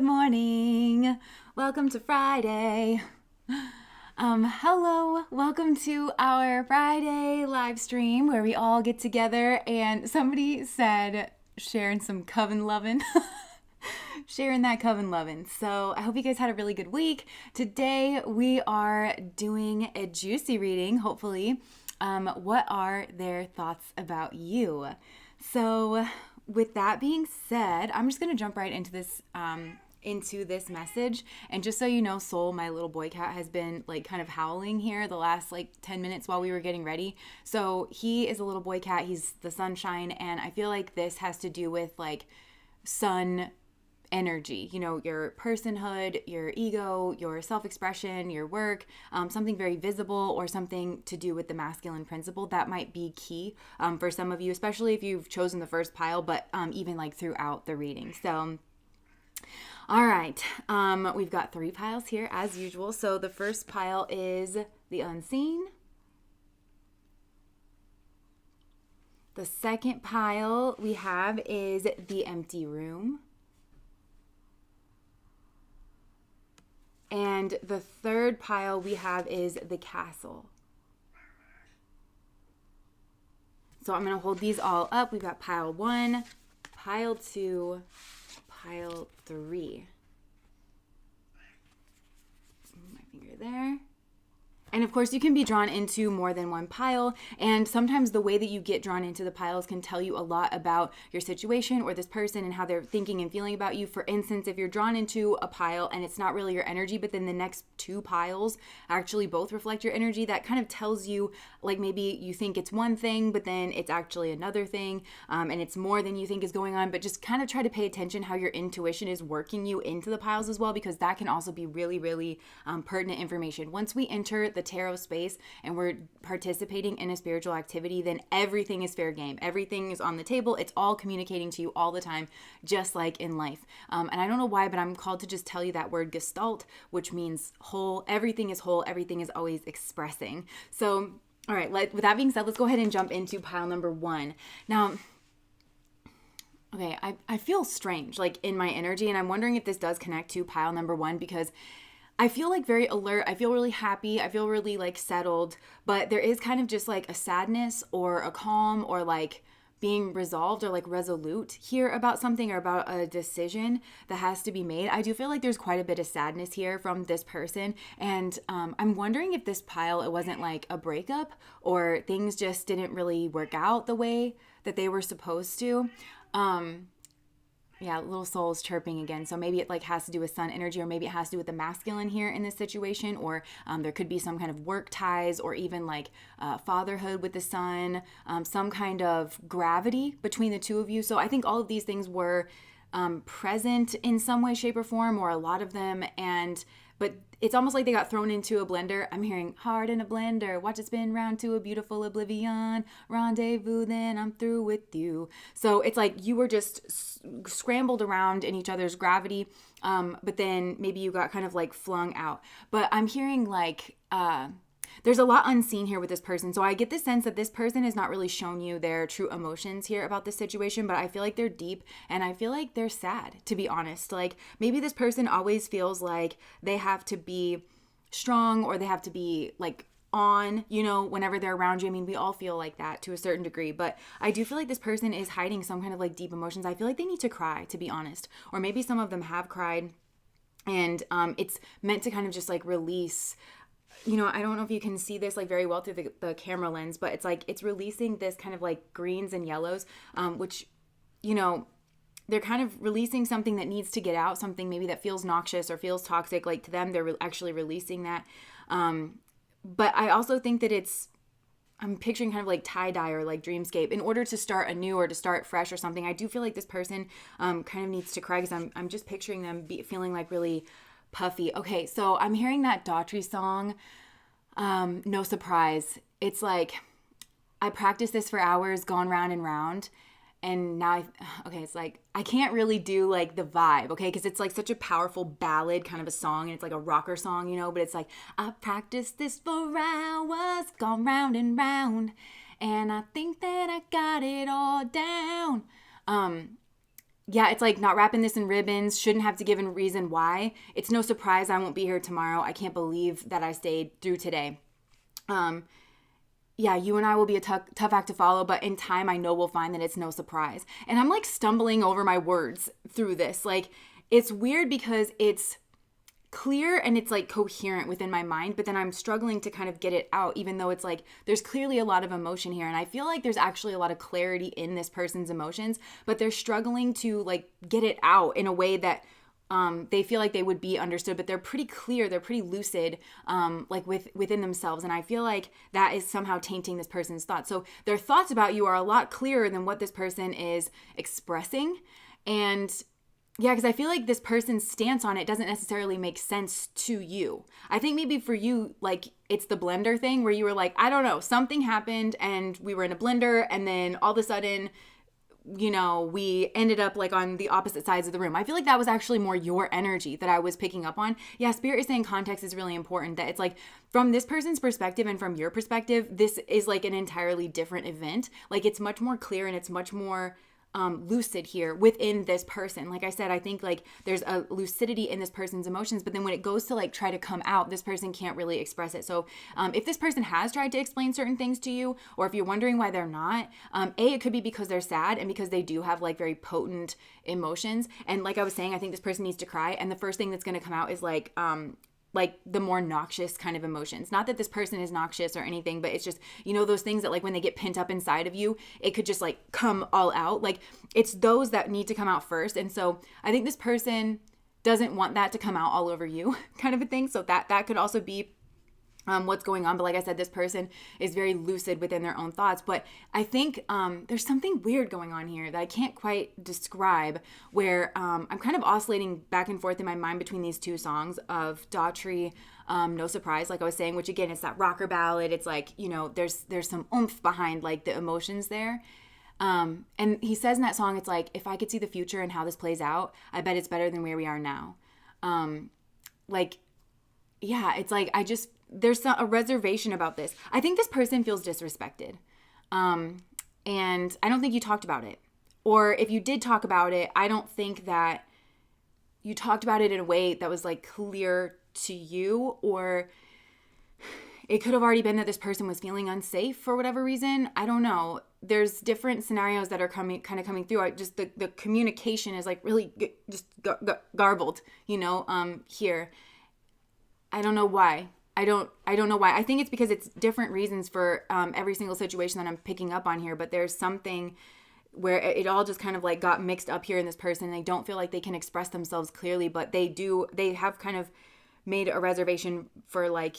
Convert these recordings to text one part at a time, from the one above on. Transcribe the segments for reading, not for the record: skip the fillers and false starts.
morning. Welcome to Friday. Hello. Welcome to our Friday live stream where we all get together and somebody said sharing some coven lovin'. Sharing that coven lovin'. So I hope you guys had a really good week. Today we are doing a juicy reading, hopefully. What are their thoughts about you? So with that being said, I'm just going to jump right into this message. And just so you know, Soul, my little boy cat, has been like kind of howling here the last like 10 minutes while we were getting ready. So he is a little boy cat. He's the sunshine. And I feel like this has to do with like sun energy, you know, your personhood, your ego, your self-expression, your work, something very visible or something to do with the masculine principle. That might be key for some of you, especially if you've chosen the first pile, but even like throughout the reading. So all right, we've got 3 piles here as usual. So the first pile is the unseen. The second pile we have is the empty room. And the third pile we have is the castle. So I'm going to hold these all up. We've got pile 1, pile 2, pile 3. Move my finger there. And of course, you can be drawn into more than one pile. And sometimes the way that you get drawn into the piles can tell you a lot about your situation or this person and how they're thinking and feeling about you. For instance, if you're drawn into a pile and it's not really your energy, but then the next 2 piles actually both reflect your energy, that kind of tells you like maybe you think it's one thing, but then it's actually another thing. And it's more than you think is going on. But just kind of try to pay attention how your intuition is working you into the piles as well, because that can also be really, really pertinent information. Once we enter the tarot space and we're participating in a spiritual activity, then everything is fair game. Everything is on the table. It's all communicating to you all the time, just like in life. And I don't know why, but I'm called to just tell you that word gestalt, which means whole. Everything is whole. Everything is always expressing. So, all right, with that being said, let's go ahead and jump into pile number 1. Now, okay, I feel strange like in my energy, and I'm wondering if this does connect to pile number 1, because I feel like very alert. I feel really happy. I feel really like settled, but there is kind of just like a sadness or a calm or like being resolved or like resolute here about something or about a decision that has to be made. I do feel like there's quite a bit of sadness here from this person. And I'm wondering if this pile, it wasn't like a breakup or things just didn't really work out the way that they were supposed to. Yeah, little soul is chirping again. So maybe it like has to do with sun energy, or maybe it has to do with the masculine here in this situation, or there could be some kind of work ties, or even like fatherhood with the sun, some kind of gravity between the two of you. So I think all of these things were present in some way, shape, or form, or a lot of them, but it's almost like they got thrown into a blender. I'm hearing heart in a blender. Watch it spin round to a beautiful oblivion. Rendezvous, then I'm through with you. So it's like you were just scrambled around in each other's gravity. But then maybe you got kind of like flung out. But I'm hearing like, there's a lot unseen here with this person. So I get the sense that this person has not really shown you their true emotions here about this situation, but I feel like they're deep and I feel like they're sad, to be honest. Like maybe this person always feels like they have to be strong or they have to be like on, you know, whenever they're around you. I mean, we all feel like that to a certain degree, but I do feel like this person is hiding some kind of like deep emotions. I feel like they need to cry, to be honest, or maybe some of them have cried and it's meant to kind of just like release. You know, I don't know if you can see this like very well through the camera lens, but it's like it's releasing this kind of like greens and yellows, which, you know, they're kind of releasing something that needs to get out, something maybe that feels noxious or feels toxic. Like to them, they're actually releasing that. But I also think that I'm picturing kind of like tie-dye or like dreamscape in order to start anew or to start fresh or something. I do feel like this person kind of needs to cry because I'm just picturing them feeling like really puffy. Okay, so I'm hearing that Daughtry song, No Surprise. It's like, I practiced this for hours, gone round and round, and now it's like, I can't really do like the vibe, okay, because it's like such a powerful ballad kind of a song, and it's like a rocker song, you know, but it's like, I practiced this for hours, gone round and round, and I think that I got it all down. yeah, it's like not wrapping this in ribbons, shouldn't have to give a reason why. It's no surprise I won't be here tomorrow. I can't believe that I stayed through today. Yeah, you and I will be a tough act to follow, but in time I know we'll find that it's no surprise. And I'm like stumbling over my words through this. Like, it's weird because it's clear and it's like coherent within my mind, but then I'm struggling to kind of get it out, even though it's like there's clearly a lot of emotion here. And I feel like there's actually a lot of clarity in this person's emotions, but they're struggling to like get it out in a way that they feel like they would be understood, but they're pretty clear, they're pretty lucid, like within themselves. And I feel like that is somehow tainting this person's thoughts. So their thoughts about you are a lot clearer than what this person is expressing. And yeah, because I feel like this person's stance on it doesn't necessarily make sense to you. I think maybe for you, like it's the blender thing where you were like, I don't know, something happened and we were in a blender and then all of a sudden, you know, we ended up like on the opposite sides of the room. I feel like that was actually more your energy that I was picking up on. Yeah, Spirit is saying context is really important, that it's like from this person's perspective and from your perspective, this is like an entirely different event. Like it's much more clear and it's much more lucid here within this person. Like I said, I think like there's a lucidity in this person's emotions, but then when it goes to like try to come out, this person can't really express it. So if this person has tried to explain certain things to you, or if you're wondering why they're not, it could be because they're sad and because they do have like very potent emotions. And like I was saying, I think this person needs to cry. And the first thing that's going to come out is like the more noxious kind of emotions. Not that this person is noxious or anything, but it's just, you know, those things that like when they get pent up inside of you, it could just like come all out. Like it's those that need to come out first. And so I think this person doesn't want that to come out all over you kind of a thing. So that could also be what's going on. But like I said, this person is very lucid within their own thoughts. But I think there's something weird going on here that I can't quite describe, where I'm kind of oscillating back and forth in my mind between these two songs of Daughtry, No Surprise, like I was saying, which again, it's that rocker ballad. It's like, you know, there's some oomph behind like the emotions there. And he says in that song, it's like, if I could see the future and how this plays out, I bet it's better than where we are now. Like, yeah, it's like, there's a reservation about this. I think this person feels disrespected. And I don't think you talked about it. Or if you did talk about it, I don't think that you talked about it in a way that was like clear to you, or it could have already been that this person was feeling unsafe for whatever reason. I don't know. There's different scenarios that are coming through. Just the communication is like really just garbled, you know, here. I don't know why. I don't know why. I think it's because it's different reasons for every single situation that I'm picking up on here, but there's something where it all just kind of like got mixed up here in this person. They don't feel like they can express themselves clearly, but they have kind of made a reservation for like,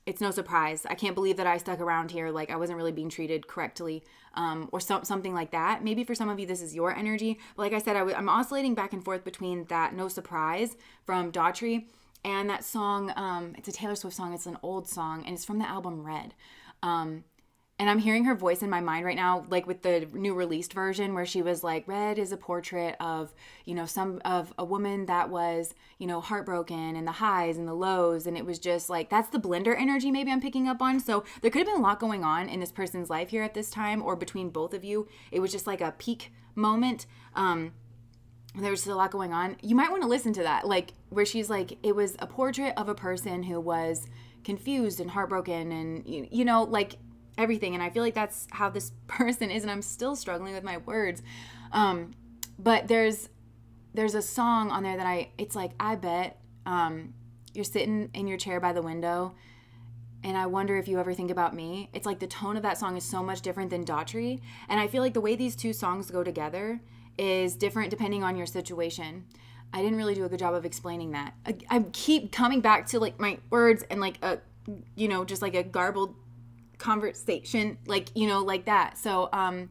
it's no surprise. I can't believe that I stuck around here. Like I wasn't really being treated correctly, or something like that. Maybe for some of you, this is your energy. But like I said, I'm oscillating back and forth between that No Surprise from Daughtry and that song, it's a Taylor Swift song. It's an old song, and it's from the album Red. And I'm hearing her voice in my mind right now, like with the new released version, where she was like, Red is a portrait of, you know, of a woman that was, you know, heartbroken, and the highs and the lows. And it was just like, that's the blender energy maybe I'm picking up on. So there could have been a lot going on in this person's life here at this time, or between both of you. It was just like a peak moment. There was a lot going on. You might want to listen to that, like where she's like, it was a portrait of a person who was confused and heartbroken and, you know, like everything. And I feel like that's how this person is. And I'm still struggling with my words. But there's a song on there that it's like, I bet you're sitting in your chair by the window and I wonder if you ever think about me. It's like the tone of that song is so much different than Daughtry. And I feel like the way these two songs go together is different depending on your situation. I didn't really do a good job of explaining that. I keep coming back to like my words and like a, you know, just like a garbled conversation, like, you know, like that. So I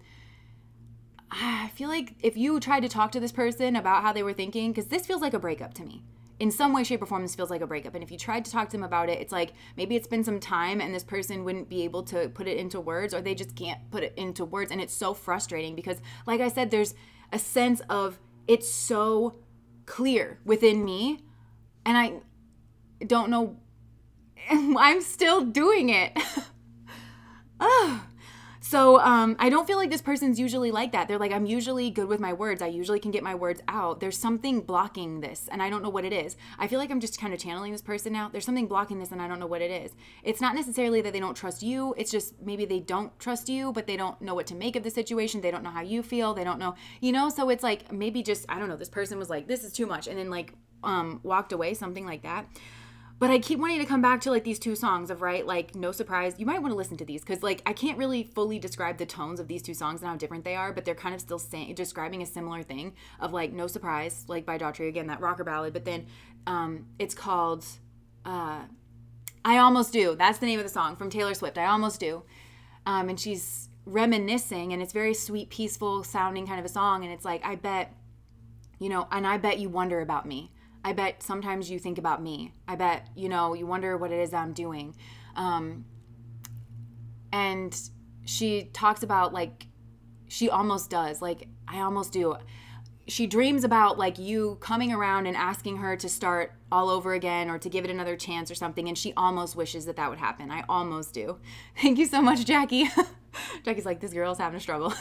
feel like if you tried to talk to this person about how they were thinking, because this feels like a breakup to me. In some way, shape, or form, this feels like a breakup. And if you tried to talk to them about it, it's like maybe it's been some time and this person wouldn't be able to put it into words, or they just can't put it into words. And it's so frustrating because, like I said, there's a sense of it's so clear within me, and I don't know, I'm still doing it. So I don't feel like this person's usually like that. They're like, I'm usually good with my words. I usually can get my words out. There's something blocking this, and I don't know what it is. I feel like I'm just kind of channeling this person now. There's something blocking this, and I don't know what it is. It's not necessarily that they don't trust you. It's just maybe they don't trust you, but they don't know what to make of the situation. They don't know how you feel. They don't know, so it's like maybe just, I don't know, this person was like, this is too much, and then like walked away, something like that. But I keep wanting to come back to like these two songs of, right, like No Surprise. You might want to listen to these because like I can't really fully describe the tones of these two songs and how different they are, but they're kind of still describing a similar thing of like No Surprise, like by Daughtry, again, that rocker ballad. But then it's called I Almost Do. That's the name of the song from Taylor Swift, I Almost Do. And she's reminiscing, and it's very sweet, peaceful sounding kind of a song. And it's like, I bet, and I bet you wonder about me. I bet sometimes you think about me. I bet, you wonder what it is I'm doing. And she talks about, like, she almost does. Like, I almost do. She dreams about, like, you coming around and asking her to start all over again or to give it another chance or something. And she almost wishes that would happen. I almost do. Thank you so much, Jackie. Jackie's like, this girl's having a struggle.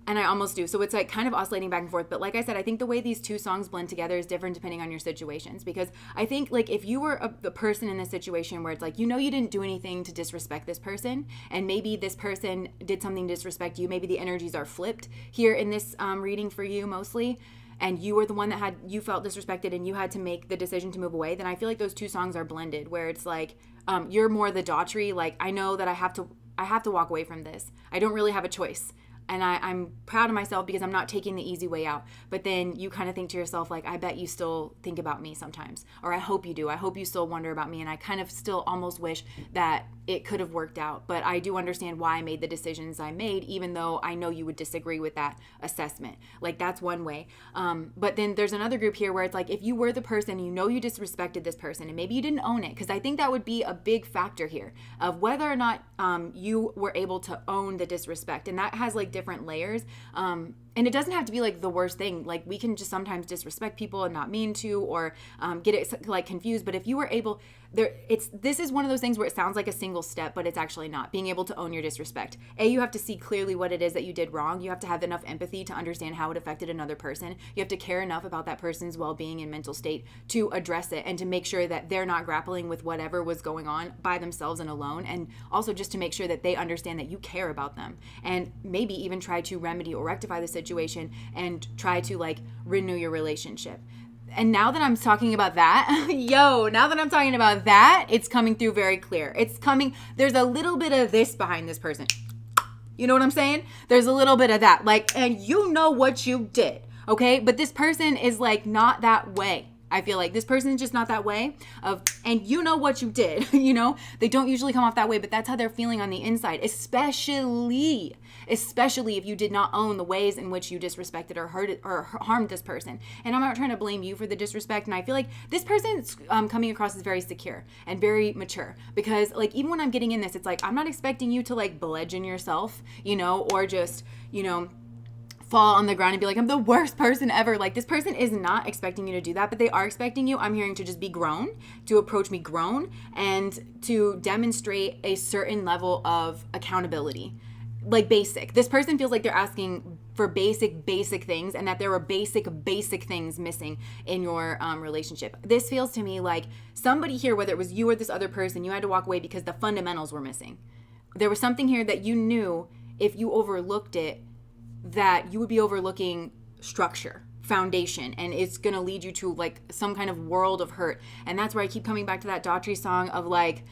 And I almost do. So it's like kind of oscillating back and forth. But like I said, I think the way these two songs blend together is different depending on your situations. Because I think like if you were the person in this situation where it's like, you didn't do anything to disrespect this person, and maybe this person did something to disrespect you, maybe the energies are flipped here in this reading for you mostly, and you were the one that you felt disrespected and you had to make the decision to move away, then I feel like those two songs are blended where it's like, you're more the Daughtry, like, I know that I have to walk away from this. I don't really have a choice. And I'm proud of myself because I'm not taking the easy way out. But then you kind of think to yourself, like, I bet you still think about me sometimes. Or I hope you do. I hope you still wonder about me. And I kind of still almost wish that it could have worked out. But I do understand why I made the decisions I made, even though I know you would disagree with that assessment. Like, that's one way. But then there's another group here where it's like, if you were the person, you disrespected this person, and maybe you didn't own it. Because I think that would be a big factor here of whether or not you were able to own the disrespect. And that has like different layers. And it doesn't have to be like the worst thing. Like, we can just sometimes disrespect people and not mean to, or get it like confused. But if you were able, this is one of those things where it sounds like a single step, but it's actually not. Being able to own your disrespect. You have to see clearly what it is that you did wrong. You have to have enough empathy to understand how it affected another person. You have to care enough about that person's well-being and mental state to address it and to make sure that they're not grappling with whatever was going on by themselves and alone. And also just to make sure that they understand that you care about them, and maybe even try to remedy or rectify the situation and try to like renew your relationship. And now that I'm talking about that, it's coming through very clear. It's coming, there's a little bit of this behind this person. You know what I'm saying? There's a little bit of that, like, and you know what you did, okay? But this person is like not that way. I feel like this person is just not that way and you know what you did, They don't usually come off that way, but that's how they're feeling on the inside, especially if you did not own the ways in which you disrespected or hurt or harmed this person. And I'm not trying to blame you for the disrespect. And I feel like this person's coming across as very secure and very mature, because like, even when I'm getting in this, it's like, I'm not expecting you to like bludgeon yourself, or just, fall on the ground and be like, I'm the worst person ever. Like, this person is not expecting you to do that, but they are expecting you, I'm hearing, to just be grown, to approach me grown, and to demonstrate a certain level of accountability. Like, basic. This person feels like they're asking for basic things, and that there were basic things missing in your relationship. This feels to me like somebody here, whether it was you or this other person, you had to walk away because the fundamentals were missing. There was something here that you knew if you overlooked it, that you would be overlooking structure, foundation, and it's going to lead you to like some kind of world of hurt. And that's where I keep coming back to that Daughtry song of like,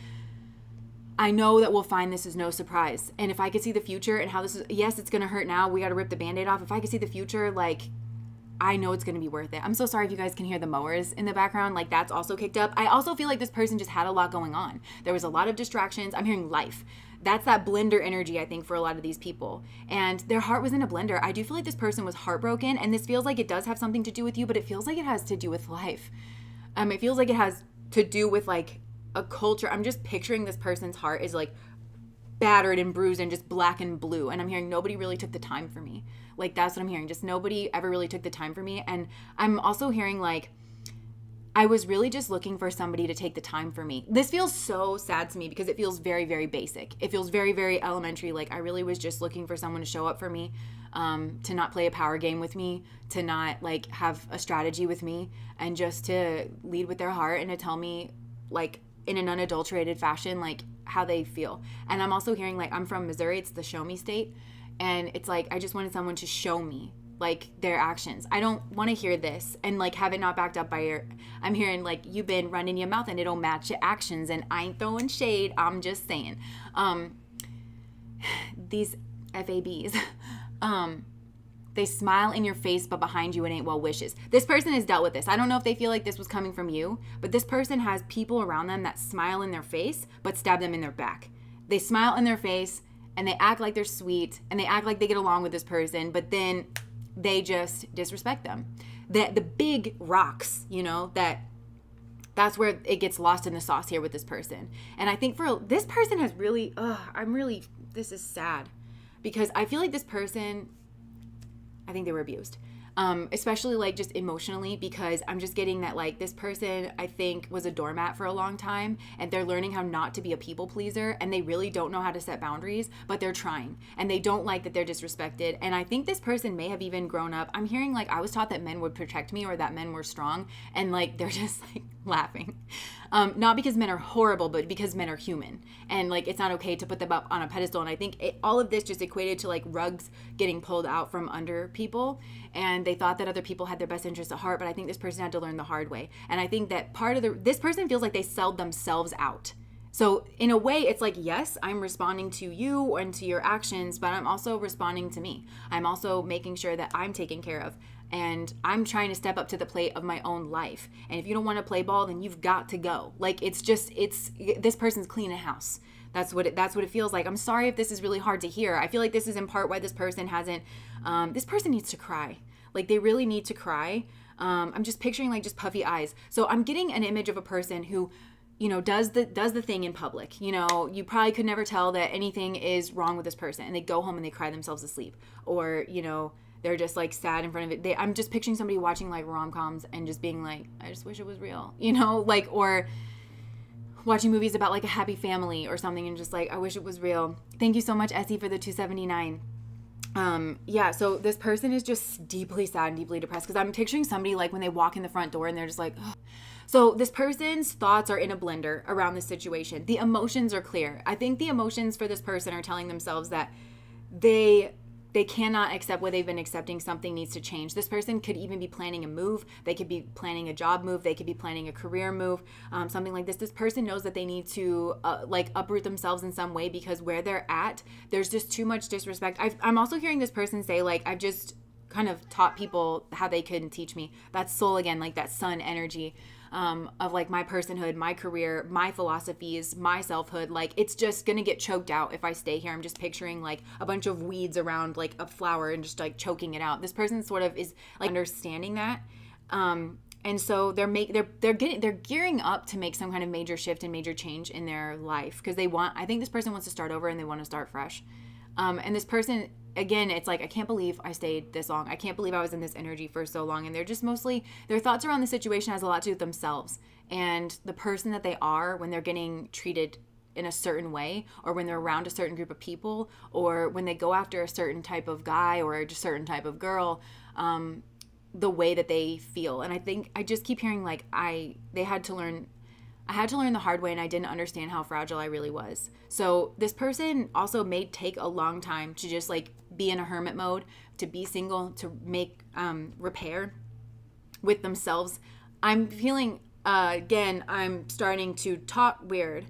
I know that we'll find this is no surprise. And if I could see the future and how this is, yes, it's going to hurt now. We got to rip the Band-Aid off. If I could see the future, like, I know it's going to be worth it. I'm so sorry if you guys can hear the mowers in the background. Like, that's also kicked up. I also feel like this person just had a lot going on. There was a lot of distractions. I'm hearing life. That's that blender energy, I think, for a lot of these people. And their heart was in a blender. I do feel like this person was heartbroken, and this feels like it does have something to do with you, but it feels like it has to do with life. It feels like it has to do with like a culture. I'm just picturing this person's heart is like battered and bruised and just black and blue. And I'm hearing nobody really took the time for me. Like, that's what I'm hearing. Just nobody ever really took the time for me. And I'm also hearing like, I was really just looking for somebody to take the time for me. This feels so sad to me because it feels very, very basic. It feels very, very elementary. Like I really was just looking for someone to show up for me, to not play a power game with me, to not like have a strategy with me, and just to lead with their heart and to tell me like in an unadulterated fashion, like how they feel. And I'm also hearing, like, I'm from Missouri. It's the show me state. And it's like, I just wanted someone to show me like their actions. I don't want to hear this and like have it not backed up by your, I'm hearing like you've been running your mouth and it'll match your actions, and I ain't throwing shade, I'm just saying. These FABs, they smile in your face, but behind you it ain't well wishes. This person has dealt with this. I don't know if they feel like this was coming from you, but this person has people around them that smile in their face, but stab them in their back. They smile in their face and they act like they're sweet and they act like they get along with this person, but then they just disrespect them. The big rocks, you know, that's where it gets lost in the sauce here with this person. And I think for this person has really, this is sad because I feel like this person, I think they were abused. Especially like just emotionally, because I'm just getting that like this person I think was a doormat for a long time, and they're learning how not to be a people pleaser, and they really don't know how to set boundaries, but they're trying, and they don't like that they're disrespected. And I think this person may have even grown up. I'm hearing like I was taught that men would protect me or that men were strong, and like they're just like laughing. Not because men are horrible, but because men are human, and like it's not okay to put them up on a pedestal. And I think all of this just equated to like rugs getting pulled out from under people, and they thought that other people had their best interests at heart. But I think this person had to learn the hard way, and I think that this person feels like they sold themselves out. So in a way, it's like, yes, I'm responding to you and to your actions, but I'm also responding to me. I'm also making sure that I'm taken care of. And I'm trying to step up to the plate of my own life. And if you don't want to play ball, then you've got to go. Like, it's this person's cleaning house. That's what it feels like. I'm sorry if this is really hard to hear. I feel like this is in part why this person hasn't, this person needs to cry. Like, they really need to cry. I'm just picturing like just puffy eyes. So I'm getting an image of a person who, you know, does the thing in public. You know, you probably could never tell that anything is wrong with this person, and they go home and they cry themselves asleep. Or, you know, they're just like sad in front of it. I'm just picturing somebody watching like rom-coms and just being like, I just wish it was real, you know, like, or watching movies about like a happy family or something and just like, I wish it was real. Thank you so much, Essie, for the 279. Yeah, so this person is just deeply sad and deeply depressed, because I'm picturing somebody like when they walk in the front door and they're just like, ugh. So this person's thoughts are in a blender around this situation. The emotions are clear. I think the emotions for this person are telling themselves that they cannot accept what they've been accepting. Something needs to change. This person could even be planning a move. They could be planning a job move. They could be planning a career move, something like this. This person knows that they need to like uproot themselves in some way, because where they're at, there's just too much disrespect. I'm also hearing this person say like, I've just kind of taught people how they couldn't teach me. That's soul again, like that sun energy. Of like my personhood, my career, my philosophies, my selfhood. Like it's just gonna get choked out if I stay here. I'm just picturing like a bunch of weeds around like a flower and just like choking it out. This person sort of is like understanding that, and so they're gearing up to make some kind of major shift and major change in their life, because I think this person wants to start over and they want to start fresh. And this person, again, it's like, I can't believe I stayed this long. I can't believe I was in this energy for so long. And they're just mostly, their thoughts around the situation has a lot to do with themselves and the person that they are when they're getting treated in a certain way, or when they're around a certain group of people, or when they go after a certain type of guy or a certain type of girl, the way that they feel. And I think I just keep hearing like I had to learn the hard way, and I didn't understand how fragile I really was. So this person also may take a long time to just like be in a hermit mode, to be single, to make repair with themselves. I'm feeling, again, I'm starting to talk weird.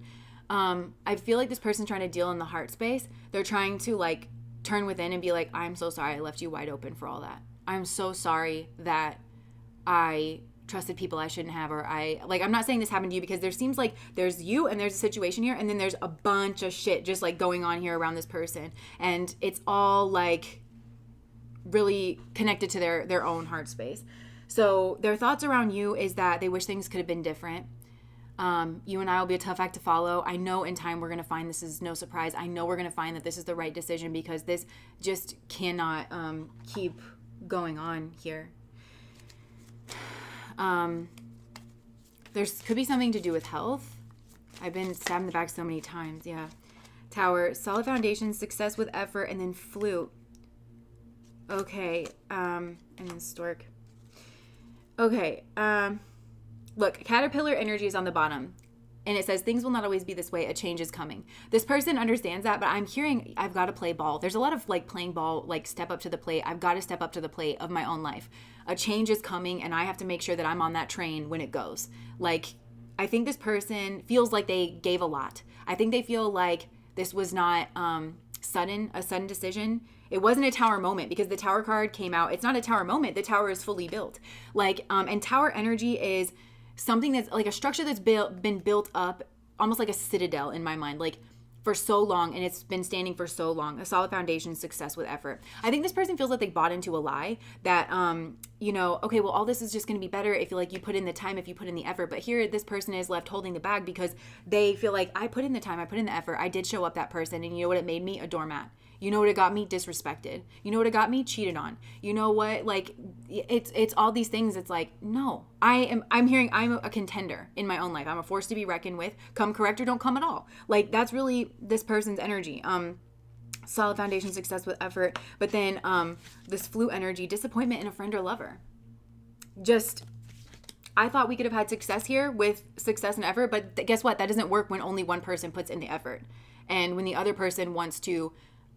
I feel like this person's trying to deal in the heart space. They're trying to like turn within and be like, I'm so sorry I left you wide open for all that. I'm so sorry that I trusted people I shouldn't have, or I'm not saying this happened to you, because there seems like there's you and there's a situation here, and then there's a bunch of shit just like going on here around this person, and it's all like really connected to their own heart space. So their thoughts around you is that they wish things could have been different. You and I will be a tough act to follow. I know in time we're going to find, this is no surprise, I know we're going to find that this is the right decision, because this just cannot keep going on here. could be something to do with health. I've been stabbed in the back so many times. Yeah. Tower, solid foundation, success with effort, and then flute. Okay. And then stork. Okay. Look, caterpillar energy is on the bottom. And it says, things will not always be this way. A change is coming. This person understands that, but I'm hearing I've got to play ball. There's a lot of like playing ball, like step up to the plate. I've got to step up to the plate of my own life. A change is coming, and I have to make sure that I'm on that train when it goes. Like, I think this person feels like they gave a lot. I think they feel like this was not a sudden decision. It wasn't a tower moment, because the tower card came out. It's not a tower moment. The tower is fully built. Like, and tower energy is something that's like a structure that's been built up almost like a citadel in my mind, like for so long, and it's been standing for so long. A solid foundation, success with effort. I think this person feels like they bought into a lie that, okay, well, all this is just going to be better if you put in the time, if you put in the effort. But here, this person is left holding the bag because they feel like, I put in the time, I put in the effort, I did show up that person, and you know what it made me? A doormat. You know what it got me? Disrespected. You know what it got me? Cheated on. You know what? Like, it's all these things. It's like, no, I'm hearing I'm a contender in my own life. I'm a force to be reckoned with. Come correct or don't come at all. Like, that's really this person's energy. Solid foundation, success with effort. But then this flute energy, disappointment in a friend or lover. Just, I thought we could have had success here with success and effort, but guess what? That doesn't work when only one person puts in the effort. And when the other person wants to,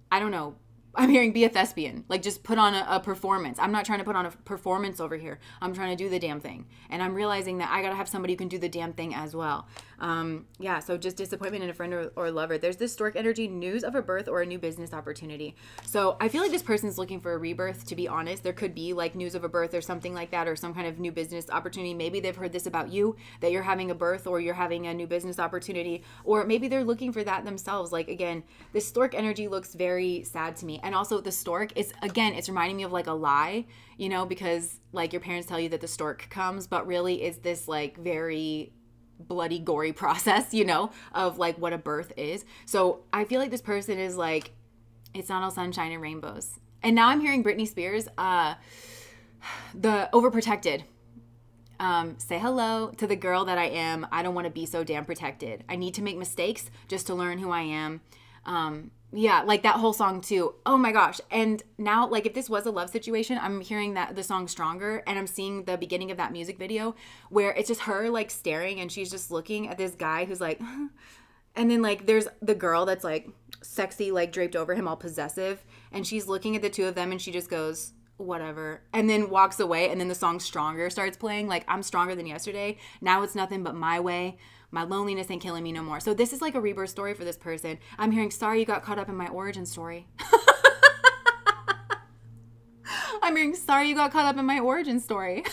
I don't know, I'm hearing be a thespian, like just put on a performance. I'm not trying to put on a performance over here. I'm trying to do the damn thing. And I'm realizing that I got to have somebody who can do the damn thing as well. So just disappointment in a friend or lover. There's this stork energy, news of a birth or a new business opportunity. So I feel like this person's looking for a rebirth, to be honest. There could be like news of a birth or something like that, or some kind of new business opportunity. Maybe they've heard this about you, that you're having a birth or you're having a new business opportunity, or maybe they're looking for that themselves. Like, again, this stork energy looks very sad to me. And also the stork is, again, it's reminding me of like a lie, because like your parents tell you that the stork comes, but really it's this like very bloody, gory process, of like what a birth is. So I feel like this person is like, it's not all sunshine and rainbows. And now I'm hearing Britney Spears, the overprotected. Say hello to the girl that I am. I don't want to be so damn protected. I need to make mistakes just to learn who I am. Like that whole song too. Oh my gosh. And now, like, if this was a love situation, I'm hearing that the song Stronger, and I'm seeing the beginning of that music video where it's just her like staring, and she's just looking at this guy who's like, and then like there's the girl that's like sexy, like draped over him, all possessive, and she's looking at the two of them, and she just goes, whatever, and then walks away. And then the song Stronger starts playing, like, I'm stronger than yesterday. Now it's nothing but my way. My loneliness ain't killing me no more. So this is like a rebirth story for this person. I'm hearing, sorry you got caught up in my origin story. I'm hearing, sorry you got caught up in my origin story.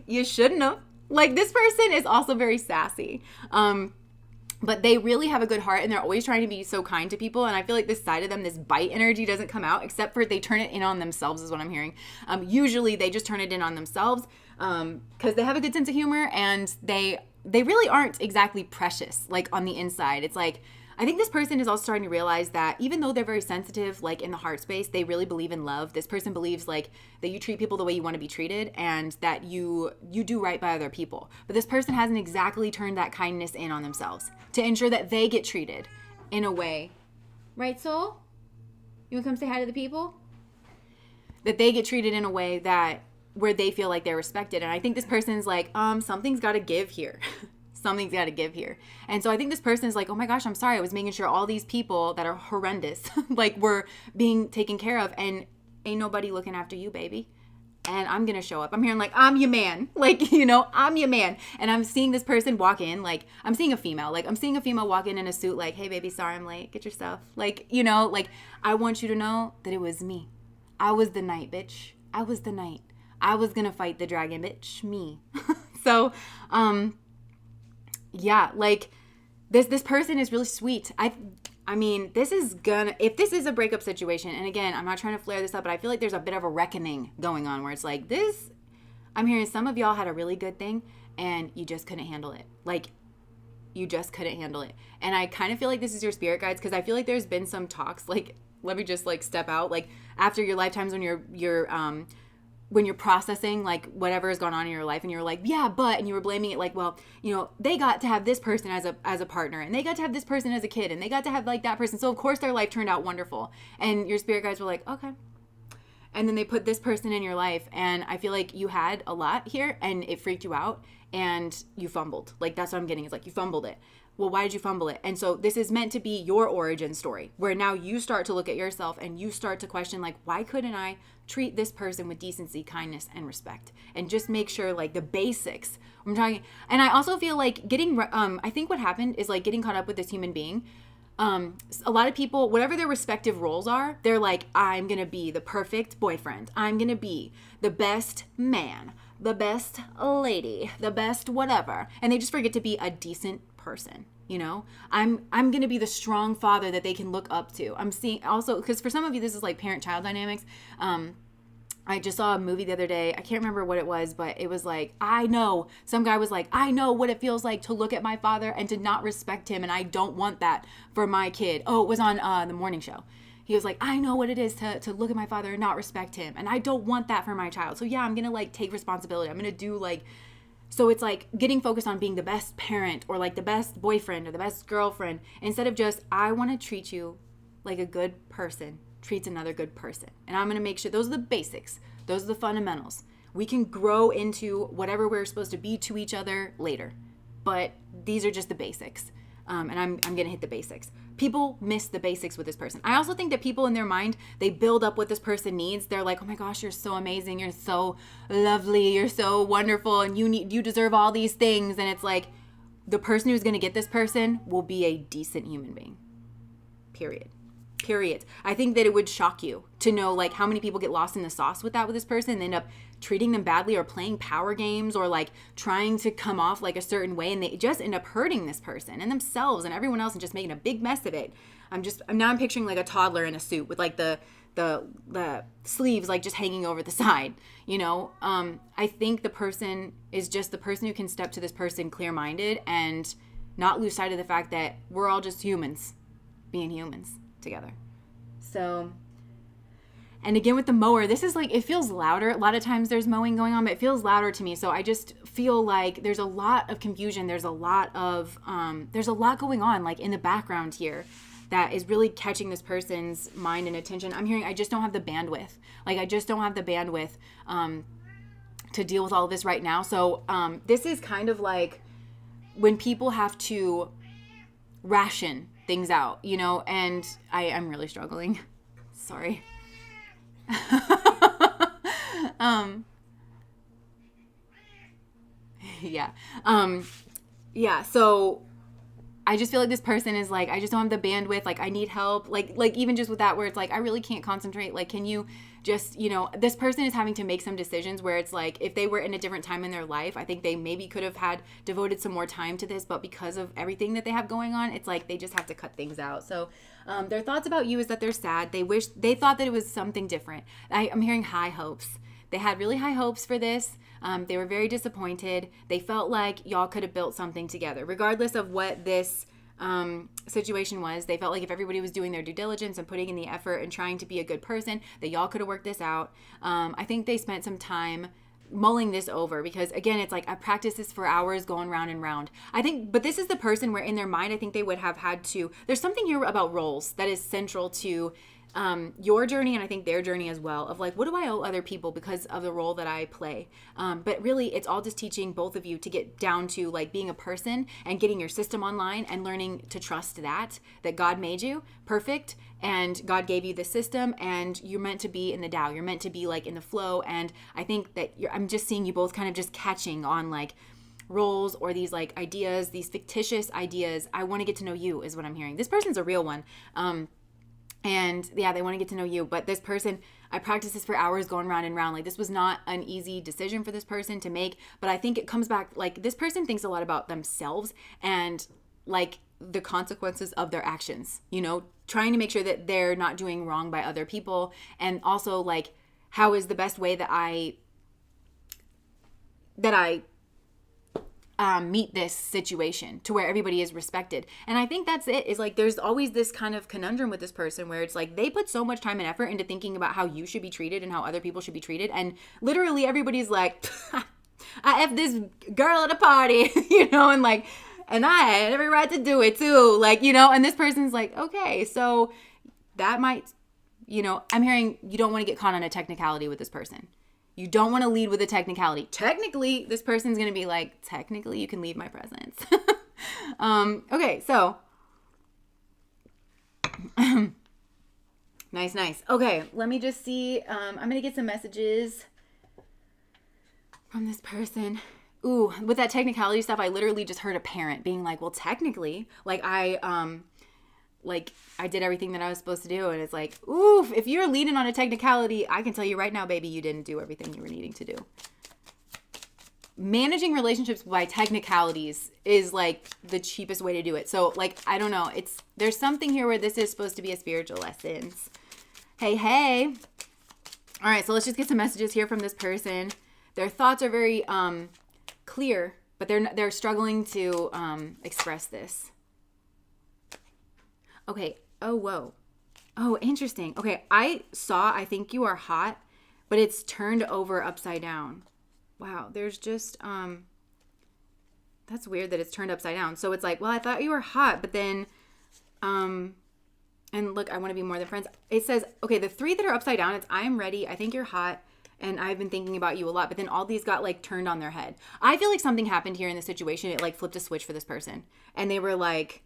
You shouldn't have. Like, this person is also very sassy. But they really have a good heart, and they're always trying to be so kind to people. And I feel like this side of them, this bite energy, doesn't come out, except for they turn it in on themselves is what I'm hearing. Usually they just turn it in on themselves because they have a good sense of humor, and they really aren't exactly precious, like on the inside. It's like, I think this person is also starting to realize that even though they're very sensitive, like in the heart space, they really believe in love. This person believes like that you treat people the way you want to be treated, and that you do right by other people. But this person hasn't exactly turned that kindness in on themselves to ensure that they get treated in a way. Right, soul? You want to come say hi to the people? That they get treated in a way that where they feel like they're respected. And I think this person's like, something's got to give here. Something's got to give here. And so I think this person is like, oh my gosh, I'm sorry. I was making sure all these people that are horrendous, like, were being taken care of, and ain't nobody looking after you, baby. And I'm going to show up. I'm hearing like, I'm your man. Like, I'm your man. And I'm seeing this person walk in, like, I'm seeing a female walk in a suit, like, hey baby, sorry I'm late. Get your stuff. Like, like, I want you to know that it was me. I was the knight, bitch. I was the knight. I was going to fight the dragon, bitch. Me. So, yeah, like this person is really sweet. I mean, this is if this is a breakup situation, and again, I'm not trying to flare this up, but I feel like there's a bit of a reckoning going on where it's like this, I'm hearing some of y'all had a really good thing and you just couldn't handle it. Like, you just couldn't handle it. And I kind of feel like this is your spirit guides, because I feel like there's been some talks, like, let me just like step out, like after your lifetimes when you're when you're processing like whatever has gone on in your life and you're like, yeah, but, and you were blaming it like, well, you know, they got to have this person as a partner, and they got to have this person as a kid, and they got to have like that person. So of course their life turned out wonderful. And your spirit guides were like, okay. And then they put this person in your life, and I feel like you had a lot here and it freaked you out and you fumbled. Like, that's what I'm getting, is like you fumbled it. Well, why did you fumble it? And so this is meant to be your origin story, where now you start to look at yourself and you start to question, like, why couldn't I treat this person with decency, kindness, and respect? And just make sure, like, the basics. I'm talking, and I also feel like I think what happened is like getting caught up with this human being. A lot of people, whatever their respective roles are, they're like, I'm going to be the perfect boyfriend. I'm going to be the best man, the best lady, the best whatever. And they just forget to be a decent person. You know, I'm going to be the strong father that they can look up to. I'm seeing also, because for some of you, this is like parent-child dynamics. I just saw a movie the other day. I can't remember what it was, but it was like, some guy was like, I know what it feels like to look at my father and to not respect him. And I don't want that for my kid. Oh, it was on the morning show. He was like, I know what it is to look at my father and not respect him. And I don't want that for my child. So yeah, I'm going to like take responsibility. I'm going to do like, so it's like getting focused on being the best parent or like the best boyfriend or the best girlfriend, instead of just, I want to treat you like a good person treats another good person. And I'm going to make sure those are the basics. Those are the fundamentals. We can grow into whatever we're supposed to be to each other later. But these are just the basics. And I'm going to hit the basics. People miss the basics with this person. I also think that people in their mind, they build up what this person needs. They're like, oh my gosh, you're so amazing. You're so lovely. You're so wonderful. And you deserve all these things. And it's like, the person who's going to get this person will be a decent human being. Period. I think that it would shock you to know like how many people get lost in the sauce with this person and end up treating them badly or playing power games or like trying to come off like a certain way, and they just end up hurting this person and themselves and everyone else and just making a big mess of it. I'm picturing like a toddler in a suit with like the sleeves like just hanging over the side, you know. I think the person is just the person who can step to this person clear-minded and not lose sight of the fact that we're all just humans being humans together. So, and again with the mower, this is like, it feels louder. A lot of times there's mowing going on, but it feels louder to me. So I just feel like there's a lot of confusion. There's a lot going on like in the background here that is really catching this person's mind and attention. I'm hearing, I just don't have the bandwidth. Like, I just don't have the bandwidth to deal with all of this right now. So this is kind of like when people have to ration things out, you know, and I'm really struggling. Sorry. Yeah. So I just feel like this person is like, I just don't have the bandwidth. Like, I need help. Like even just with that, where it's like, I really can't concentrate. Like, can you just, you know, this person is having to make some decisions where it's like, if they were in a different time in their life, I think they maybe could have devoted some more time to this, but because of everything that they have going on, it's like, they just have to cut things out. So their thoughts about you is that they're sad. They thought that it was something different. I'm hearing high hopes. They had really high hopes for this. They were very disappointed. They felt like y'all could have built something together, regardless of what this situation was. They felt like if everybody was doing their due diligence and putting in the effort and trying to be a good person, that y'all could have worked this out. I think they spent some time mulling this over, because again, it's like, I practiced this for hours going round and round. I think, but this is the person where in their mind, I think they would have had to, there's something here about roles that is central to your journey, and I think their journey as well, of like, what do I owe other people because of the role that I play? But really, it's all just teaching both of you to get down to like being a person and getting your system online and learning to trust that God made you perfect and God gave you the system and you're meant to be in the Tao. You're meant to be like in the flow. And I think that I'm just seeing you both kind of just catching on like roles or these like ideas, these fictitious ideas. I want to get to know you is what I'm hearing. This person's a real one. And yeah, they want to get to know you. But this person, I practiced this for hours going round and round. Like, this was not an easy decision for this person to make. But I think it comes back, like, this person thinks a lot about themselves and like the consequences of their actions, you know, trying to make sure that they're not doing wrong by other people. And also like, how is the best way that I meet this situation to where everybody is respected. And I think that's it, is like there's always this kind of conundrum with this person where it's like they put so much time and effort into thinking about how you should be treated and how other people should be treated, and literally everybody's like, I F this girl at a party, and like, and I had every right to do it too, like, and this person's like, okay, so that might, I'm hearing you don't want to get caught on a technicality with this person. You don't want to lead with a technicality. Technically, this person's going to be like, technically, you can leave my presence. Okay, so. Nice. Okay, let me just see. I'm going to get some messages from this person. Ooh, with that technicality stuff, I literally just heard a parent being like, well, technically, like I did everything that I was supposed to do. And it's like, oof, if you're leaning on a technicality, I can tell you right now, baby, you didn't do everything you were needing to do. Managing relationships by technicalities is like the cheapest way to do it. So like, I don't know. There's something here where this is supposed to be a spiritual lessons. Hey. All right. So let's just get some messages here from this person. Their thoughts are very clear, but they're struggling to express this. Okay. Oh, whoa. Oh, interesting. Okay. I think you are hot, but it's turned over upside down. Wow. There's just, that's weird that it's turned upside down. So it's like, well, I thought you were hot, but then, and look, I want to be more than friends. It says, okay, the three that are upside down, it's, I am ready. I think you're hot. And I've been thinking about you a lot, but then all these got like turned on their head. I feel like something happened here in this situation. It like flipped a switch for this person. And they were like,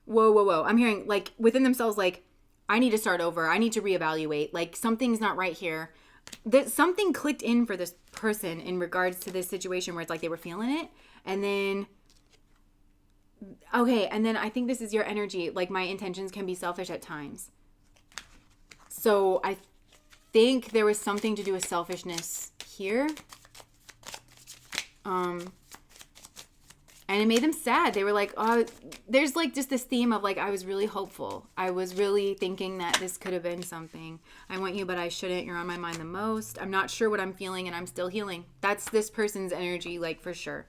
whoa. I'm hearing like within themselves, like, I need to start over. I need to reevaluate. Like something's not right here. Something clicked in for this person in regards to this situation where it's like they were feeling it. And then, okay. And then I think this is your energy. Like my intentions can be selfish at times. So I think there was something to do with selfishness here. And it made them sad. They were like, oh, there's like just this theme of like, I was really hopeful. I was really thinking that this could have been something. I want you, but I shouldn't. You're on my mind the most. I'm not sure what I'm feeling and I'm still healing. That's this person's energy, like for sure.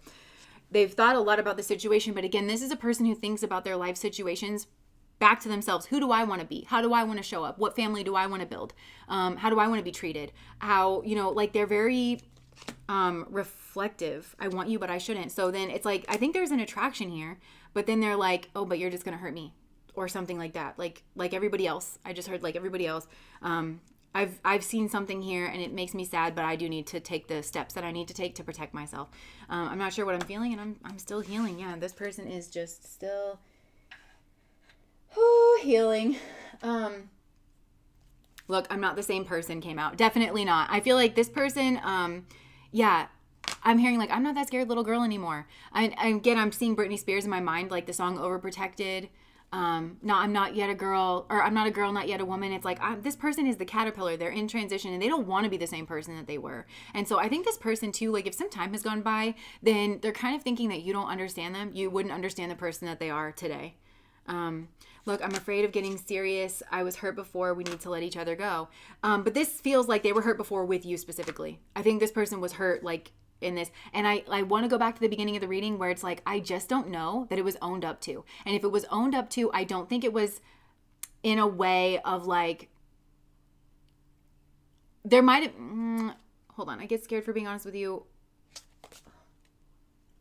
They've thought a lot about the situation, but again, this is a person who thinks about their life situations back to themselves. Who do I want to be? How do I want to show up? What family do I want to build? How do I want to be treated? How, like they're very reflective. I want you, but I shouldn't. So then it's like, I think there's an attraction here, but then they're like, oh, but you're just going to hurt me or something like that. Like everybody else. I just heard like everybody else. I've seen something here and it makes me sad, but I do need to take the steps that I need to take to protect myself. I'm not sure what I'm feeling and I'm still healing. Yeah. This person is just still healing. Look, I'm not the same person came out. Definitely not. I feel like this person, yeah, I'm hearing like, I'm not that scared little girl anymore. Again, I'm seeing Britney Spears in my mind, like the song Overprotected. No, I'm not yet a girl, or I'm not a girl, not yet a woman. It's like, this person is the caterpillar. They're in transition and they don't want to be the same person that they were. And so I think this person too, like if some time has gone by, then they're kind of thinking that you don't understand them. You wouldn't understand the person that they are today. Look, I'm afraid of getting serious. I was hurt before. We need to let each other go. But this feels like they were hurt before with you specifically. I think this person was hurt like in this. And I want to go back to the beginning of the reading where it's like, I just don't know that it was owned up to. And if it was owned up to, I don't think it was in a way of like, there might have, hold on. I get scared for being honest with you.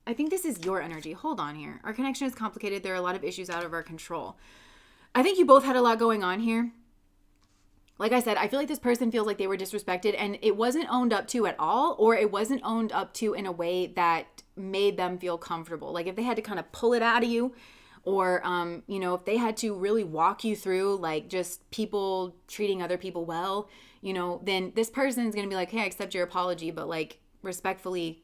I think this is your energy. Hold on here. Our connection is complicated. There are a lot of issues out of our control. I think you both had a lot going on here. Like I said, I feel like this person feels like they were disrespected and it wasn't owned up to at all, or it wasn't owned up to in a way that made them feel comfortable. Like if they had to kind of pull it out of you, or, if they had to really walk you through like just people treating other people well, then this person is going to be like, hey, I accept your apology, but like respectfully,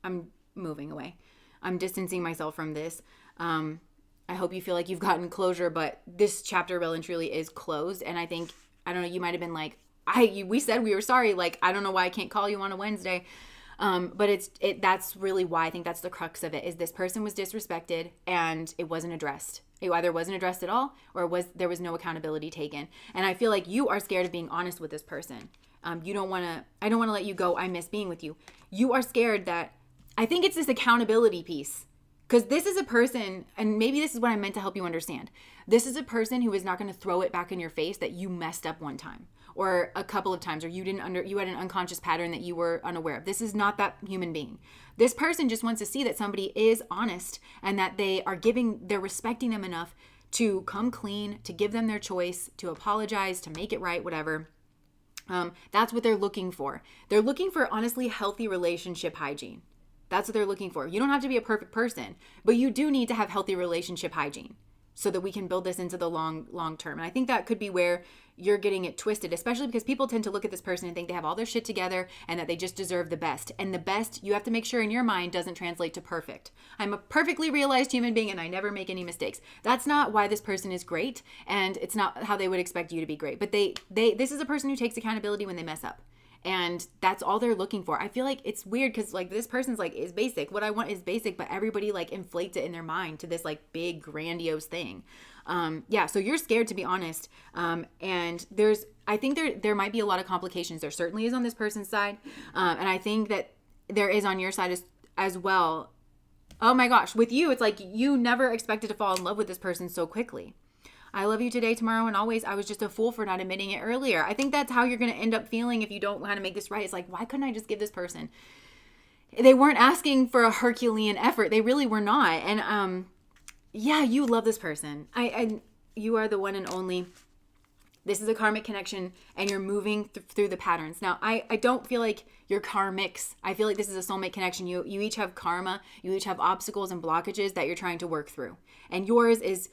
I'm moving away. I'm distancing myself from this. I hope you feel like you've gotten closure, but this chapter well and truly is closed. And I think, I don't know, you might have been like, we said we were sorry. Like, I don't know why I can't call you on a Wednesday. But that's really why I think that's the crux of it, is this person was disrespected and it wasn't addressed. It either wasn't addressed at all, or there was no accountability taken. And I feel like you are scared of being honest with this person. I don't want to let you go. I miss being with you. You are scared that I think it's this accountability piece. Because this is a person, and maybe this is what I meant to help you understand. This is a person who is not going to throw it back in your face that you messed up one time or a couple of times, or you had an unconscious pattern that you were unaware of. This is not that human being. This person just wants to see that somebody is honest and that they're respecting them enough to come clean, to give them their choice, to apologize, to make it right, whatever. That's what they're looking for. They're looking for, honestly, healthy relationship hygiene. That's what they're looking for. You don't have to be a perfect person, but you do need to have healthy relationship hygiene so that we can build this into the long term. And I think that could be where you're getting it twisted, especially because people tend to look at this person and think they have all their shit together and that they just deserve the best. And the best, you have to make sure in your mind, doesn't translate to perfect. I'm a perfectly realized human being and I never make any mistakes. That's not why this person is great, and it's not how they would expect you to be great. But this is a person who takes accountability when they mess up. And that's all they're looking for. I feel like it's weird because like this person's like is basic. What I want is basic, but everybody like inflates it in their mind to this like big grandiose thing. So you're scared, to be honest. And I think there might be a lot of complications. There certainly is on this person's side. And I think that there is on your side as well. Oh my gosh, with you, it's like you never expected to fall in love with this person so quickly. I love you today, tomorrow, and always. I was just a fool for not admitting it earlier. I think that's how you're going to end up feeling if you don't want to make this right. It's like, why couldn't I just give this person? They weren't asking for a Herculean effort. They really were not. And you love this person. You are the one and only. This is a karmic connection, and you're moving through the patterns. Now, I don't feel like you're karmics. I feel like this is a soulmate connection. You each have karma. You each have obstacles and blockages that you're trying to work through. And yours is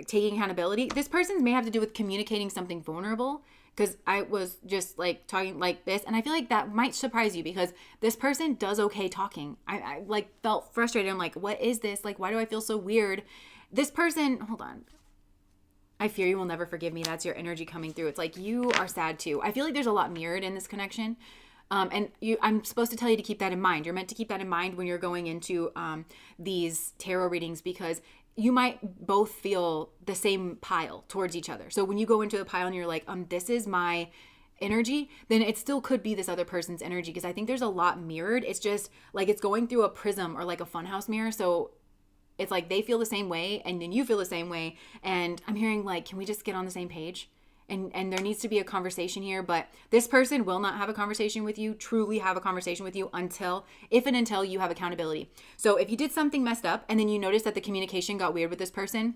taking accountability. This person's may have to do with communicating something vulnerable, because I was just like talking like this, and I feel like that might surprise you because this person does okay talking. I like felt frustrated. I'm like, what is this? Like, why do I feel so weird? This person, hold on. I fear you will never forgive me. That's your energy coming through. It's like you are sad too. I feel like there's a lot mirrored in this connection. I'm supposed to tell you to keep that in mind. You're meant to keep that in mind when you're going into these tarot readings, because you might both feel the same pile towards each other. So when you go into a pile and you're like, this is my energy, then it still could be this other person's energy, because I think there's a lot mirrored. It's just like it's going through a prism or like a funhouse mirror. So it's like they feel the same way and then you feel the same way. And I'm hearing like, can we just get on the same page? And there needs to be a conversation here, but this person will not have a conversation with you, truly have a conversation with you until you have accountability. So if you did something messed up and then you notice that the communication got weird with this person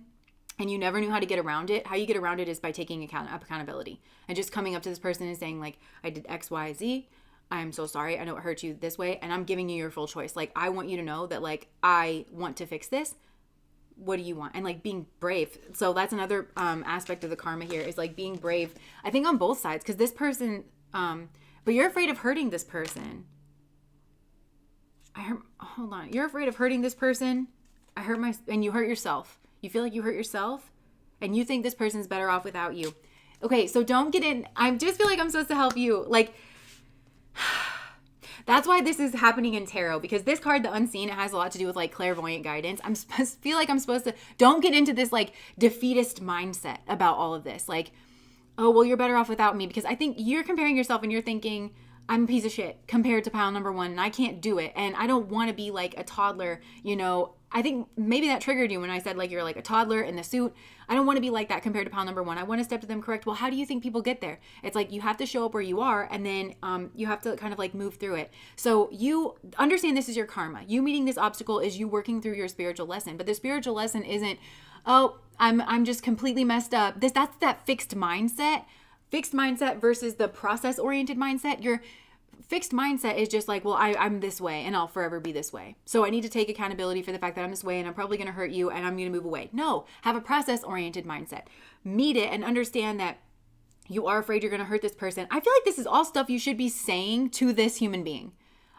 and you never knew how to get around it, how you get around it is by taking accountability and just coming up to this person and saying like, I did X, Y, Z. I'm so sorry. I know it hurt you this way, and I'm giving you your full choice. Like, I want you to know that like, I want to fix this. What do you want? And like being brave. So that's another aspect of the karma here, is like being brave. I think on both sides, because this person, but you're afraid of hurting this person. Hold on. You're afraid of hurting this person. And you hurt yourself. You feel like you hurt yourself and you think this person's better off without you. Okay. So don't get in. I just feel like I'm supposed to help you. Like, that's why this is happening in tarot, because this card, the unseen, it has a lot to do with like clairvoyant guidance. Feel like I'm supposed to, don't get into this like defeatist mindset about all of this. Like, oh, well, you're better off without me, because I think you're comparing yourself and you're thinking, I'm a piece of shit compared to pile number one and I can't do it. And I don't want to be like a toddler, I think maybe that triggered you when I said like you're like a toddler in the suit. I don't want to be like that compared to pile number one. I want to step to them correct. Well, how do you think people get there? It's like you have to show up where you are, and then you have to kind of like move through it. So you understand this is your karma. You meeting this obstacle is you working through your spiritual lesson. But the spiritual lesson isn't, oh, I'm just completely messed up. That's that fixed mindset. Fixed mindset versus the process-oriented mindset. Your fixed mindset is just like, well, I'm this way and I'll forever be this way. So I need to take accountability for the fact that I'm this way and I'm probably going to hurt you and I'm going to move away. No, have a process-oriented mindset. Meet it and understand that you are afraid you're going to hurt this person. I feel like this is all stuff you should be saying to this human being.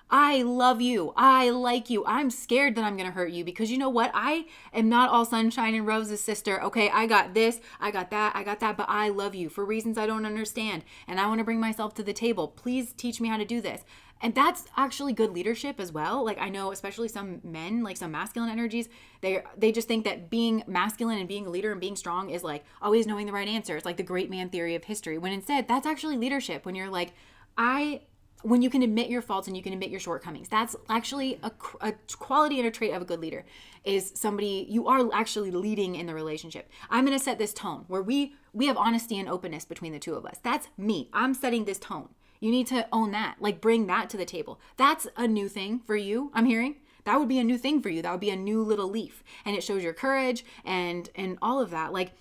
I love you. I like you. I'm scared that I'm going to hurt you, because you know what? I am not all sunshine and roses, sister. Okay, I got this, I got that, but I love you for reasons I don't understand. And I want to bring myself to the table. Please teach me how to do this. And that's actually good leadership as well. Like, I know especially some men, like some masculine energies, they just think that being masculine and being a leader and being strong is like always knowing the right answer. It's like the great man theory of history, when instead that's actually leadership. When you're like, I when you can admit your faults and you can admit your shortcomings. That's actually a quality and a trait of a good leader, is somebody, you are actually leading in the relationship. I'm going to set this tone where we have honesty and openness between the two of us. That's me. I'm setting this tone. You need to own that, like bring that to the table. That's a new thing for you, I'm hearing. That would be a new thing for you. That would be a new little leaf. And it shows your courage and all of that. Like,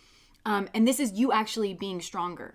and this is you actually being stronger.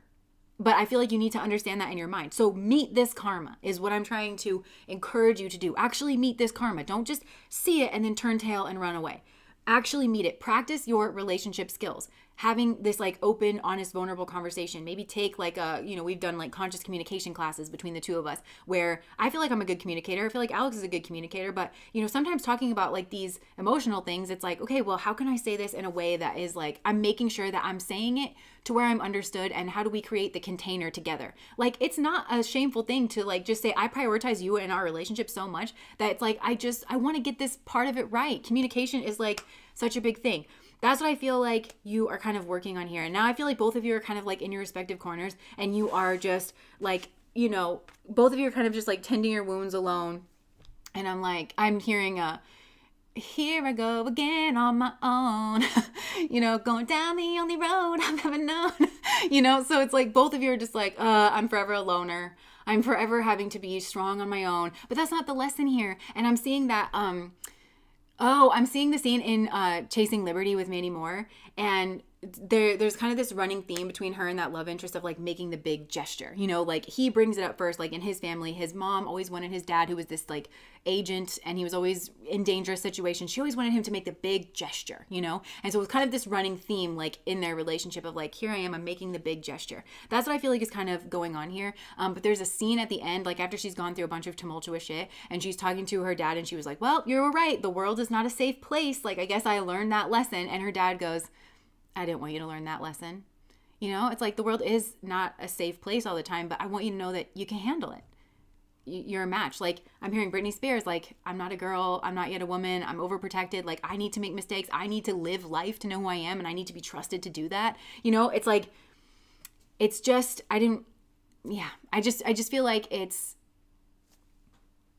But I feel like you need to understand that in your mind. So meet this karma is what I'm trying to encourage you to do. Actually meet this karma. Don't just see it and then turn tail and run away. Actually meet it. Practice your relationship skills. Having this like open, honest, vulnerable conversation. Maybe take like we've done like conscious communication classes between the two of us where I feel like I'm a good communicator. I feel like Alex is a good communicator, but sometimes talking about like these emotional things, it's like, okay, well, how can I say this in a way that is like, I'm making sure that I'm saying it to where I'm understood, and how do we create the container together? Like, it's not a shameful thing to like just say, I prioritize you in our relationship so much that it's like, I want to get this part of it right. Communication is like such a big thing. That's what I feel like you are kind of working on here. And now I feel like both of you are kind of like in your respective corners, and you are just like, both of you are kind of just like tending your wounds alone. And I'm hearing here I go again on my own, going down the only road I've ever known, so it's like both of you are just like, I'm forever a loner. I'm forever having to be strong on my own. But that's not the lesson here. And I'm seeing that, I'm seeing the scene in Chasing Liberty with Mandy Moore, and there's kind of this running theme between her and that love interest of like making the big gesture, like he brings it up first. Like in his family, his mom always wanted his dad, who was this like agent, and he was always in dangerous situations, she always wanted him to make the big gesture, and so it was kind of this running theme like in their relationship of like, here I am, I'm making the big gesture. That's what I feel like is kind of going on here. But there's a scene at the end, like after she's gone through a bunch of tumultuous shit, and she's talking to her dad, and she was like, well, you were right, the world is not a safe place, like I guess I learned that lesson. And her dad goes, I didn't want you to learn that lesson. It's like the world is not a safe place all the time, but I want you to know that you can handle it. You're a match. Like I'm hearing Britney Spears, like, I'm not a girl, I'm not yet a woman, I'm overprotected, like I need to make mistakes, I need to live life to know who I am, and I need to be trusted to do that. It's like, it's just, I just feel like it's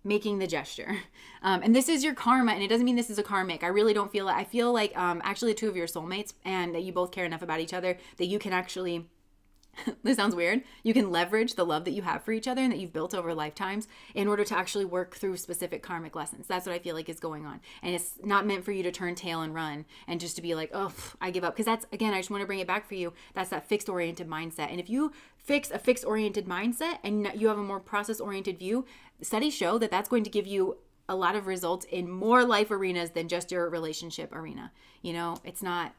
making the gesture. And this is your karma, and it doesn't mean this is a karmic. I really don't feel it. I feel like actually the two of you are soulmates, and that you both care enough about each other that you can actually, this sounds weird, you can leverage the love that you have for each other and that you've built over lifetimes in order to actually work through specific karmic lessons. That's what I feel like is going on. And it's not meant for you to turn tail and run and just to be like, oh, I give up. Because that's, again, I just want to bring it back for you. That's that fixed oriented mindset. And if you fix a fixed oriented mindset and you have a more process oriented view, studies show that that's going to give you a lot of results in more life arenas than just your relationship arena. It's not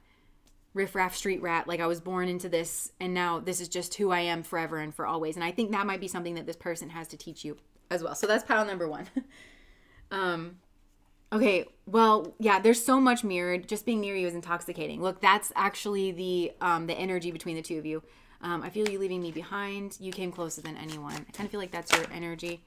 riff-raff street rat, like I was born into this and now this is just who I am forever and for always. And I think that might be something that this person has to teach you as well. So that's pile number one. Okay, well, yeah, there's so much mirrored. Just being near you is intoxicating. Look, that's actually the energy between the two of you. I feel you leaving me behind. You came closer than anyone. I kind of feel like that's your energy.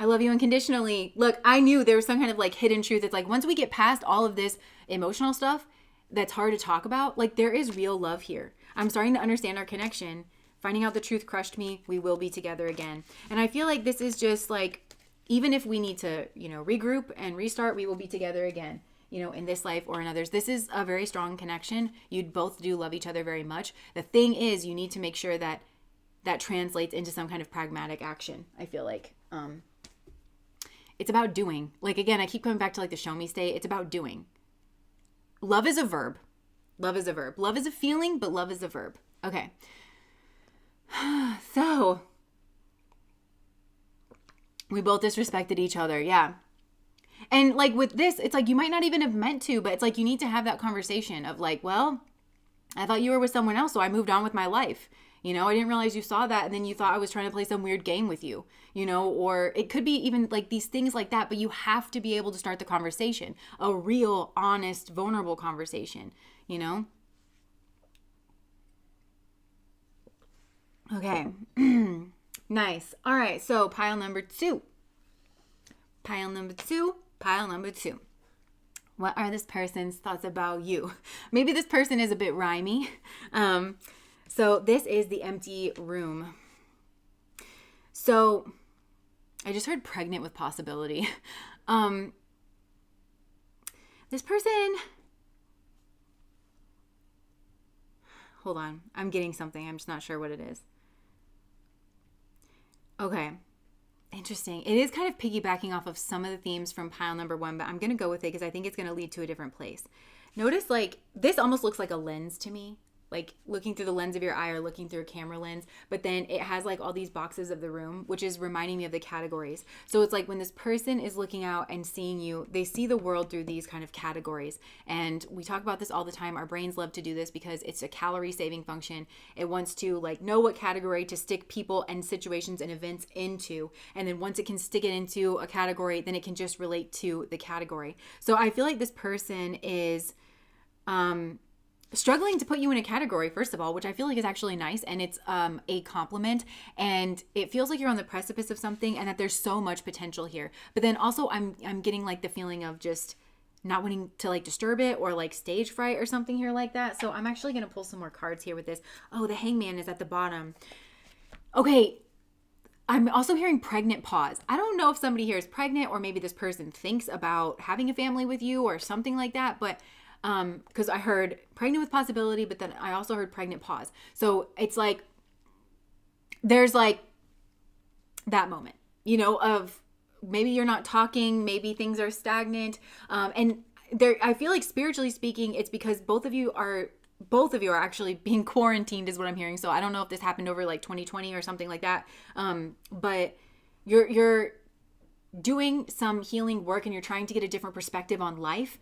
I love you unconditionally. Look, I knew there was some kind of like hidden truth. It's like once we get past all of this emotional stuff that's hard to talk about, like there is real love here. I'm starting to understand our connection. Finding out the truth crushed me. We will be together again. And I feel like this is just like, even if we need to, regroup and restart, we will be together again, in this life or in others. This is a very strong connection. You both do love each other very much. The thing is, you need to make sure that that translates into some kind of pragmatic action. I feel like it's about doing. Like, again, I keep coming back to like the show me state. It's about doing. Love is a verb. Love is a verb. Love is a feeling, but love is a verb. Okay. So we both disrespected each other. Yeah. And like with this, it's like you might not even have meant to, but it's like you need to have that conversation of like, well, I thought you were with someone else, so I moved on with my life. I didn't realize you saw that, and then you thought I was trying to play some weird game with you, or it could be even like these things like that, but you have to be able to start the conversation, a real, honest, vulnerable conversation, Okay. Nice. All right. So pile number two. What are this person's thoughts about you? Maybe this person is a bit rhymey. So this is the empty room. So I just heard pregnant with possibility. This person, hold on, I'm getting something. I'm just not sure what it is. Okay. Interesting. It is kind of piggybacking off of some of the themes from pile number 1, but I'm going to go with it because I think it's going to lead to a different place. Notice like this almost looks like a lens to me, like looking through the lens of your eye or looking through a camera lens, but then it has like all these boxes of the room, which is reminding me of the categories. So it's like when this person is looking out and seeing you, they see the world through these kind of categories. And we talk about this all the time. Our brains love to do this because it's a calorie saving function. It wants to like know what category to stick people and situations and events into. And then once it can stick it into a category, then it can just relate to the category. So I feel like this person is, struggling to put you in a category, first of all, which I feel like is actually nice, and it's a compliment, and it feels like you're on the precipice of something and that there's so much potential here. But then also I'm getting like the feeling of just not wanting to like disturb it or like stage fright or something here like that. So I'm actually going to pull some more cards here with this. Oh, the Hangman is at the bottom. Okay, I'm also hearing pregnant pause. I don't know if somebody here is pregnant or maybe this person thinks about having a family with you or something like that, but because I heard pregnant with possibility, but then I also heard pregnant pause. So it's like, there's like that moment, you know, of maybe you're not talking, maybe things are stagnant. And there, I feel like spiritually speaking, it's because both of you are actually being quarantined is what I'm hearing. So I don't know if this happened over like 2020 or something like that. But you're doing some healing work and you're trying to get a different perspective on life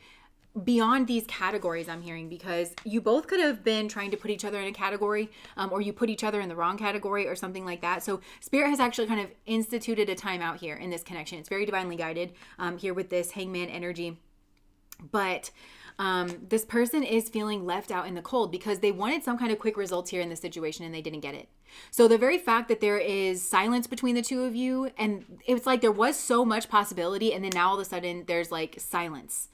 beyond these categories, I'm hearing, because you both could have been trying to put each other in a category, or you put each other in the wrong category or something like that. So Spirit has actually kind of instituted a timeout here in this connection. It's very divinely guided here with this Hangman energy. But this person is feeling left out in the cold because they wanted some kind of quick results here in this situation and they didn't get it. So the very fact that there is silence between the two of you, and it's like there was so much possibility, and then now all of a sudden there's like silence.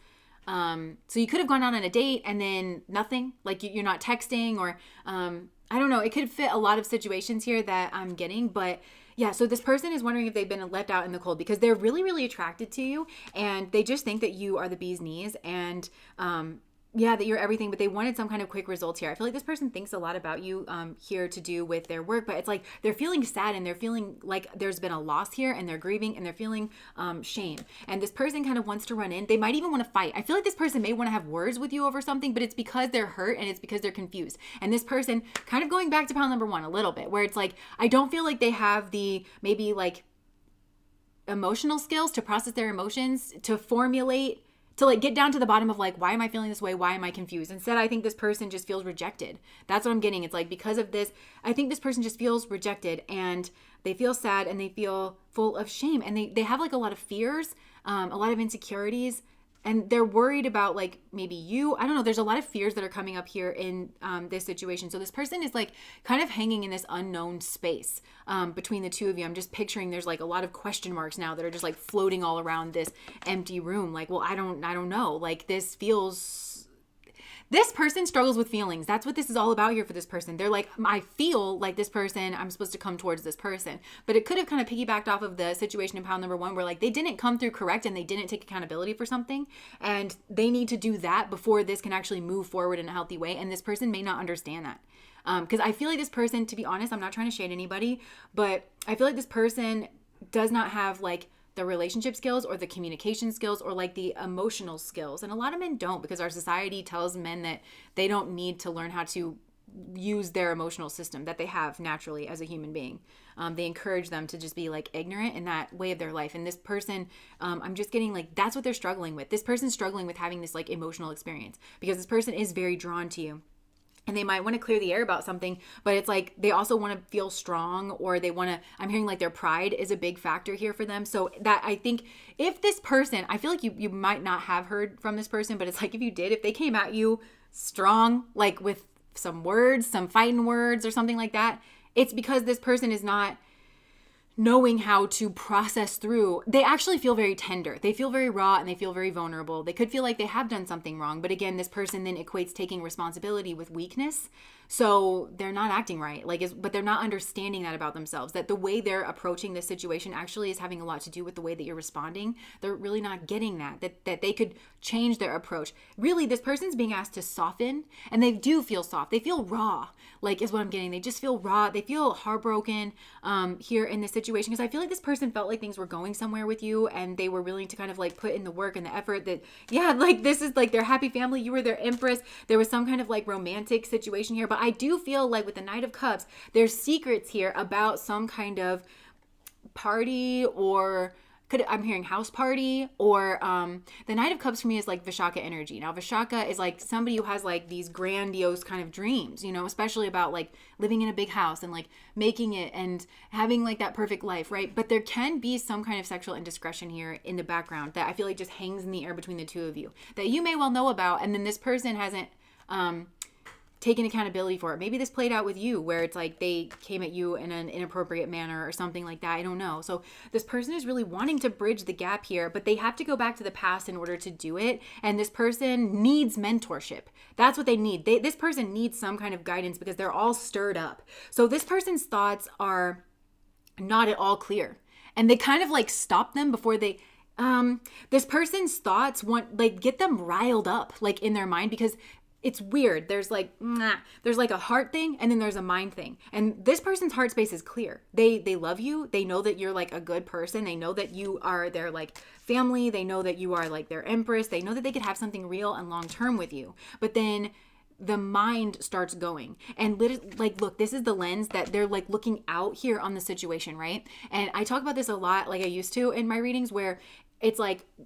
So you could have gone out on a date and then nothing, like you're not texting, or I don't know, it could fit a lot of situations here that I'm getting. But yeah, so this person is wondering if they've been left out in the cold because they're really, really attracted to you and they just think that you are the bee's knees and yeah, that you're everything, but they wanted some kind of quick results here. I feel like this person thinks a lot about you here to do with their work, but it's like they're feeling sad and they're feeling like there's been a loss here and they're grieving and they're feeling shame. And this person kind of wants to run in. They might even want to fight. I feel like this person may want to have words with you over something, but it's because they're hurt and it's because they're confused. And this person kind of going back to pile number 1 a little bit, where it's like, I don't feel like they have the maybe like emotional skills to process their emotions, to formulate, to like get down to the bottom of like, why am I feeling this way? Why am I confused? Instead, I think this person just feels rejected. That's what I'm getting. It's like, because of this, I think this person just feels rejected and they feel sad and they feel full of shame and they have like a lot of fears, a lot of insecurities, and they're worried about like maybe you, I don't know. There's a lot of fears that are coming up here in this situation. So this person is like kind of hanging in this unknown space between the two of you. I'm just picturing there's like a lot of question marks now that are just like floating all around this empty room. Like, well, I don't know. Like this person struggles with feelings. That's what this is all about here for this person. They're like, I feel like this person, I'm supposed to come towards this person. But it could have kind of piggybacked off of the situation in pile number 1 where like they didn't come through correct and they didn't take accountability for something. And they need to do that before this can actually move forward in a healthy way. And this person may not understand that. Because I feel like this person, to be honest, I'm not trying to shade anybody, but I feel like this person does not have like the relationship skills or the communication skills or like the emotional skills. And a lot of men don't, because our society tells men that they don't need to learn how to use their emotional system that they have naturally as a human being. They encourage them to just be like ignorant in that way of their life. And this person, I'm just getting like, that's what they're struggling with. This person's struggling with having this like emotional experience because this person is very drawn to you. And they might want to clear the air about something, but it's like they also want to feel strong, or they want to, I'm hearing like their pride is a big factor here for them. So that, I think if this person, I feel like you might not have heard from this person, but it's like if you did, if they came at you strong, like with some words, some fighting words or something like that, it's because this person is not knowing how to process through. They actually feel very tender. They feel very raw and they feel very vulnerable. They could feel like they have done something wrong. But again, this person then equates taking responsibility with weakness. So they're not acting right, but they're not understanding that about themselves, that the way they're approaching this situation actually is having a lot to do with the way that you're responding. They're really not getting that they could change their approach. Really, this person's being asked to soften, and they do feel soft. They feel raw, is what I'm getting. They just feel raw. They feel heartbroken here in this situation, because I feel like this person felt like things were going somewhere with you, and they were willing to kind of put in the work and the effort that, this is their happy family. You were their empress. There was some kind of romantic situation here, but I do feel like with the Knight of Cups, there's secrets here about some kind of party, or I'm hearing house party, or the Knight of Cups for me is Vishaka energy. Now, Vishaka is somebody who has these grandiose kind of dreams, especially about living in a big house and making it and having that perfect life, right? But there can be some kind of sexual indiscretion here in the background that I feel just hangs in the air between the two of you that you may well know about, and then this person hasn't taken accountability for it. Maybe this played out with you where it's they came at you in an inappropriate manner or something like that. I don't know. So this person is really wanting to bridge the gap here, but they have to go back to the past in order to do it. And this person needs mentorship. That's what they need. This person needs some kind of guidance because they're all stirred up. So this person's thoughts are not at all clear. And they kind of stop them before they this person's thoughts get them riled up in their mind, because it's weird. There's there's a heart thing and then there's a mind thing. And this person's heart space is clear. They love you. They know that you're a good person. They know that you are their family. They know that you are their empress. They know that they could have something real and long term with you. But then the mind starts going, and look, this is the lens that they're looking out here on the situation, right? And I talk about this a lot, I used to in my readings, where it's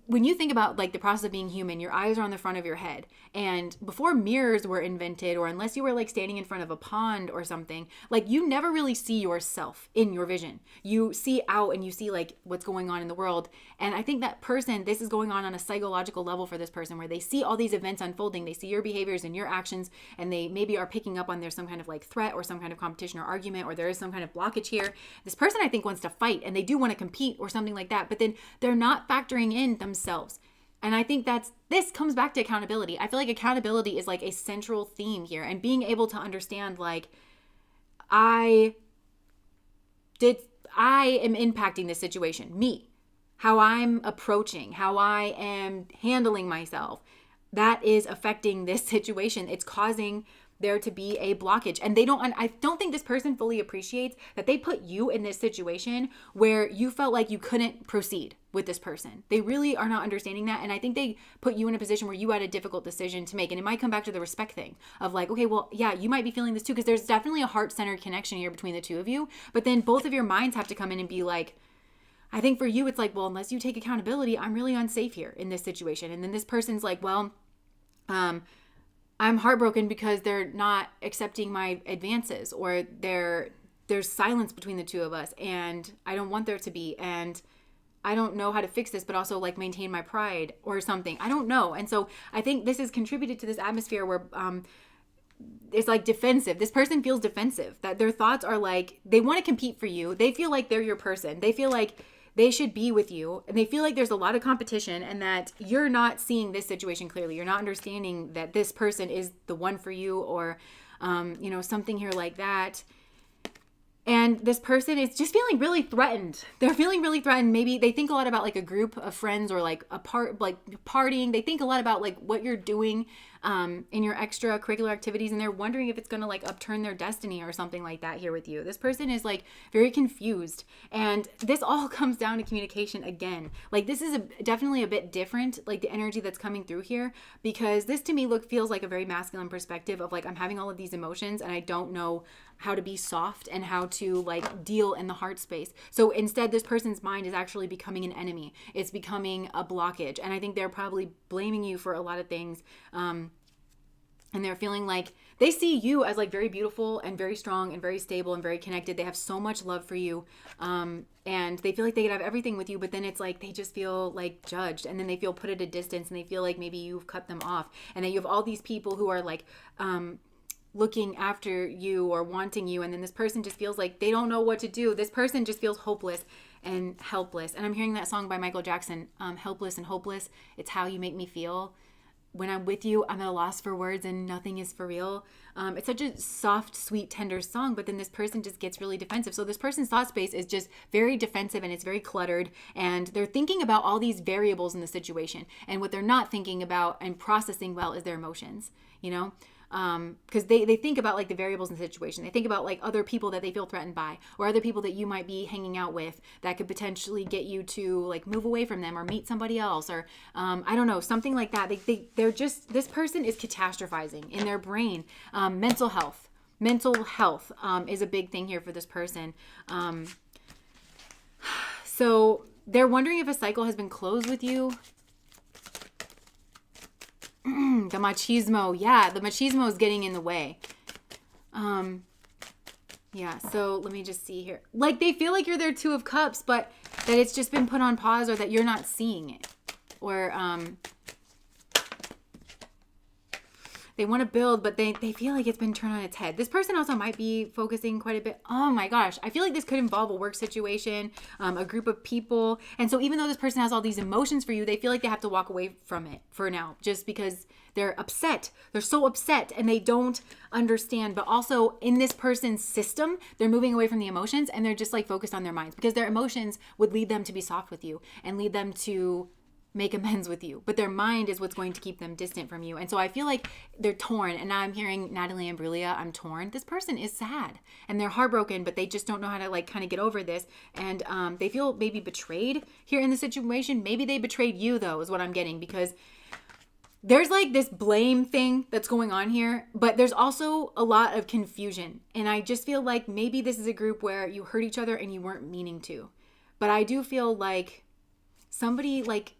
when you think about the process of being human, your eyes are on the front of your head. And before mirrors were invented, or unless you were standing in front of a pond or something, you never really see yourself in your vision. You see out and you see what's going on in the world. And I think that person, this is going on a psychological level for this person, where they see all these events unfolding. They see your behaviors and your actions, and they maybe are picking up on there's some kind of threat or some kind of competition or argument, or there is some kind of blockage here. This person, I think, wants to fight, and they do want to compete or something like that, but then they're not factoring in themselves. And I think this comes back to accountability. I feel like accountability is a central theme here, and being able to understand I am impacting this situation, me, how I'm approaching, how I am handling myself. That is affecting this situation. It's causing there to be a blockage. And I don't think this person fully appreciates that they put you in this situation where you felt like you couldn't proceed with this person. They really are not understanding that. And I think they put you in a position where you had a difficult decision to make. And it might come back to the respect thing of okay, well, yeah, you might be feeling this too, because there's definitely a heart-centered connection here between the two of you. But then both of your minds have to come in and be I think for you, it's well, unless you take accountability, I'm really unsafe here in this situation. And then this person's well, I'm heartbroken because they're not accepting my advances, or there's silence between the two of us, and I don't want there to be, and I don't know how to fix this, but also maintain my pride or something. I don't know. And so I think this has contributed to this atmosphere where it's defensive. This person feels defensive, that their thoughts are they want to compete for you. They feel like they're your person. They feel like they should be with you, and they feel like there's a lot of competition, and that you're not seeing this situation clearly. You're not understanding that this person is the one for you, or something here like that. And this person is just feeling really threatened. They're feeling really threatened. Maybe they think a lot about a group of friends, or partying. They think a lot about what you're doing in your extracurricular activities, and they're wondering if it's going to upturn their destiny or something like that here with you. This person is very confused, and this all comes down to communication again. This is definitely a bit different, the energy that's coming through here, because this to me feels like a very masculine perspective of I'm having all of these emotions and I don't know how to be soft and how to deal in the heart space. So instead, this person's mind is actually becoming an enemy. It's becoming a blockage. And I think they're probably blaming you for a lot of things. And they're feeling they see you as very beautiful and very strong and very stable and very connected. They have so much love for you. And they feel like they could have everything with you, but then it's they just feel judged, and then they feel put at a distance, and they feel maybe you've cut them off. And then you have all these people who are looking after you or wanting you, and then this person just feels like they don't know what to do. This person just feels hopeless and helpless. And I'm hearing that song by Michael Jackson, Helpless and Hopeless. It's how you make me feel. When I'm with you, I'm at a loss for words and nothing is for real. It's such a soft, sweet, tender song, but then this person just gets really defensive. So this person's thought space is just very defensive and it's very cluttered, and they're thinking about all these variables in the situation. And what they're not thinking about and processing well is their emotions, you know? Because they think about like the variables in the situation. They think about like other people that they feel threatened by, or other people that you might be hanging out with that could potentially get you to like move away from them or meet somebody else, or I don't know, something like that. They're just, this person is catastrophizing in their brain. Mental health is a big thing here for this person. So they're wondering if a cycle has been closed with you. The machismo. Yeah, the machismo is getting in the way. Yeah, so let me just see here. Like, they feel like you're their Two of Cups, but that it's just been put on pause, or that you're not seeing it. Or, they want to build, but they feel like it's been turned on its head. This person also might be focusing quite a bit. Oh my gosh. I feel like this could involve a work situation, a group of people. And so even though this person has all these emotions for you, they feel like they have to walk away from it for now, just because they're upset. They're so upset and they don't understand. But also in this person's system, they're moving away from the emotions and they're just like focused on their minds, because their emotions would lead them to be soft with you and lead them to make amends with you, but their mind is what's going to keep them distant from you. And so I feel like they're torn. And now I'm hearing Natalie Imbruglia, I'm torn. This person is sad and they're heartbroken, but they just don't know how to like kind of get over this. And they feel maybe betrayed here in the situation. Maybe they betrayed you though, is what I'm getting, because there's like this blame thing that's going on here, but there's also a lot of confusion. And I just feel like maybe this is a group where you hurt each other and you weren't meaning to. But I do feel like somebody like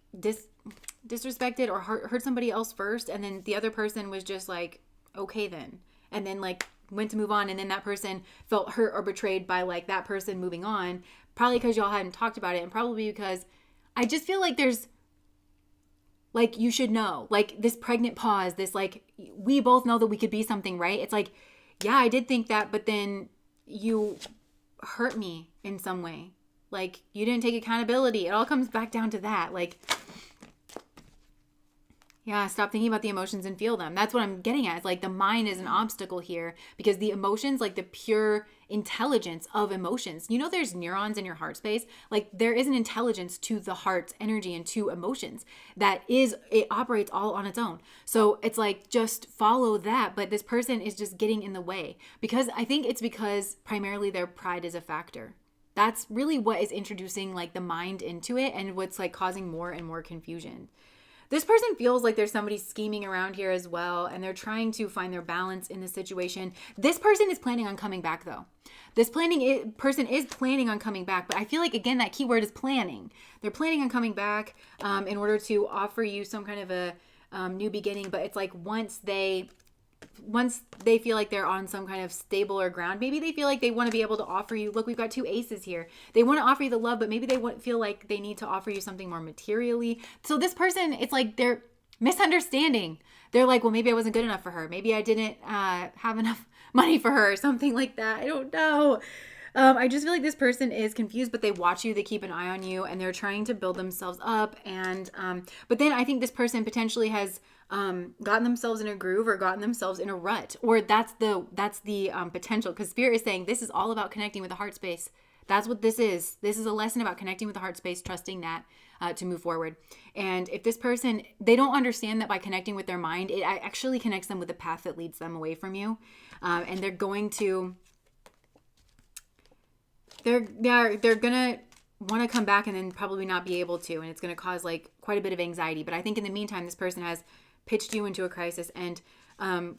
disrespected or hurt somebody else first, and then the other person was just like, okay then, and then like went to move on, and then that person felt hurt or betrayed by like that person moving on, probably because y'all hadn't talked about it, and probably because I just feel like there's like, you should know, like this pregnant pause, this like, we both know that we could be something, right? It's like, yeah, I did think that, but then you hurt me in some way. Like, you didn't take accountability. It all comes back down to that. Like, yeah, stop thinking about the emotions and feel them. That's what I'm getting at. It's like the mind is an obstacle here, because the emotions, like the pure intelligence of emotions, you know, there's neurons in your heart space. Like, there is an intelligence to the heart's energy and to emotions it operates all on its own. So it's like, just follow that. But this person is just getting in the way, because I think it's because primarily their pride is a factor. That's really what is introducing like the mind into it, and what's like causing more and more confusion. This person feels like there's somebody scheming around here as well, and they're trying to find their balance in the situation. This person is planning on coming back though. This person is planning on coming back, but I feel like, again, that keyword is planning. They're planning on coming back in order to offer you some kind of a new beginning, but it's like once they feel like they're on some kind of stabler ground, maybe they feel like they want to be able to offer you, look, we've got two aces here. They want to offer you the love, but maybe they feel like they need to offer you something more materially. So this person, it's like they're misunderstanding. They're like, well, maybe I wasn't good enough for her. Maybe I didn't have enough money for her or something like that. I don't know. I just feel like this person is confused, but they watch you, they keep an eye on you, and they're trying to build themselves up. And but then I think this person potentially has gotten themselves in a groove or gotten themselves in a rut, or that's the potential, because Spirit is saying this is all about connecting with the heart space. That's what this is. This is a lesson about connecting with the heart space, trusting that to move forward. And if this person, they don't understand that by connecting with their mind, it actually connects them with the path that leads them away from you. And they're going to, they're gonna want to come back and then probably not be able to, and it's going to cause like quite a bit of anxiety. But I think in the meantime, this person has pitched you into a crisis and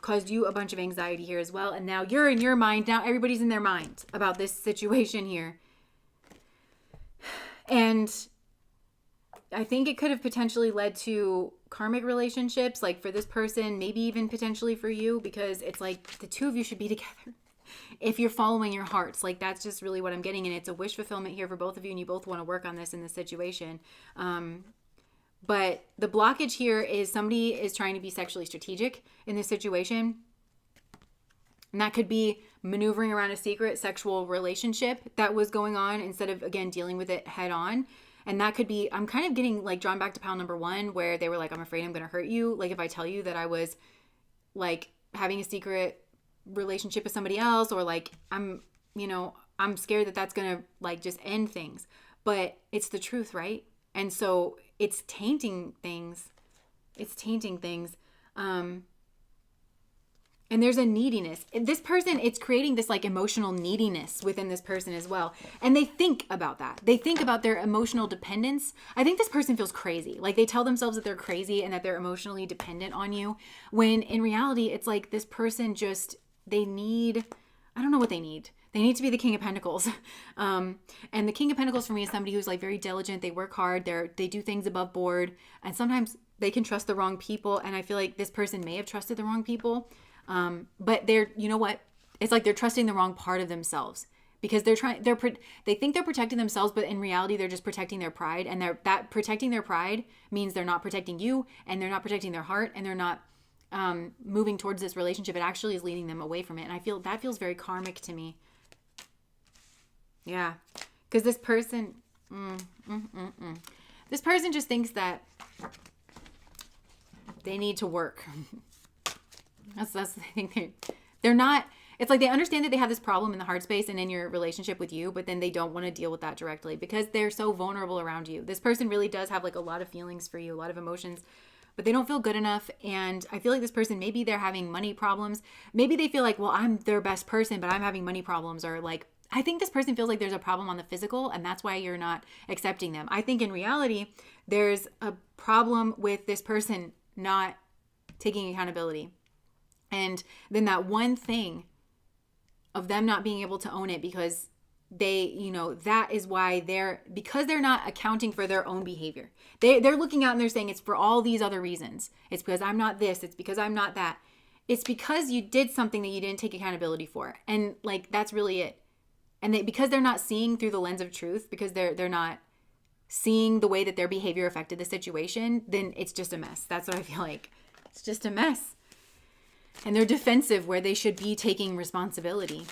caused you a bunch of anxiety here as well. And now you're in your mind. Now everybody's in their mind about this situation here. And I think it could have potentially led to karmic relationships, like for this person, maybe even potentially for you, because it's like the two of you should be together. If you're following your hearts, like that's just really what I'm getting. And it's a wish fulfillment here for both of you, and you both want to work on this in this situation. But the blockage here is somebody is trying to be sexually strategic in this situation. And that could be maneuvering around a secret sexual relationship that was going on instead of, again, dealing with it head on. And that could be, I'm kind of getting like drawn back to pile number 1, where they were like, I'm afraid I'm going to hurt you. Like if I tell you that I was like having a secret relationship with somebody else, or like I'm scared that that's going to like just end things. But it's the truth, right? And so it's tainting things. And there's a neediness. This person, it's creating this like emotional neediness within this person as well. And they think about that. They think about their emotional dependence. I think this person feels crazy. Like they tell themselves that they're crazy and that they're emotionally dependent on you. When in reality, it's like this person just, I don't know what they need. They need to be the King of Pentacles. And the King of Pentacles for me is somebody who's like very diligent. They work hard. They do things above board. And sometimes they can trust the wrong people. And I feel like this person may have trusted the wrong people. But you know what? It's like they're trusting the wrong part of themselves, because they think they're protecting themselves, but in reality, they're just protecting their pride. And that protecting their pride means they're not protecting you, and they're not protecting their heart, and they're not, moving towards this relationship. It actually is leading them away from it. And I feel that feels very karmic to me. Yeah. Cause this person, this person just thinks that they need to work. That's the thing. They're not, it's like they understand that they have this problem in the heart space and in your relationship with you, but then they don't want to deal with that directly because they're so vulnerable around you. This person really does have like a lot of feelings for you, a lot of emotions, but they don't feel good enough. And I feel like this person, maybe they're having money problems. Maybe they feel like, well, I'm their best person, but I'm having money problems. Or like, I think this person feels like there's a problem on the physical, and that's why you're not accepting them. I think in reality, there's a problem with this person not taking accountability. And then that one thing of them not being able to own it, because they, that is why because they're not accounting for their own behavior. They're looking out and they're saying it's for all these other reasons. It's because I'm not this. It's because I'm not that. It's because you did something that you didn't take accountability for. And like, that's really it. And because they're not seeing through the lens of truth, because they're not seeing the way that their behavior affected the situation, then it's just a mess. That's what I feel like. It's just a mess. And they're defensive where they should be taking responsibility.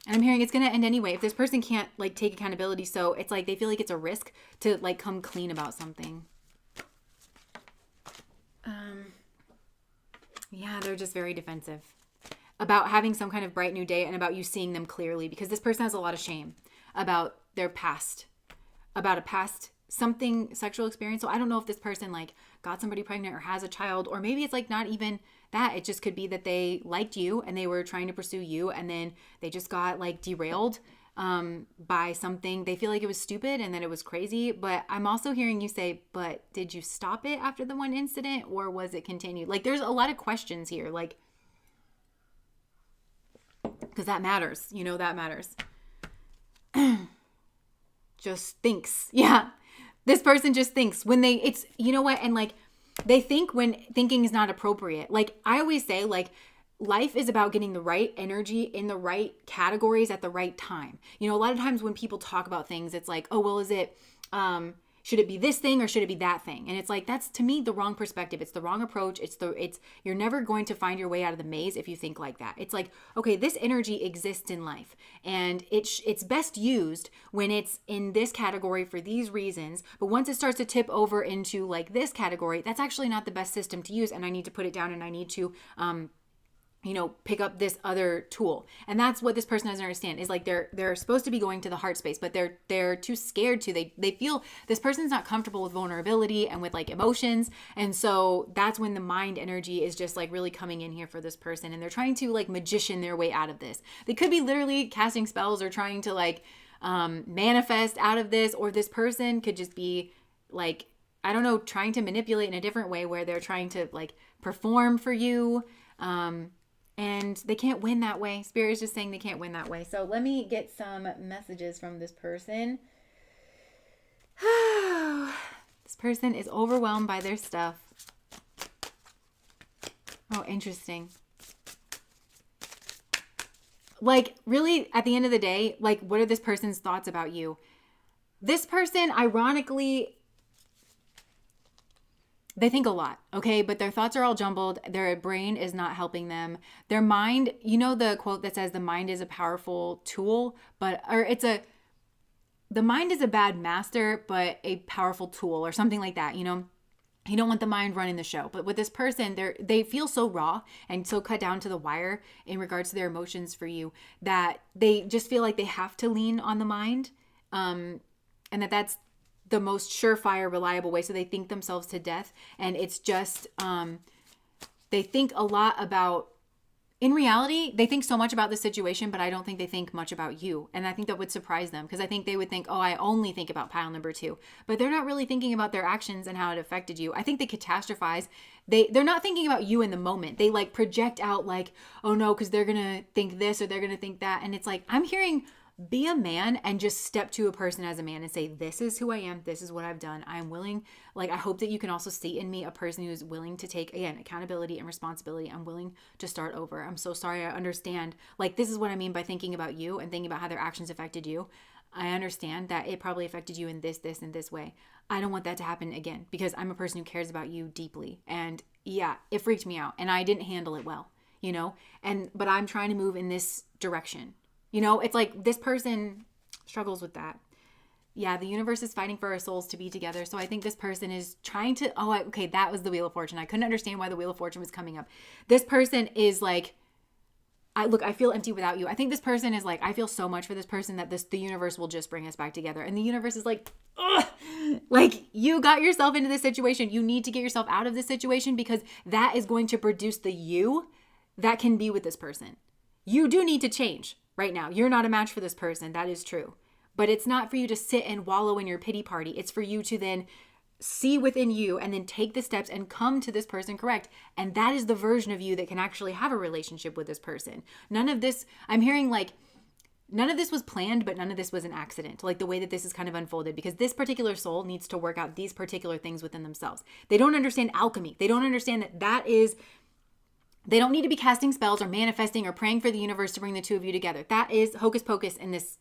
And I'm hearing it's going to end anyway. If this person can't like take accountability, so it's like they feel like it's a risk to like come clean about something. Yeah, they're just very defensive about having some kind of bright new day and about you seeing them clearly, because this person has a lot of shame about their past, about a past something sexual experience. So I don't know if this person like got somebody pregnant or has a child, or maybe it's like not even that. It just could be that they liked you and they were trying to pursue you, and then they just got like derailed by something. They feel like it was stupid and that it was crazy. But I'm also hearing you say, but did you stop it after the one incident, or was it continued? Like there's a lot of questions here, like, because that matters, that matters. Just thinks. Yeah. This person just thinks when it's, you know what? And like, they think when thinking is not appropriate. Like I always say, like, life is about getting the right energy in the right categories at the right time. A lot of times when people talk about things, it's like, oh, well, is it, should it be this thing or should it be that thing? And it's like, that's to me the wrong perspective. It's the wrong approach. You're never going to find your way out of the maze if you think like that. It's like, okay, this energy exists in life, and it's best used when it's in this category for these reasons. But once it starts to tip over into like this category, that's actually not the best system to use. And I need to put it down, and I need to, pick up this other tool. And that's what this person doesn't understand, is like they're supposed to be going to the heart space, but they're too scared to. They feel this person's not comfortable with vulnerability and with like emotions. And so that's when the mind energy is just like really coming in here for this person. And they're trying to like magician their way out of this. They could be literally casting spells or trying to like manifest out of this, or this person could just be like, I don't know, trying to manipulate in a different way where they're trying to like perform for you. And they can't win that way. Spirit is just saying they can't win that way. So let me get some messages from this person. This person is overwhelmed by their stuff. Oh, interesting. Like, really, at the end of the day, like, what are this person's thoughts about you? This person, ironically, They think a lot, okay? But their thoughts are all jumbled. Their brain is not helping them. Their mind, you know the quote that says the mind is a powerful tool, the mind is a bad master, but a powerful tool or something like that, you know? You don't want the mind running the show. But with this person, they feel so raw and so cut down to the wire in regards to their emotions for you that they just feel like they have to lean on the mind. And that's the most surefire, reliable way. So they think themselves to death. And it's just, they think a lot about, in reality, they think so much about the situation, but I don't think they think much about you. And I think that would surprise them because I think they would think, oh, I only think about pile number 2. But they're not really thinking about their actions and how it affected you. I think they catastrophize. They're not thinking about you in the moment. They like project out like, oh no, because they're going to think this or they're going to think that. And it's like, I'm hearing, be a man and just step to a person as a man and say, this is who I am. This is what I've done. I'm willing. Like, I hope that you can also see in me a person who's willing to take, again, accountability and responsibility. I'm willing to start over. I'm so sorry. I understand. Like, this is what I mean by thinking about you and thinking about how their actions affected you. I understand that it probably affected you in this, and this way. I don't want that to happen again because I'm a person who cares about you deeply. And yeah, it freaked me out and I didn't handle it well, you know, but I'm trying to move in this direction. You know, it's like this person struggles with that. Yeah, the universe is fighting for our souls to be together. So I think this person is trying to, okay, that was the Wheel of Fortune. I couldn't understand why the Wheel of Fortune was coming up. This person is like, I feel empty without you. I think this person is like, I feel so much for this person that the universe will just bring us back together. And the universe is like, ugh, like you got yourself into this situation. You need to get yourself out of this situation because that is going to produce the you that can be with this person. You do need to change. Right now, you're not a match for this person. That is true. But it's not for you to sit and wallow in your pity party. It's for you to then see within you and then take the steps and come to this person correct. And that is the version of you that can actually have a relationship with this person. None of this, I'm hearing like, none of this was planned, but none of this was an accident. Like the way that this is kind of unfolded because this particular soul needs to work out these particular things within themselves. They don't understand alchemy. They don't understand that is... They don't need to be casting spells or manifesting or praying for the universe to bring the two of you together. That is hocus pocus in this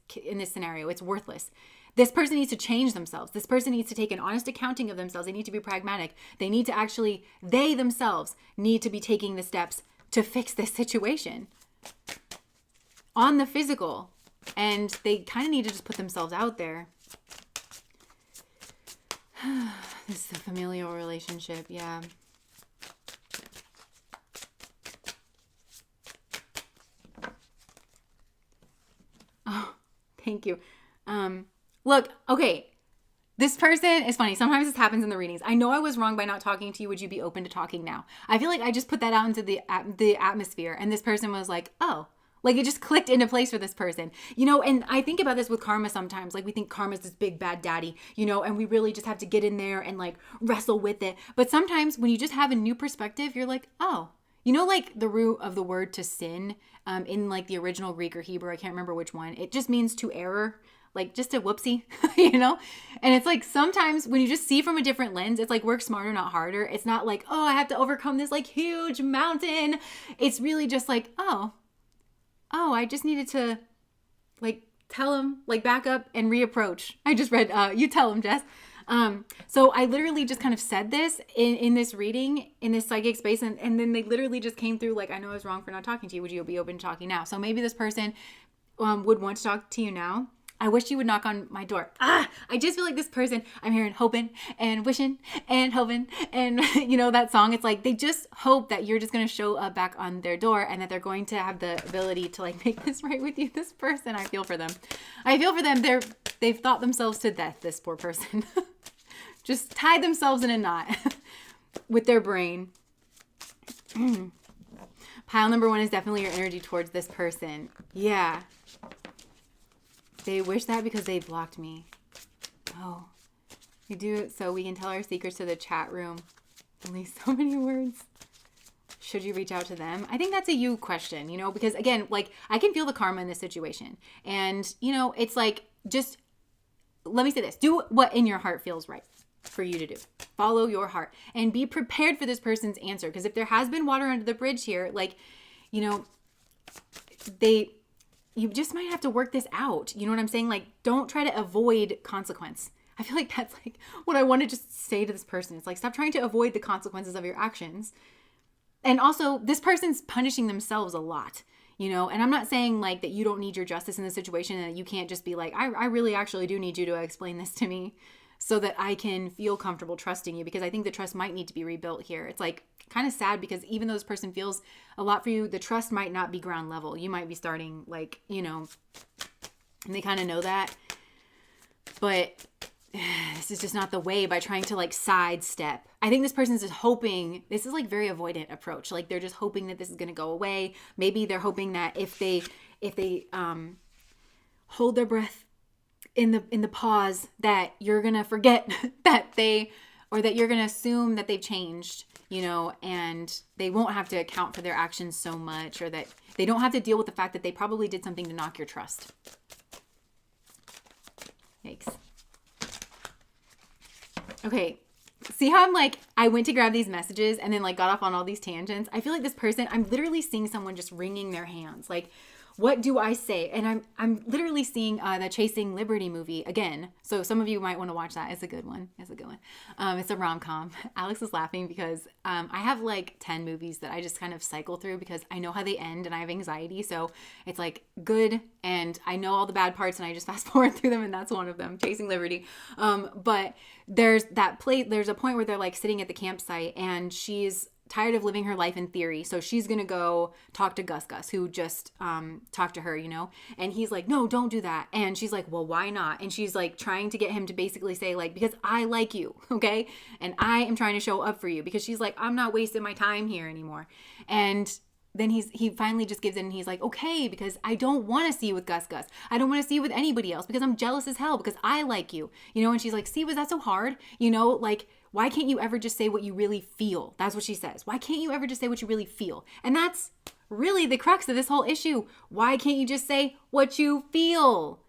scenario. It's worthless. This person needs to change themselves. This person needs to take an honest accounting of themselves. They need to be pragmatic. They need to actually, they themselves need to be taking the steps to fix this situation on the physical. And they kind of need to just put themselves out there. This is a familial relationship. Yeah. Oh, thank you. Look, okay. This person is funny. Sometimes this happens in the readings. I know I was wrong by not talking to you. Would you be open to talking now? I feel like I just put that out into the atmosphere and this person was like, oh, like it just clicked into place for this person, you know? And I think about this with karma sometimes. Like we think karma's this big bad daddy, you know, and we really just have to get in there and like wrestle with it. But sometimes when you just have a new perspective, you're like, oh, you know, like the root of the word to sin in like the original Greek or Hebrew, I can't remember which one. It just means to error, like just a whoopsie, you know? And it's like sometimes when you just see from a different lens, it's like work smarter, not harder. It's not like, oh, I have to overcome this like huge mountain. It's really just like, oh, I just needed to like tell him, like back up and reapproach. I just read, you tell him, Jess. So I literally just kind of said this in this reading, in this psychic space. And then they literally just came through like, I know I was wrong for not talking to you. Would you be open to talking now? So maybe this person, would want to talk to you now. I wish you would knock on my door. I just feel like this person, I'm hearing hoping and wishing and hoping and you know, that song, it's like, they just hope that you're just going to show up back on their door and that they're going to have the ability to like make this right with you. This person, I feel for them. They've thought themselves to death, this poor person. Just tied themselves in a knot with their brain. Pile number 1 is definitely your energy towards this person. Yeah. They wish that because they blocked me. Oh. We do it so we can tell our secrets to the chat room. Only so many words. Should you reach out to them? I think that's a you question, you know, because again, like I can feel the karma in this situation. And, you know, it's like, just let me say this. Do what in your heart feels right for you to do. Follow your heart and be prepared for this person's answer. Because if there has been water under the bridge here, like, you know, you just might have to work this out. You know what I'm saying? Like, don't try to avoid consequence. I feel like that's like what I want to just say to this person. It's like, stop trying to avoid the consequences of your actions. And also, this person's punishing themselves a lot, you know, and I'm not saying like that you don't need your justice in this situation and that you can't just be like, I really actually do need you to explain this to me so that I can feel comfortable trusting you, because I think the trust might need to be rebuilt here. It's like kind of sad because even though this person feels a lot for you, the trust might not be ground level. You might be starting like, you know, and they kind of know that, but this is just not the way by trying to like sidestep. I think this person's just hoping, this is like very avoidant approach. Like they're just hoping that this is going to go away. Maybe they're hoping that if they hold their breath in the pause, that you're going to forget that that you're going to assume that they've changed, you know, and they won't have to account for their actions so much, or that they don't have to deal with the fact that they probably did something to knock your trust. Yikes. Okay, see how I'm like, I went to grab these messages and then like got off on all these tangents. I feel like this person, I'm literally seeing someone just wringing their hands. Like, what do I say? And I'm literally seeing the Chasing Liberty movie again. So some of you might want to watch that. It's a good one. It's a good one. It's a rom-com. Alex is laughing because I have like 10 movies that I just kind of cycle through because I know how they end and I have anxiety. So it's like good and I know all the bad parts and I just fast forward through them, and that's one of them, Chasing Liberty. But there's a point where they're like sitting at the campsite and she's tired of living her life in theory. So she's going to go talk to Gus, who just talked to her, you know, and he's like, no, don't do that. And she's like, well, why not? And she's like trying to get him to basically say like, because I like you. Okay. And I am trying to show up for you, because she's like, I'm not wasting my time here anymore. And then he finally just gives in and he's like, okay, because I don't want to see you with Gus. I don't want to see you with anybody else because I'm jealous as hell because I like you, you know? And she's like, see, was that so hard? You know, like, why can't you ever just say what you really feel? That's what she says. Why can't you ever just say what you really feel? And that's really the crux of this whole issue. Why can't you just say what you feel?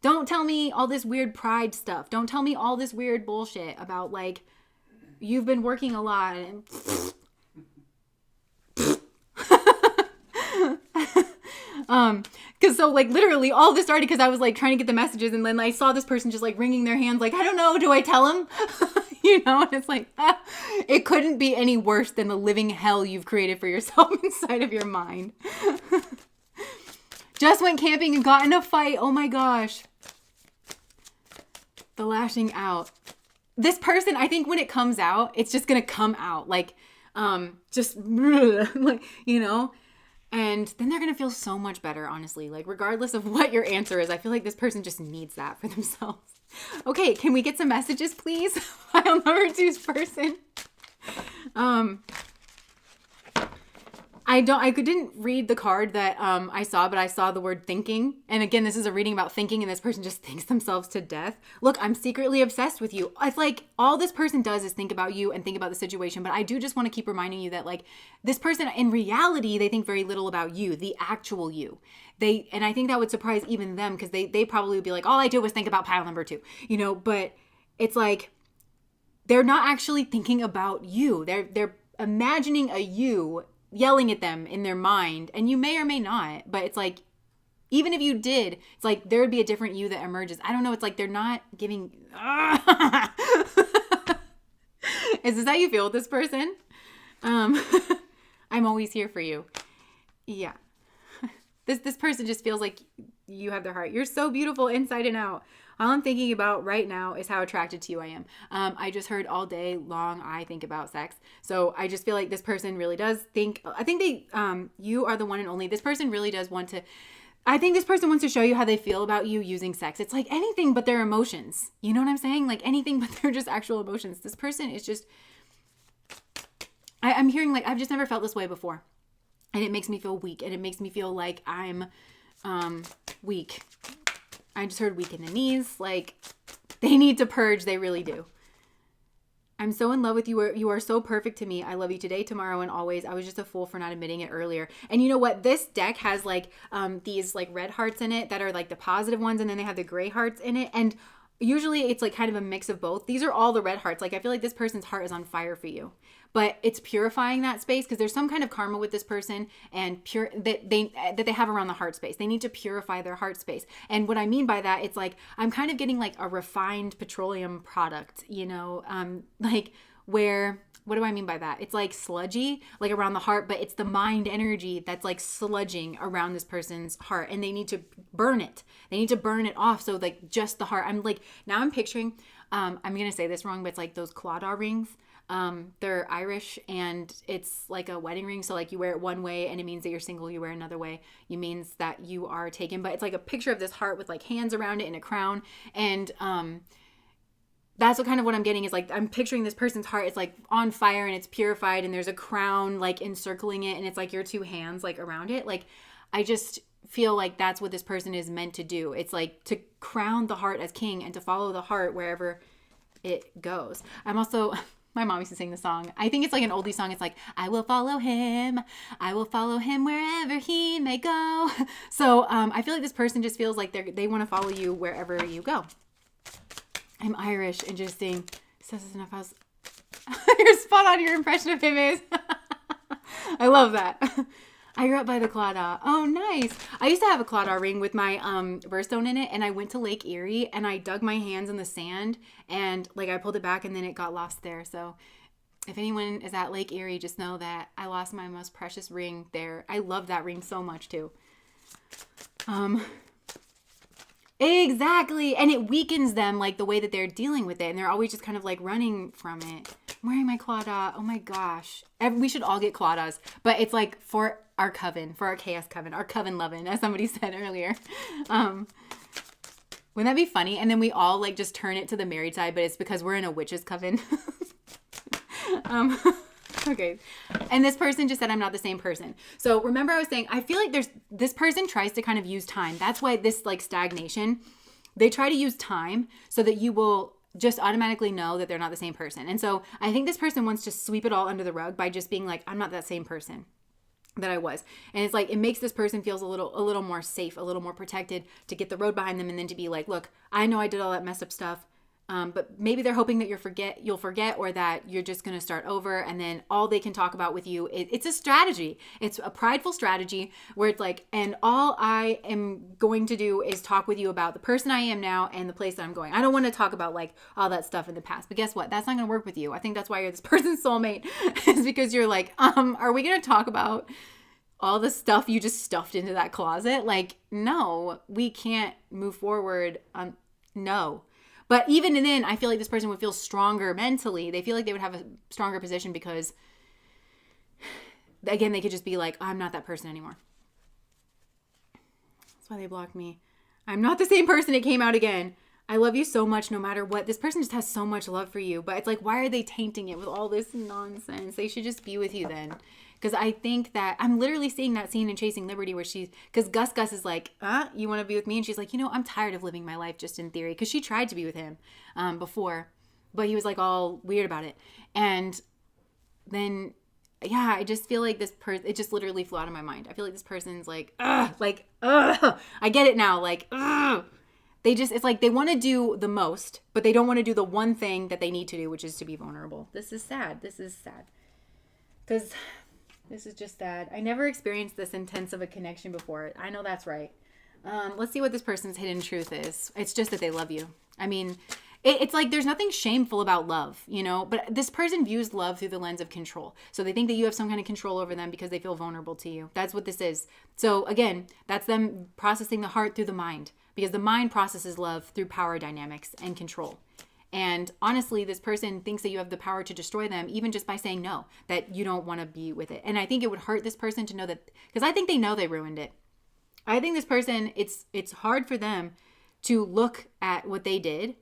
Don't tell me all this weird pride stuff. Don't tell me all this weird bullshit about like, you've been working a lot and because so like literally all this started because I was like trying to get the messages, and then I saw this person just like wringing their hands like, I don't know, do I tell him? You know, and it's like, it couldn't be any worse than the living hell you've created for yourself inside of your mind. Just went camping and got in a fight. Oh my gosh. The lashing out. This person, I think when it comes out, it's just going to come out like, just like, you know, and then they're going to feel so much better, honestly. Like, regardless of what your answer is, I feel like this person just needs that for themselves. Okay, can we get some messages, please? File number 2's person. I didn't read the card that I saw, but I saw the word thinking. And again, this is a reading about thinking, and this person just thinks themselves to death. Look, I'm secretly obsessed with you. It's like all this person does is think about you and think about the situation. But I do just want to keep reminding you that like this person, in reality, they think very little about you, the actual you. And I think that would surprise even them, because they probably would be like, all I did was think about pile number 2, you know, but it's like, they're not actually thinking about you. They're imagining a you yelling at them in their mind, and you may or may not, but it's like, even if you did, it's like there would be a different you that emerges. I don't know, it's like they're not giving Is this how you feel with this person? I'm always here for you. Yeah. This person just feels like you have their heart. You're so beautiful inside and out. All I'm thinking about right now is how attracted to you I am. I just heard all day long I think about sex. So I just feel like this person really does think, I think you are the one and only. This person really does want to, I think this person wants to show you how they feel about you using sex. It's like anything but their emotions. You know what I'm saying? Like anything but their just actual emotions. This person is just, I'm hearing like, I've just never felt this way before. And it makes me feel weak. And it makes me feel like I'm weak. I just heard weak in the knees. Like, they need to purge. They really do. I'm so in love with you. You are so perfect to me. I love you today, tomorrow, and always. I was just a fool for not admitting it earlier. And you know what? This deck has like these like red hearts in it that are like the positive ones. And then they have the gray hearts in it. And usually it's like kind of a mix of both. These are all the red hearts. Like I feel like this person's heart is on fire for you, but it's purifying that space because there's some kind of karma with this person and pure that they have around the heart space. They need to purify their heart space. And what I mean by that, it's like I'm kind of getting like a refined petroleum product, like where, what do I mean by that? It's like sludgy, like around the heart, but it's the mind energy that's like sludging around this person's heart, and they need to burn it. They need to burn it off. So like just the heart. I'm like, now I'm picturing, I'm going to say this wrong, but it's like those clawdaw rings. They're Irish and it's like a wedding ring. So like you wear it one way and it means that you're single. You wear another way, it means that you are taken. But it's like a picture of this heart with like hands around it and a crown. And, that's what kind of what I'm getting is like, I'm picturing this person's heart. It's like on fire and it's purified and there's a crown like encircling it. And it's like your two hands like around it. Like, I just feel like that's what this person is meant to do. It's like to crown the heart as king and to follow the heart wherever it goes. I'm also, my mom used to sing the song. I think it's like an oldie song. It's like, I will follow him. I will follow him wherever he may go. So I feel like this person just feels like they want to follow you wherever you go. I'm Irish. Interesting. Says this enough. You're spot on. Your impression of him is. I love that. I grew up by the clawdaw. Oh, nice. I used to have a clawdaw ring with my birthstone in it, and I went to Lake Erie, and I dug my hands in the sand, and like I pulled it back, and then it got lost there. So if anyone is at Lake Erie, just know that I lost my most precious ring there. I love that ring so much too. Exactly. And it weakens them like the way that they're dealing with it. And they're always just kind of like running from it. I'm wearing my clawdaw. Oh my gosh. We should all get clawdaws. But it's like for our coven, for our chaos coven, our coven lovin', as somebody said earlier. Wouldn't that be funny? And then we all like just turn it to the married side, but it's because we're in a witches coven. Okay. And this person just said, I'm not the same person. So remember I was saying, I feel like this person tries to kind of use time. That's why this like stagnation, they try to use time so that you will just automatically know that they're not the same person. And so I think this person wants to sweep it all under the rug by just being like, I'm not that same person that I was. And it's like, it makes this person feels a little more safe, a little more protected to get the road behind them. And then to be like, look, I know I did all that messed up stuff. But maybe they're hoping that you'll forget, or that you're just going to start over, and then all they can talk about with you, it's a strategy. It's a prideful strategy where it's like, and all I am going to do is talk with you about the person I am now and the place that I'm going. I don't want to talk about like all that stuff in the past, but guess what? That's not going to work with you. I think that's why you're this person's soulmate, is because you're like, are we going to talk about all the stuff you just stuffed into that closet? Like, no, we can't move forward. No. But even then, I feel like this person would feel stronger mentally. They feel like they would have a stronger position because, again, they could just be like, I'm not that person anymore. That's why they blocked me. I'm not the same person. It came out again. I love you so much no matter what. This person just has so much love for you. But it's like, why are they tainting it with all this nonsense? They should just be with you then. Because I think that I'm literally seeing that scene in Chasing Liberty where because Gus is like, you want to be with me? And she's like, I'm tired of living my life just in theory. Because she tried to be with him before, but he was like all weird about it. And then, yeah, I just feel like this person, it just literally flew out of my mind. I feel like this person's like, I get it now. Like, it's like they want to do the most, but they don't want to do the one thing that they need to do, which is to be vulnerable. This is sad. Because this is just sad. I never experienced this intense of a connection before. I know that's right. Let's see what this person's hidden truth is. It's just that they love you. I mean, it's like there's nothing shameful about love, but this person views love through the lens of control. So they think that you have some kind of control over them because they feel vulnerable to you. That's what this is. So again, that's them processing the heart through the mind, because the mind processes love through power dynamics and control. And honestly, this person thinks that you have the power to destroy them, even just by saying no, that you don't want to be with it. And I think it would hurt this person to know that, because I think they know they ruined it. I think this person, it's hard for them to look at what they did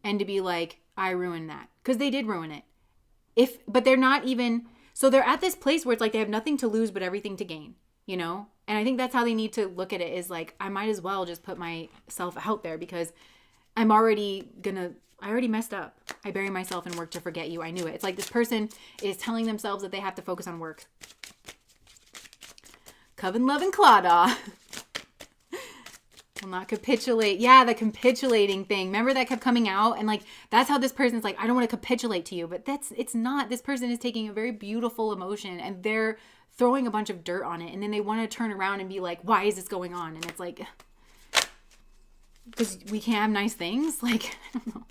and to be like, I ruined that, because they did ruin it. But they're not even, so they're at this place where it's like they have nothing to lose but everything to gain, And I think that's how they need to look at it, is like, I might as well just put myself out there, because I already messed up. I bury myself in work to forget you. I knew it. It's like this person is telling themselves that they have to focus on work. Coven, love, and clawdaw. Will not capitulate. Yeah, the capitulating thing. Remember that kept coming out? And like, that's how this person's like, I don't want to capitulate to you. But it's not. This person is taking a very beautiful emotion and they're throwing a bunch of dirt on it. And then they want to turn around and be like, why is this going on? And it's like, because we can't have nice things. Like, I don't know.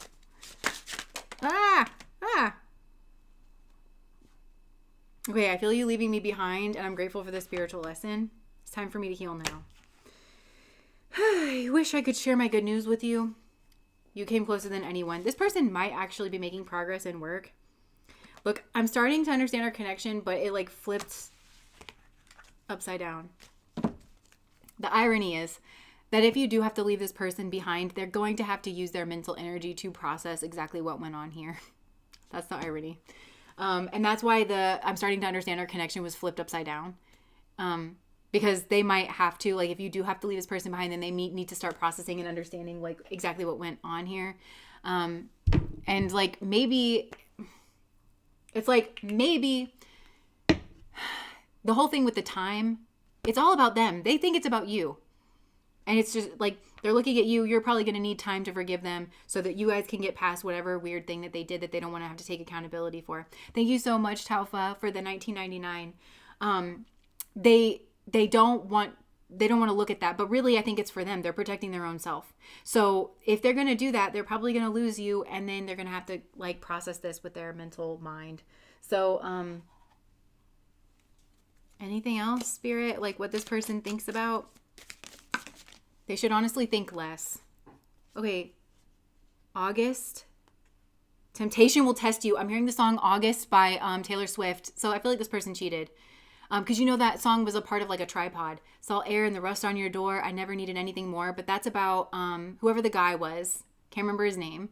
Okay, I feel you leaving me behind and I'm grateful for the spiritual lesson. It's time for me to heal now. I wish I could share my good news with you. You came closer than anyone. This person might actually be making progress in work. Look, I'm starting to understand our connection, but it like flipped upside down. The irony is that if you do have to leave this person behind, they're going to have to use their mental energy to process exactly what went on here. That's the irony. And that's why I'm starting to understand our connection was flipped upside down. Because they might have to, like, if you do have to leave this person behind, then they need to start processing and understanding, like, exactly what went on here. And, like, maybe, it's like, maybe the whole thing with the time, it's all about them. They think it's about you. And it's just, like, they're looking at you. You're probably going to need time to forgive them so that you guys can get past whatever weird thing that they did that they don't want to have to take accountability for. Thank you so much, Taufa, for the 1999. They don't want to look at that, but really I think it's for them. They're protecting their own self. So if they're going to do that, they're probably going to lose you, and then they're going to have to like process this with their mental mind. So anything else, Spirit, like what this person thinks about? They should honestly think less. Okay, August. Temptation will test you. I'm hearing the song August by Taylor Swift. So I feel like this person cheated. Because you know that song was a part of like a tripod. Salt air and the rust on your door. I never needed anything more. But that's about whoever the guy was. Can't remember his name.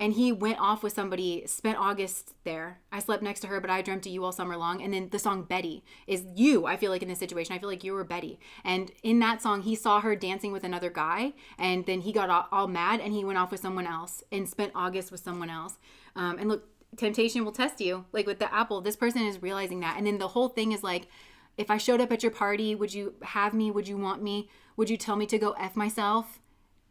And he went off with somebody, spent August there. I slept next to her, but I dreamt of you all summer long. And then the song Betty is you, I feel like, in this situation. I feel like you were Betty. And in that song, he saw her dancing with another guy. And then he got all mad and he went off with someone else and spent August with someone else. And look, temptation will test you. Like with the apple, this person is realizing that. And then the whole thing is like, if I showed up at your party, would you have me? Would you want me? Would you tell me to go F myself?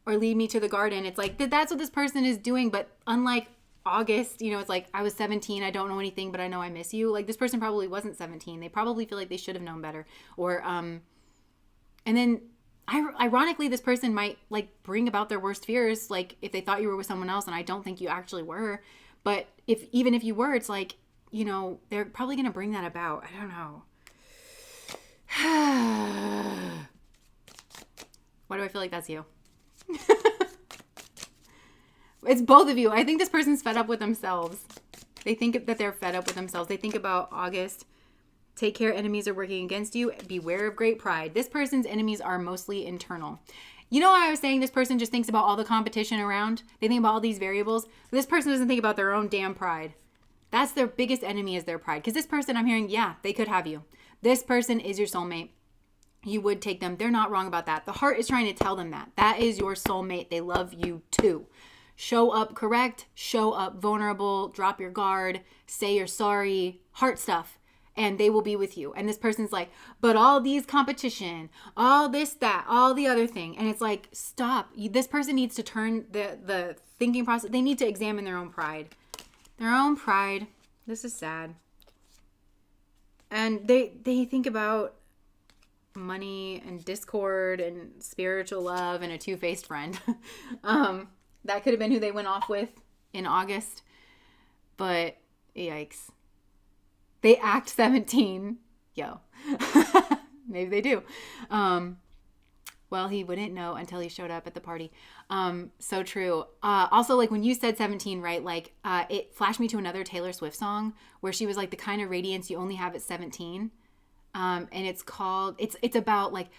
Or lead me to the garden? It's like, that's what this person is doing. But unlike August, you know, it's like, I was 17. I don't know anything, but I know I miss you. Like this person probably wasn't 17. They probably feel like they should have known better. Or, and then ironically, this person might like bring about their worst fears. Like if they thought you were with someone else, and I don't think you actually were. But even if you were, it's like, you know, they're probably going to bring that about. I don't know. Why do I feel like that's you? It's both of you. I think this person's fed up with themselves. They think that they're fed up with themselves. They think about August. Take care, enemies are working against you. Beware of great pride. This person's enemies are mostly internal. You know how I was saying this person just thinks about all the competition around? They think about all these variables. This person doesn't think about their own damn pride. That's their biggest enemy, is their pride. Because this person, I'm hearing, yeah, they could have you. This person is your soulmate. You would take them. They're not wrong about that. The heart is trying to tell them that. That is your soulmate. They love you too. Show up correct. Show up vulnerable. Drop your guard. Say you're sorry. Heart stuff. And they will be with you. And this person's like, but all these competition, all this, that, all the other thing. And it's like, stop. This person needs to turn the thinking process. They need to examine their own pride. Their own pride. This is sad. And they think about money and discord and spiritual love and a two-faced friend. That could have been who they went off with in August. But yikes. They act 17. Yo. Maybe they do. Well, he wouldn't know until he showed up at the party. So true. Also, like when you said 17, right? Like it flashed me to another Taylor Swift song where she was like, the kind of radiance you only have at 17. And it's called, it's about like,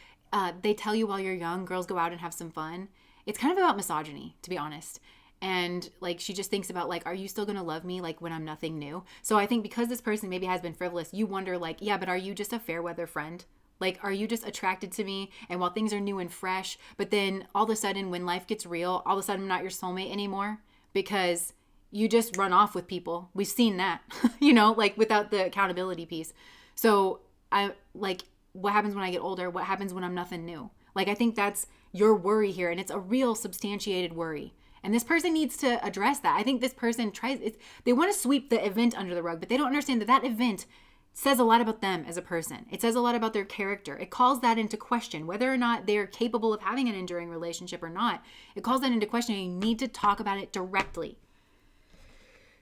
they tell you while you're young, girls go out and have some fun. It's kind of about misogyny, to be honest. And like, she just thinks about like, are you still going to love me? Like when I'm nothing new. So I think because this person maybe has been frivolous, you wonder like, yeah, but are you just a fair weather friend? Like, are you just attracted to me? And while things are new and fresh, but then all of a sudden when life gets real, all of a sudden I'm not your soulmate anymore because you just run off with people. We've seen that, you know, like without the accountability piece. So I like, what happens when I get older? What happens when I'm nothing new? Like, I think that's your worry here, and it's a real substantiated worry. And this person needs to address that. I think this person they want to sweep the event under the rug, but they don't understand that that event says a lot about them as a person. It says a lot about their character. It calls that into question, whether or not they're capable of having an enduring relationship or not. It calls that into question, and you need to talk about it directly.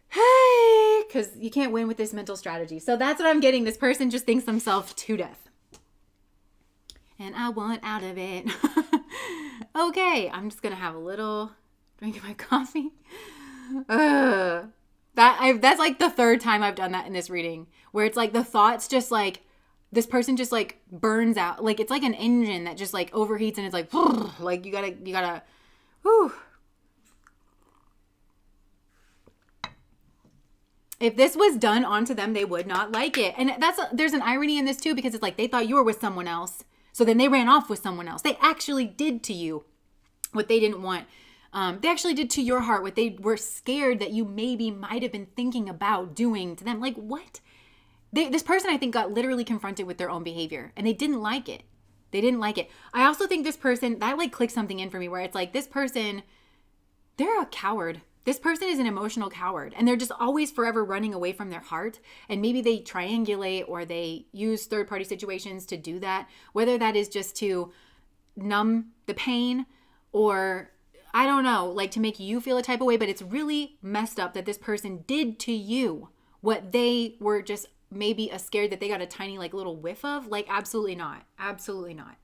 Hey, because you can't win with this mental strategy. So that's what I'm getting. This person just thinks themselves to death. And I want out of it. Okay, I'm just going to have a little drink of my coffee. That's like the third time I've done that in this reading, where it's like the thoughts just like, this person just like burns out. Like it's like an engine that just like overheats, and it's like, like you gotta, whew. If this was done onto them, they would not like it. And there's an irony in this too, because it's like they thought you were with someone else, so then they ran off with someone else. They actually did to you what they didn't want. They actually did to your heart what they were scared that you maybe might have been thinking about doing to them. Like, what? This person, I think, got literally confronted with their own behavior, and they didn't like it. They didn't like it. I also think this person, that like clicked something in for me, where it's like, this person, they're a coward. This person is an emotional coward, and they're just always forever running away from their heart. And maybe they triangulate, or they use third-party situations to do that, whether that is just to numb the pain, or I don't know, like to make you feel a type of way. But it's really messed up that this person did to you what they were just maybe scared that they got a tiny like little whiff of. Like, absolutely not. Absolutely not.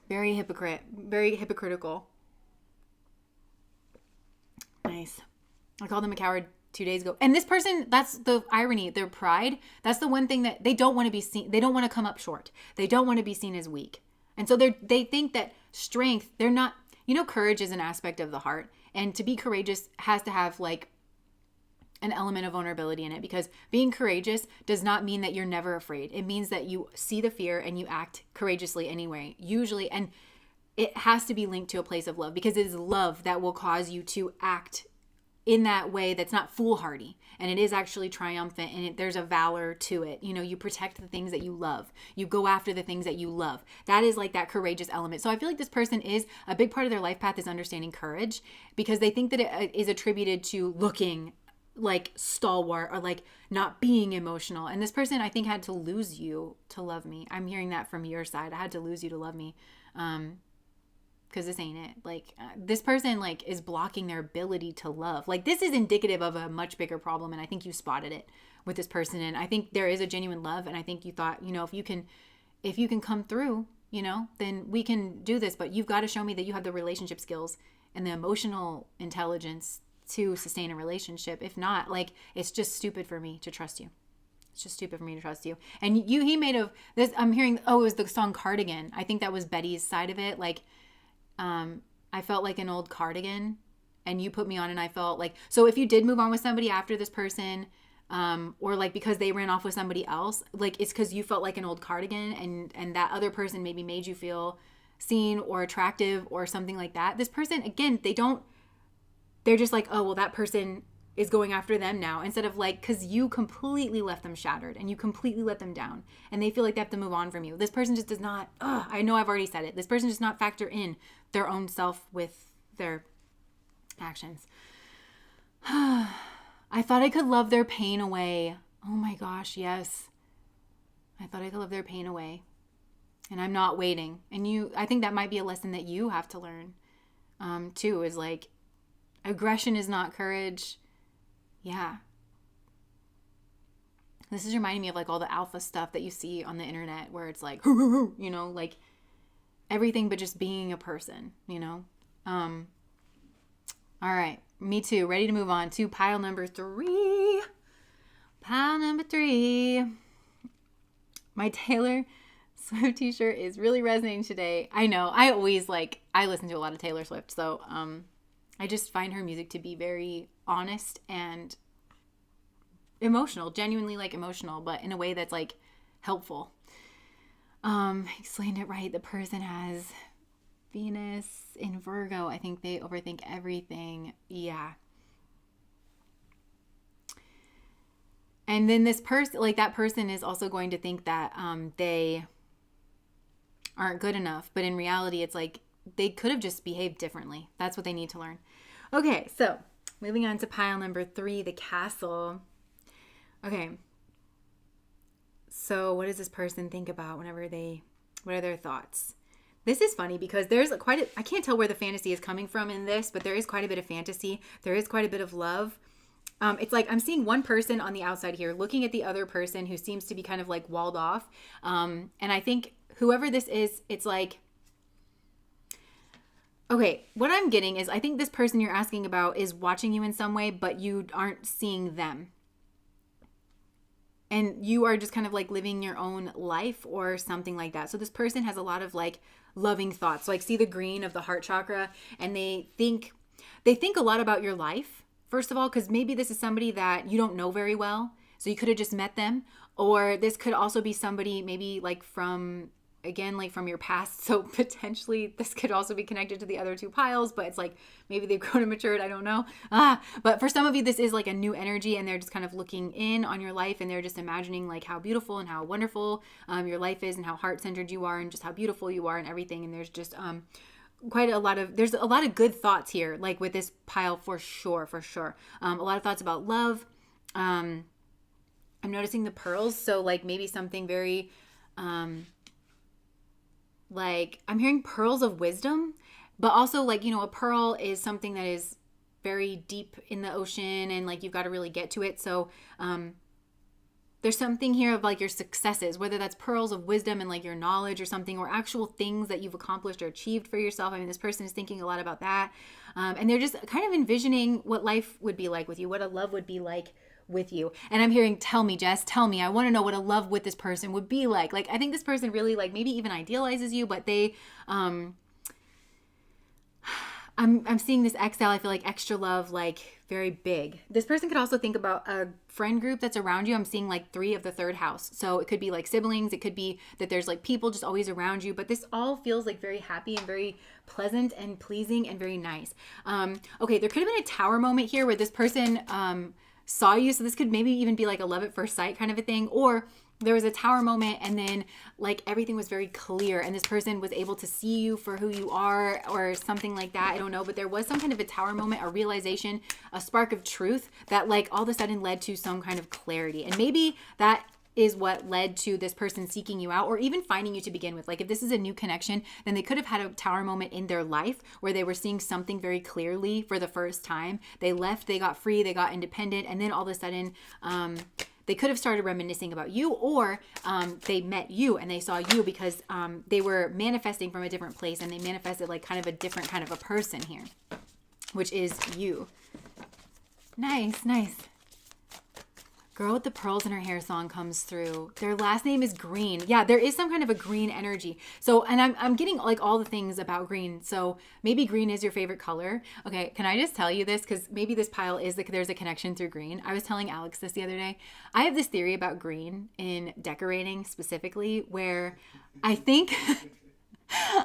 Very hypocritical. Nice. I called them a coward 2 days ago. And this person, that's the irony, their pride, that's the one thing that they don't want to be seen. They don't want to come up short. They don't want to be seen as weak. And so they think that strength, they're not, courage is an aspect of the heart. And to be courageous has to have like an element of vulnerability in it, because being courageous does not mean that you're never afraid. It means that you see the fear and you act courageously anyway, usually. And it has to be linked to a place of love, because it is love that will cause you to act in that way that's not foolhardy, and it is actually triumphant, and there's a valor to it. You protect the things that you love. You go after the things that you love. That is like that courageous element. So I feel like this person is a big part of their life path is understanding courage, because they think that it is attributed to looking like stalwart or like not being emotional. And this person, I think, had to lose you to love me. I'm hearing that from your side. I had to lose you to love me. Because this ain't it. Like, this person like is blocking their ability to love. Like, this is indicative of a much bigger problem, and I think you spotted it with this person. And I think there is a genuine love, and I think you thought, if you can come through, then we can do this. But you've got to show me that you have the relationship skills and the emotional intelligence to sustain a relationship. If not, like, it's just stupid for me to trust you. It's just stupid for me to trust you. And he made of this, I'm hearing, it was the song Cardigan. I think that was Betty's side of it. Like, I felt like an old cardigan, and you put me on, and I felt like, so if you did move on with somebody after this person, or like because they ran off with somebody else, like it's because you felt like an old cardigan, and that other person maybe made you feel seen or attractive or something like that. This person, again, they're just like, oh, well, that person is going after them now, instead of like, because you completely left them shattered and you completely let them down, and they feel like they have to move on from you. This person just does not, I know I've already said it, this person does not factor in their own self with their actions. I thought I could love their pain away. Oh my gosh, yes. I thought I could love their pain away. And I'm not waiting. And I think that might be a lesson that you have to learn, too, is like, aggression is not courage. Yeah. This is reminding me of like all the alpha stuff that you see on the internet, where it's like, like everything but just being a person, All right. Me too. Ready to move on to pile number 3. Pile number 3. My Taylor Swift t-shirt is really resonating today. I know. I listen to a lot of Taylor Swift, so I just find her music to be very honest and emotional, genuinely like emotional, but in a way that's like helpful. Explained it right. The person has Venus in Virgo. I think they overthink everything. Yeah. And then this person, like that person is also going to think that they aren't good enough. But in reality, it's like they could have just behaved differently. That's what they need to learn. Okay, so moving on to pile number 3, the castle. Okay. So what does this person think about what are their thoughts? This is funny because there's I can't tell where the fantasy is coming from in this, but there is quite a bit of fantasy. There is quite a bit of love. It's like I'm seeing one person on the outside here looking at the other person who seems to be kind of like walled off. And I think whoever this is, it's like, okay, what I'm getting is I think this person you're asking about is watching you in some way, but you aren't seeing them. And you are just kind of like living your own life or something like that. So this person has a lot of like loving thoughts. So like see the green of the heart chakra, and they think a lot about your life. First of all, because maybe this is somebody that you don't know very well. So you could have just met them. Or this could also be somebody maybe like from your past. So potentially this could also be connected to the other 2 piles, but it's like maybe they've grown and matured. I don't know. But for some of you, this is like a new energy, and they're just kind of looking in on your life, and they're just imagining like how beautiful and how wonderful your life is, and how heart-centered you are, and just how beautiful you are and everything. And there's just there's a lot of good thoughts here, like with this pile for sure. A lot of thoughts about love. I'm noticing the pearls. So like maybe something very, like I'm hearing pearls of wisdom, but also like, a pearl is something that is very deep in the ocean, and like you've got to really get to it. So there's something here of like your successes, whether that's pearls of wisdom and like your knowledge or something, or actual things that you've accomplished or achieved for yourself. I mean, this person is thinking a lot about that. And they're just kind of envisioning what life would be like with you, what a love would be like with you. And I'm hearing, tell me, Jess, tell me, I want to know what a love with this person would be like. Like, I think this person really like maybe even idealizes you, but they, I'm seeing this XL, I feel like extra love, like very big. This person could also think about a friend group that's around you. I'm seeing like 3 of the 3rd house. So it could be like siblings. It could be that there's like people just always around you, but this all feels like very happy and very pleasant and pleasing and very nice. Okay. There could have been a tower moment here where this person, saw you. So this could maybe even be like a love at first sight kind of a thing, or there was a tower moment and then like everything was very clear and this person was able to see you for who you are or something like that. I don't know, but there was some kind of a tower moment, a realization, a spark of truth that like all of a sudden led to some kind of clarity. And maybe that is what led to this person seeking you out or even finding you to begin with. Like if this is a new connection, then they could have had a tower moment in their life where they were seeing something very clearly for the first time. They left, they got free, they got independent, and then all of a sudden, they could have started reminiscing about you, or they met you and they saw you because they were manifesting from a different place, and they manifested like kind of a different kind of a person here, which is you. Nice, nice. Girl with the pearls in her hair song comes through. Their last name is Green. Yeah, there is some kind of a green energy. So, and I'm getting like all the things about green. So maybe green is your favorite color. Okay, can I just tell you this? Because maybe this pile is like there's a connection through green. I was telling Alex this the other day. I have this theory about green in decorating specifically, where I think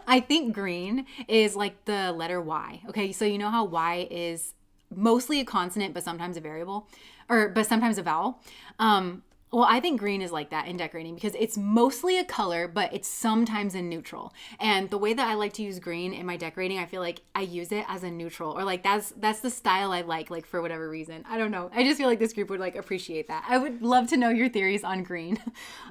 I think green is like the letter Y. Okay, so you know how Y is mostly a consonant, but sometimes a variable, but sometimes a vowel. Well, I think green is like that in decorating because it's mostly a color, but it's sometimes a neutral. And the way that I like to use green in my decorating, I feel like I use it as a neutral, or like that's the style I like for whatever reason. I don't know. I just feel like this group would like appreciate that. I would love to know your theories on green.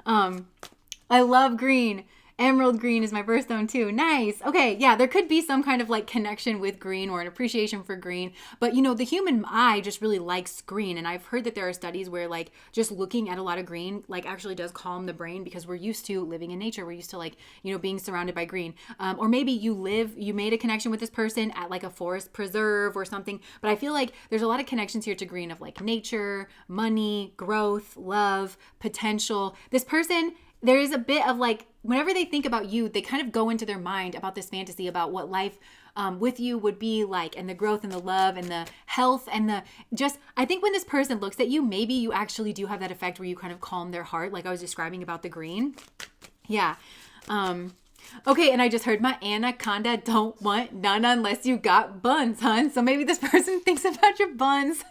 I love green. Emerald green is my birthstone too. Nice. Okay. Yeah. There could be some kind of like connection with green or an appreciation for green, but you know, the human eye just really likes green. And I've heard that there are studies where like just looking at a lot of green, like actually does calm the brain because we're used to living in nature. We're used to like, you know, being surrounded by green. Or maybe you made a connection with this person at like a forest preserve or something. But I feel like there's a lot of connections here to green of like nature, money, growth, love, potential. This person, there is a bit of like, whenever they think about you, they kind of go into their mind about this fantasy about what life with you would be like, and the growth and the love and the health and the just, I think when this person looks at you, maybe you actually do have that effect where you kind of calm their heart, like I was describing about the green. Yeah. Okay, and I just heard my anaconda don't want none unless you got buns, hun. So maybe this person thinks about your buns.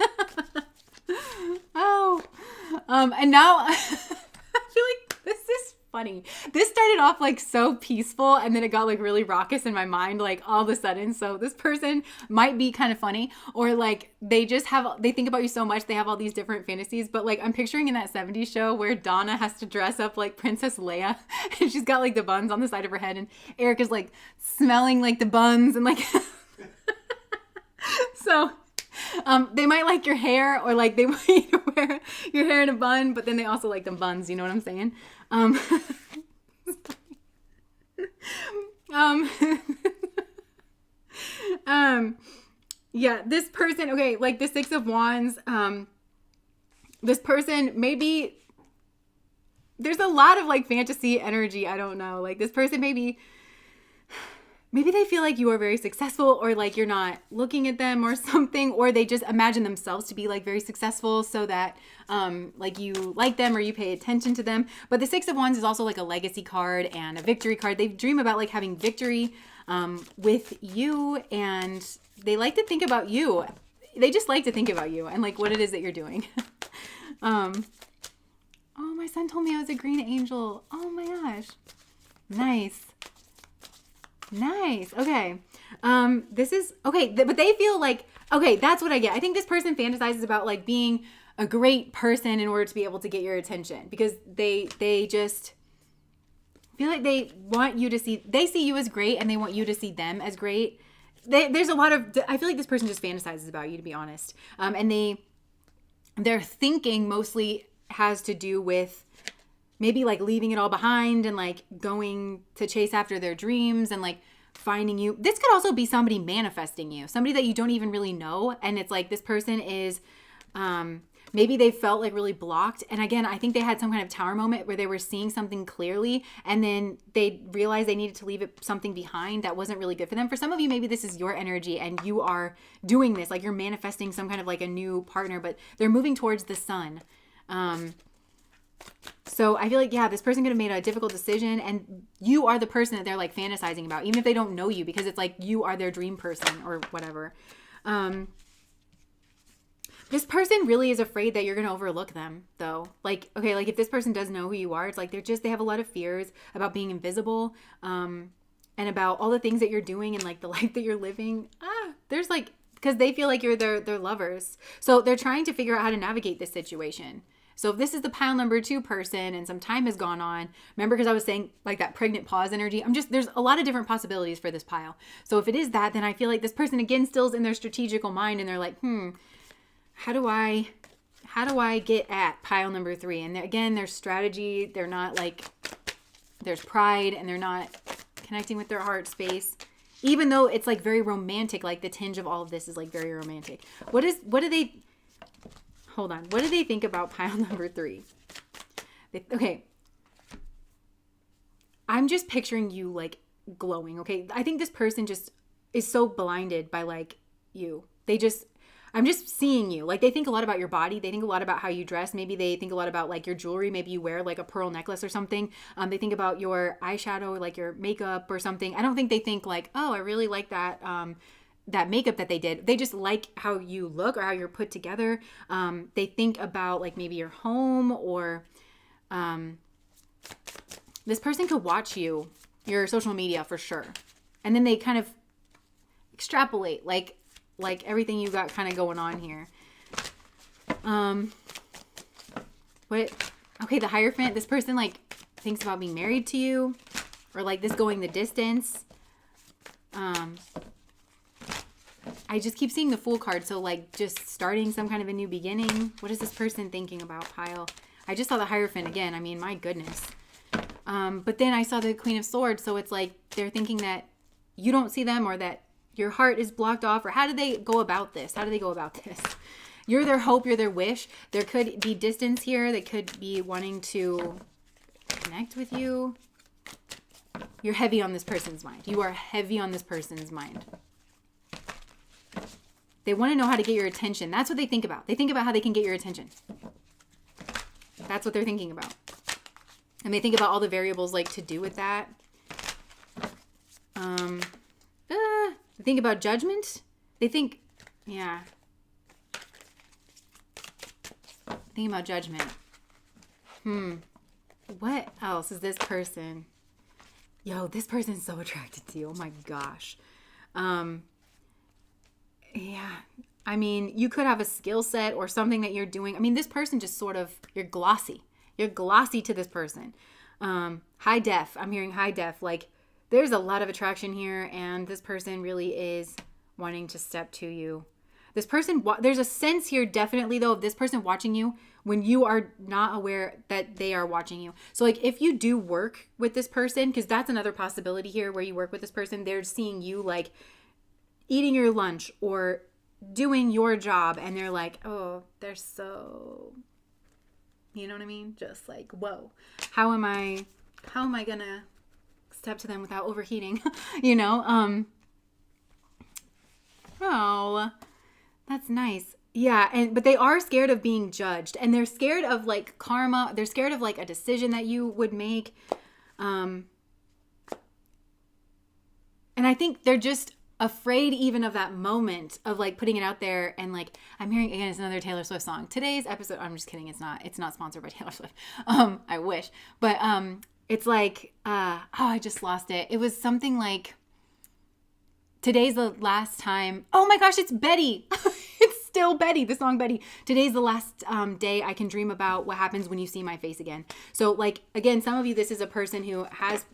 Oh. And now I feel like this is funny. This started off like so peaceful and then it got like really raucous in my mind like all of a sudden. So this person might be kind of funny, or like they think about you so much they have all these different fantasies. But like I'm picturing in that 70s show where Donna has to dress up like Princess Leia and she's got like the buns on the side of her head and Eric is like smelling like the buns and like so they might like your hair, or like they want you to wear your hair in a bun, but then they also like the buns, you know what I'm saying? Yeah, this person, okay, like the Six of Wands, this person, maybe there's a lot of like fantasy energy, I don't know, like this person maybe they feel like you are very successful, or like you're not looking at them or something, or they just imagine themselves to be like very successful so that like you like them or you pay attention to them. But the Six of Wands is also like a legacy card and a victory card. They dream about like having victory with you, and they like to think about you. They just like to think about you and like what it is that you're doing. Oh, my son told me I was a green angel. Oh my gosh. Nice. Okay. This is okay, but they feel like, okay, that's what I get. I think this person fantasizes about like being a great person in order to be able to get your attention, because they just feel like they see you as great and they want you to see them as great. There's a lot of, I feel like this person just fantasizes about you, to be honest. And their thinking mostly has to do with maybe like leaving it all behind and like going to chase after their dreams and like finding you. This could also be somebody manifesting you, somebody that you don't even really know. And it's like this person is, maybe they felt like really blocked. And again, I think they had some kind of tower moment where they were seeing something clearly and then they realized they needed to leave something behind that wasn't really good for them. For some of you, maybe this is your energy and you are doing this, like you're manifesting some kind of like a new partner, but they're moving towards the sun. So I feel like, yeah, this person could have made a difficult decision and you are the person that they're like fantasizing about, even if they don't know you, because it's like you are their dream person or whatever. This person really is afraid that you're going to overlook them though. Like, okay, like if this person does know who you are, it's like they have a lot of fears about being invisible, and about all the things that you're doing and like the life that you're living. There's like, because they feel like you're their lovers. So they're trying to figure out how to navigate this situation. So if this is the pile number 2 person and some time has gone on, remember, because I was saying like that pregnant pause energy, there's a lot of different possibilities for this pile. So if it is that, then I feel like this person again still's in their strategical mind and they're like, how do I get at pile number 3? And again, there's strategy. They're not like, there's pride and they're not connecting with their heart space, even though it's like very romantic. Like the tinge of all of this is like very romantic. What do they think about pile number 3? Okay. I'm just picturing you like glowing. Okay. I think this person just is so blinded by like you. I'm just seeing you. Like they think a lot about your body. They think a lot about how you dress. Maybe they think a lot about like your jewelry. Maybe you wear like a pearl necklace or something. They think about your eyeshadow, like your makeup or something. I don't think they think like, oh, I really like that, that makeup that they did. They just like how you look or how you're put together. They think about like maybe your home, or this person could watch your social media for sure. And then they kind of extrapolate like everything you got kind of going on here. Okay, the Hierophant, this person like thinks about being married to you, or like this going the distance. I just keep seeing the Fool card. So like just starting some kind of a new beginning. What is this person thinking about, pile? I just saw the Hierophant again. I mean, my goodness. But then I saw the Queen of Swords. So it's like they're thinking that you don't see them, or that your heart is blocked off, or how do they go about this? You're their hope. You're their wish. There could be distance here. They could be wanting to connect with you. You're heavy on this person's mind. You are heavy on this person's mind. They want to know how to get your attention. That's what they think about. They think about how they can get your attention. That's what they're thinking about. And they think about all the variables like to do with that. They think about judgment. They think, yeah. Think about judgment. What else is this person? Yo, this person's so attracted to you. Oh my gosh. Yeah. I mean, you could have a skill set or something that you're doing. I mean, this person just sort of, you're glossy. You're glossy to this person. High def. I'm hearing high def. Like, there's a lot of attraction here, and this person really is wanting to step to you. This person, there's a sense here definitely, though, of this person watching you when you are not aware that they are watching you. So, like, if you do work with this person, because that's another possibility here where you work with this person, they're seeing you, like, eating your lunch or doing your job, and they're like, oh, they're so, you know what I mean? Just like, whoa, how am I gonna step to them without overheating? You know? Oh, that's nice. Yeah, but they are scared of being judged, and they're scared of like karma. They're scared of like a decision that you would make. And I think they're just afraid even of that moment of like putting it out there. And like, I'm hearing again, it's another Taylor Swift song. Today's episode, I'm just kidding. It's not sponsored by Taylor Swift. I wish, but it's like, I just lost it. It was something like, today's the last time. Oh my gosh, it's Betty. It's still Betty, the song Betty. Today's the last day I can dream about what happens when you see my face again. So like, again, some of you, this is a person who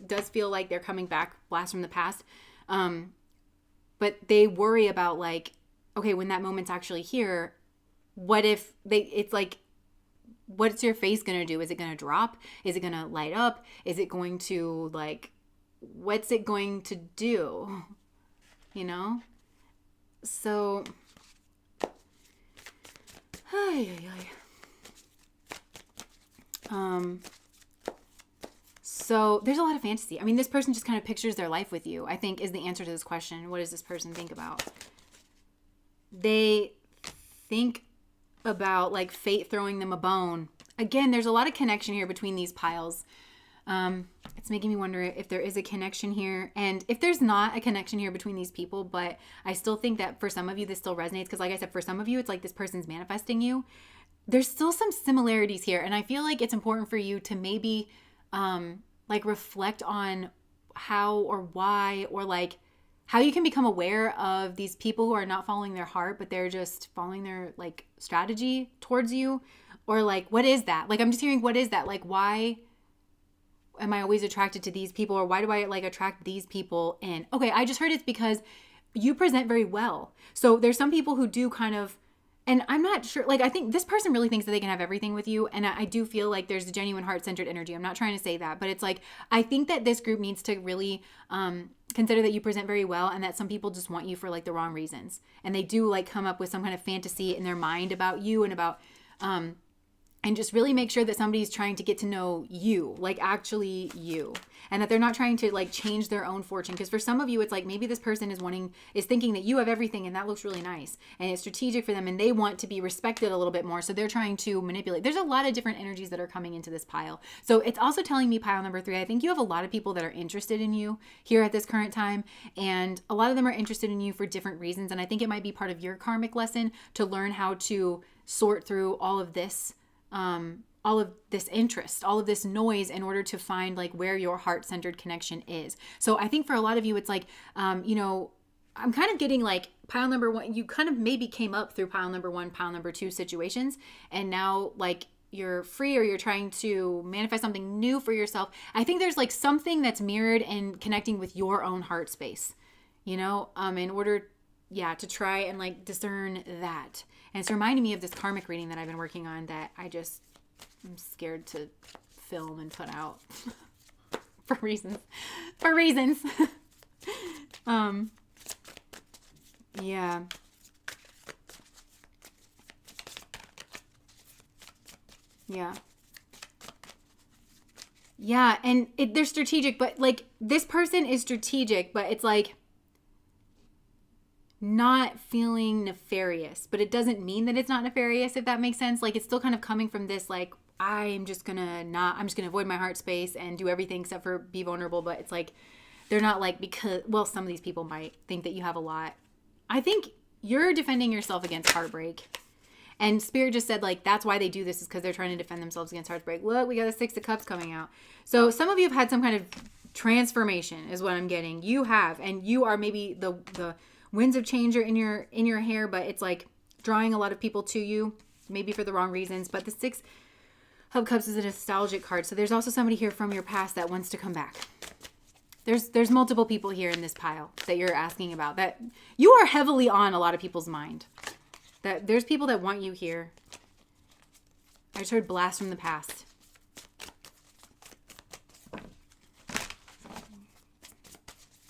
does feel like they're coming back, blast from the past. But they worry about like, okay, when that moment's actually here, what if it's like, what's your face going to do? Is it going to drop? Is it going to light up? Is it going to like, what's it going to do? You know? So, so there's a lot of fantasy. I mean, this person just kind of pictures their life with you, I think, is the answer to this question. What does this person think about? They think about like fate throwing them a bone. Again, there's a lot of connection here between these piles. It's making me wonder if there is a connection here, and if there's not a connection here between these people, but I still think that for some of you this still resonates, because like I said, for some of you it's like this person's manifesting you. There's still some similarities here, and I feel like it's important for you to maybe like reflect on how or why, or like how you can become aware of these people who are not following their heart, but they're just following their like strategy towards you. Or like, what is that? Like, I'm just hearing, what is that? Like, why am I always attracted to these people? Or why do I like attract these people in? Okay, I just heard it's because you present very well. So there's some people who do kind of, and I'm not sure, like, I think this person really thinks that they can have everything with you. And I do feel like there's a genuine heart-centered energy. I'm not trying to say that, but it's like, I think that this group needs to really consider that you present very well, and that some people just want you for like the wrong reasons. And they do like come up with some kind of fantasy in their mind about you and about, and just really make sure that somebody's trying to get to know you, like actually you, and that they're not trying to like change their own fortune. Because for some of you, it's like maybe this person is thinking that you have everything, and that looks really nice and it's strategic for them, and they want to be respected a little bit more. So they're trying to manipulate. There's a lot of different energies that are coming into this pile. So it's also telling me, pile number 3, I think you have a lot of people that are interested in you here at this current time. And a lot of them are interested in you for different reasons. And I think it might be part of your karmic lesson to learn how to sort through all of this interest, all of this noise, in order to find like where your heart-centered connection is. So I think for a lot of you, it's like, you know, I'm kind of getting like pile number 1, you kind of maybe came up through pile number 1, pile number 2 situations. And now like you're free, or you're trying to manifest something new for yourself. I think there's like something that's mirrored and connecting with your own heart space, you know, in order, to try and like discern that. And it's reminding me of this karmic reading that I've been working on that I'm scared to film and put out for reasons. Yeah. Yeah. Yeah. And they're strategic, but like this person is strategic, but it's like, not feeling nefarious, but it doesn't mean that it's not nefarious, if that makes sense. Like it's still kind of coming from this, like, I'm just gonna avoid my heart space and do everything except for be vulnerable. But it's like, they're not like, because, well, some of these people might think that you have a lot. I think you're defending yourself against heartbreak. And Spirit just said, like, that's why they do this, is because they're trying to defend themselves against heartbreak. Look, we got the Six of Cups coming out. So some of you have had some kind of transformation is what I'm getting. You have, and you are maybe the winds of change are in your hair, but it's like drawing a lot of people to you, maybe for the wrong reasons. But the Six of Cups is a nostalgic card. So there's also somebody here from your past that wants to come back. There's multiple people here in this pile that you're asking about, that you are heavily on a lot of people's mind. That there's people that want you here. I just heard blast from the past.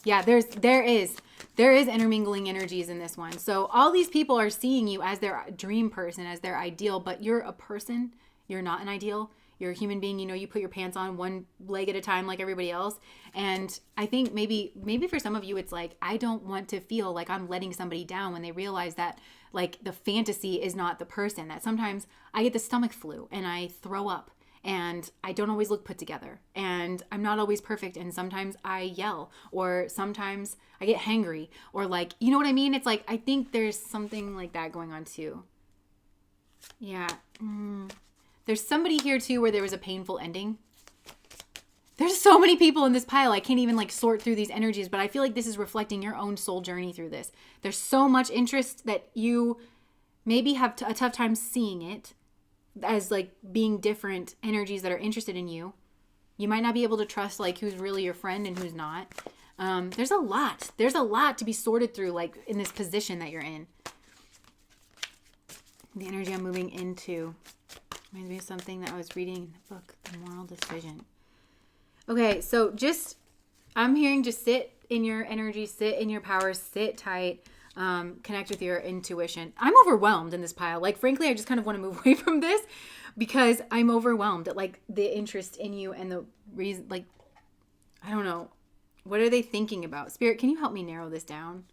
Yeah, there is intermingling energies in this one. So all these people are seeing you as their dream person, as their ideal, but you're a person. You're not an ideal. You're a human being. You know, you put your pants on one leg at a time like everybody else. And I think maybe for some of you, it's like, I don't want to feel like I'm letting somebody down, when they realize that like the fantasy is not the person. That sometimes I get the stomach flu and I throw up, and I don't always look put together, and I'm not always perfect. And sometimes I yell, or sometimes I get hangry, or like, you know what I mean? It's like, I think there's something like that going on too. Yeah. There's somebody here too where there was a painful ending. There's so many people in this pile. I can't even like sort through these energies, but I feel like this is reflecting your own soul journey through this. There's so much interest that you maybe have a tough time seeing it as like being different energies that are interested in you. You might not be able to trust like who's really your friend and who's not. There's a lot to be sorted through, like in this position that you're in. The energy I'm moving into reminds me of something that I was reading in the book, The Moral Decision. Okay, so I'm hearing just sit in your energy, sit in your power, sit tight, connect with your intuition. I'm overwhelmed in this pile. Like, frankly, I just kind of want to move away from this because I'm overwhelmed at like the interest in you and the reason, like, I don't know. What are they thinking about? Spirit, can you help me narrow this down?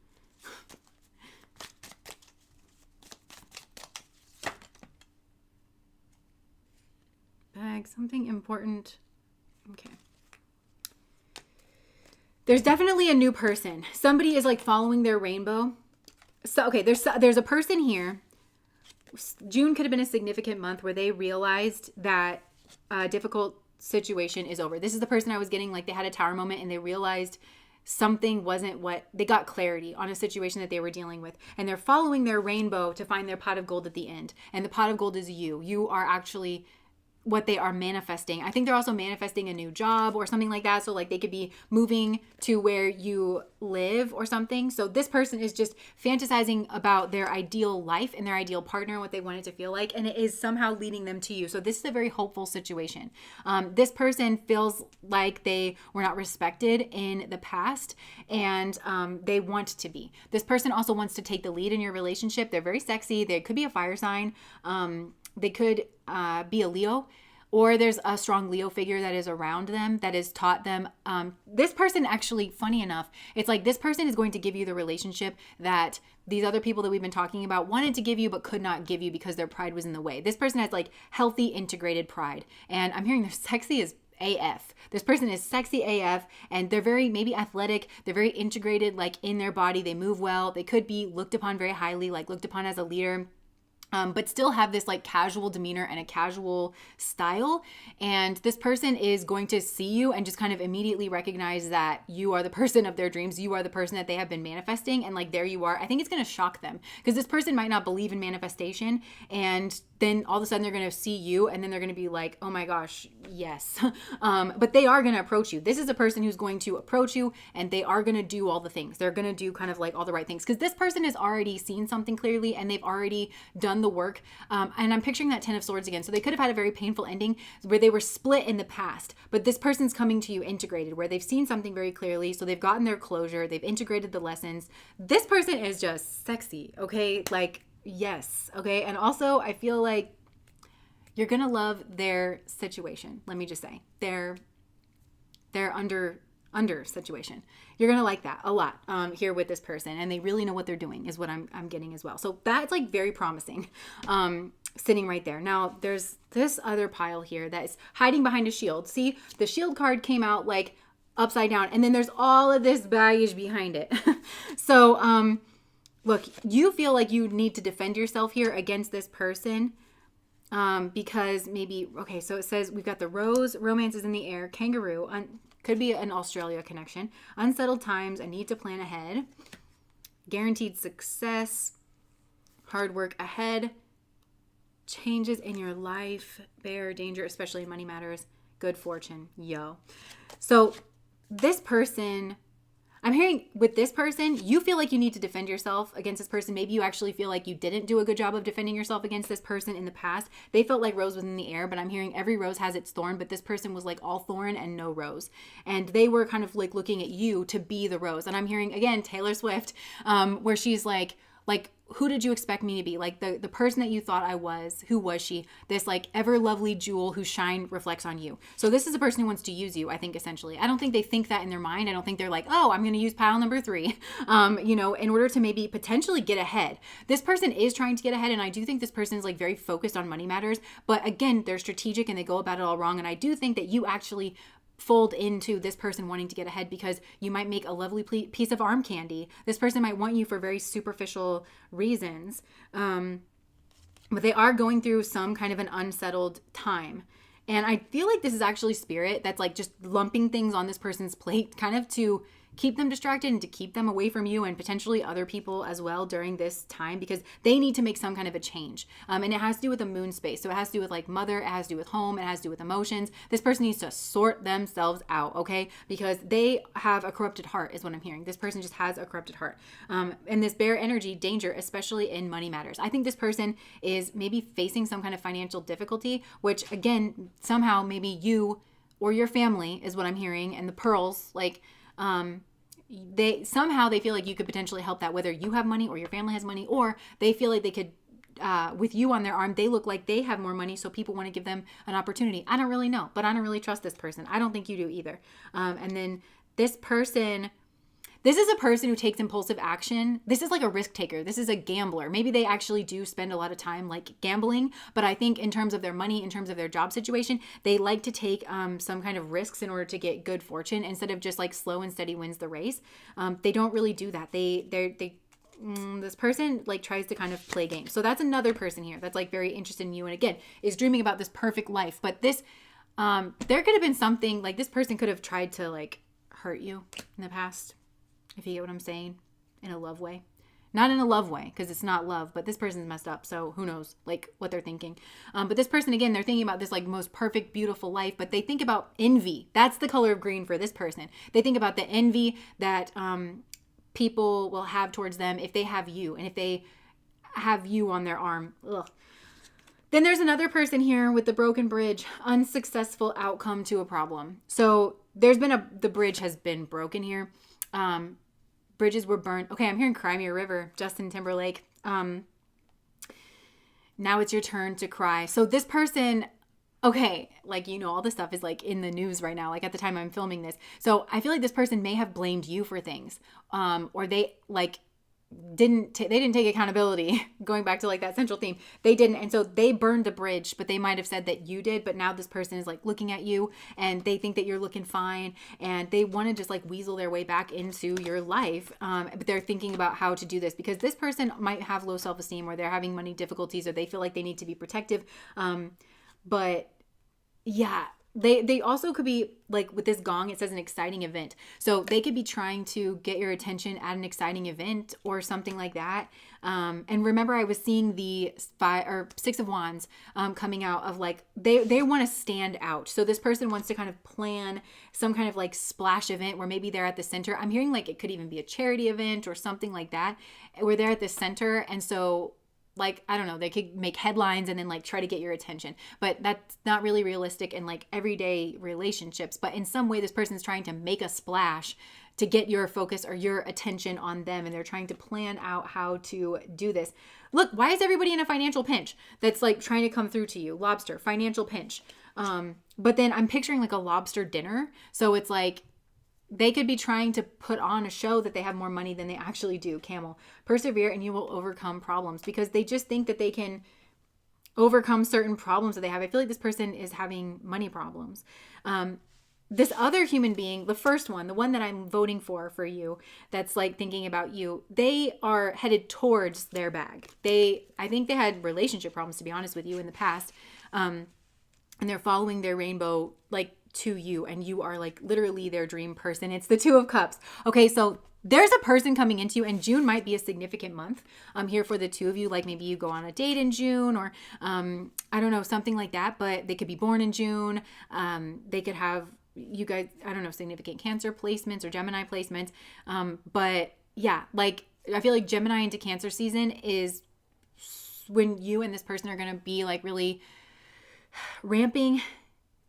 Something important. Okay. There's definitely a new person. Somebody is like following their rainbow. So, okay, there's a person here. June could have been a significant month where they realized that a difficult situation is over. This is the person I was getting, like they had a tower moment and they realized something wasn't what, they got clarity on a situation that they were dealing with. And they're following their rainbow to find their pot of gold at the end. And the pot of gold is you. You are actually what they are manifesting. I think they're also manifesting a new job or something like that. So like they could be moving to where you live or something. So this person is just fantasizing about their ideal life and their ideal partner and what they want it to feel like. And it is somehow leading them to you. So this is a very hopeful situation. This person feels like they were not respected in the past and they want to be. This person also wants to take the lead in your relationship. They're very sexy. They could be a fire sign. They could be a Leo, or there's a strong Leo figure that is around them that has taught them. This person actually, funny enough, it's like this person is going to give you the relationship that these other people that we've been talking about wanted to give you but could not give you because their pride was in the way. This person has like healthy integrated pride. And I'm hearing they're sexy as AF. This person is sexy AF and they're very maybe athletic. They're very integrated like in their body. They move well. They could be looked upon very highly, like looked upon as a leader. But still have this like casual demeanor and a casual style. And this person is going to see you and just kind of immediately recognize that you are the person of their dreams. You are the person that they have been manifesting. And like, there you are. I think it's going to shock them because this person might not believe in manifestation. And then all of a sudden they're going to see you and then they're going to be like, oh my gosh, yes. But they are going to approach you. This is a person who's going to approach you and they are going to do all the things. They're going to do kind of like all the right things because this person has already seen something clearly and they've already done the work. And I'm picturing that 10 of Swords again. So they could have had a very painful ending where they were split in the past, but this person's coming to you integrated where they've seen something very clearly. So they've gotten their closure. They've integrated the lessons. This person is just sexy. Okay. Like, yes. Okay. And also I feel like you're going to love their situation. Let me just say they're under situation. You're going to like that a lot here with this person. And they really know what they're doing is what I'm getting as well. So that's like very promising sitting right there. Now there's this other pile here that is hiding behind a shield. See, the shield card came out like upside down and then there's all of this baggage behind it. So look, you feel like you need to defend yourself here against this person. Because maybe, okay, so it says we've got the rose, romance is in the air, kangaroo, could be an Australia connection, unsettled times, a need to plan ahead, guaranteed success, hard work ahead, changes in your life, bear, danger, especially in money matters, good fortune, yo. So this person, I'm hearing with this person, you feel like you need to defend yourself against this person. Maybe you actually feel like you didn't do a good job of defending yourself against this person in the past. They felt like rose was in the air, but I'm hearing every rose has its thorn, but this person was like all thorn and no rose. And they were kind of like looking at you to be the rose. And I'm hearing, again, Taylor Swift, where she's like, who did you expect me to be? Like the person that you thought I was, who was she? This like ever lovely jewel whose shine reflects on you. So this is a person who wants to use you, I think, essentially. I don't think they think that in their mind. I don't think they're like, oh, I'm going to use pile number 3, in order to maybe potentially get ahead. This person is trying to get ahead. And I do think this person is like very focused on money matters. But again, they're strategic and they go about it all wrong. And I do think that you actually fold into this person wanting to get ahead because you might make a lovely piece of arm candy. This person might want you for very superficial reasons. But they are going through some kind of an unsettled time. And I feel like this is actually spirit that's like just lumping things on this person's plate kind of to keep them distracted and to keep them away from you and potentially other people as well during this time because they need to make some kind of a change. And it has to do with the moon space. So it has to do with like mother, it has to do with home, it has to do with emotions. This person needs to sort themselves out, okay? Because they have a corrupted heart is what I'm hearing. This person just has a corrupted heart. And this bear energy, danger, especially in money matters. I think this person is maybe facing some kind of financial difficulty, which again, somehow maybe you or your family is what I'm hearing. And the pearls, like, they feel like you could potentially help that, whether you have money or your family has money, or they feel like they could, with you on their arm, they look like they have more money. So people want to give them an opportunity. I don't really know, but I don't really trust this person. I don't think you do either. And then this is a person who takes impulsive action. This is like a risk taker. This is a gambler. Maybe they actually do spend a lot of time like gambling, but I think in terms of their money, in terms of their job situation, they like to take some kind of risks in order to get good fortune instead of just like slow and steady wins the race. They don't really do that. This person like tries to kind of play games. So that's another person here that's like very interested in you. And again, is dreaming about this perfect life. But this, there could have been something like this person could have tried to like hurt you in the past. If you get what I'm saying, in a love way. Not in a love way, because it's not love, but this person's messed up, so who knows, like, what they're thinking. But this person, again, they're thinking about this, like, most perfect, beautiful life, but they think about envy. That's the color of green for this person. They think about the envy that people will have towards them if they have you, and if they have you on their arm. Ugh. Then there's another person here with the broken bridge, unsuccessful outcome to a problem. So the bridge has been broken here. Bridges were burned. Okay, I'm hearing Cry Me a River, Justin Timberlake. Now it's your turn to cry. So this person, okay, like, all this stuff is like in the news right now, like at the time I'm filming this. So I feel like this person may have blamed you for things. Or they like didn't take accountability. Going back to like that central theme, they didn't, and so they burned the bridge, but they might have said that you did. But now this person is like looking at you and they think that you're looking fine, and they want to just like weasel their way back into your life, but they're thinking about how to do this because this person might have low self-esteem, or they're having money difficulties, or they feel like they need to be protective. But yeah, they also could be like, with this gong, it says an exciting event. So they could be trying to get your attention at an exciting event or something like that. And remember, I was seeing the 6 of Wands coming out of like, they want to stand out. So this person wants to kind of plan some kind of like splash event where maybe they're at the center. I'm hearing like it could even be a charity event or something like that, where they're at the center. And so like, I don't know, they could make headlines and then like try to get your attention, but that's not really realistic in like everyday relationships. But in some way, this person's trying to make a splash to get your focus or your attention on them. And they're trying to plan out how to do this. Look, why is everybody in a financial pinch that's like trying to come through to you? Lobster, financial pinch. But then I'm picturing like a lobster dinner. So it's like, they could be trying to put on a show that they have more money than they actually do. Camel, persevere and you will overcome problems, because they just think that they can overcome certain problems that they have. I feel like this person is having money problems. this other human being, the first one, the one that I'm voting for you, that's like thinking about you, they are headed towards their bag. I think they had relationship problems, to be honest with you, in the past. And they're following their rainbow, like, to you, and you are like literally their dream person. It's the Two of Cups. Okay, so there's a person coming into you, and June might be a significant month here for the two of you. Like maybe you go on a date in June, or I don't know, something like that. But they could be born in June. They could have, you guys, I don't know, significant Cancer placements or Gemini placements. But yeah, like I feel like Gemini into Cancer season is when you and this person are going to be like really ramping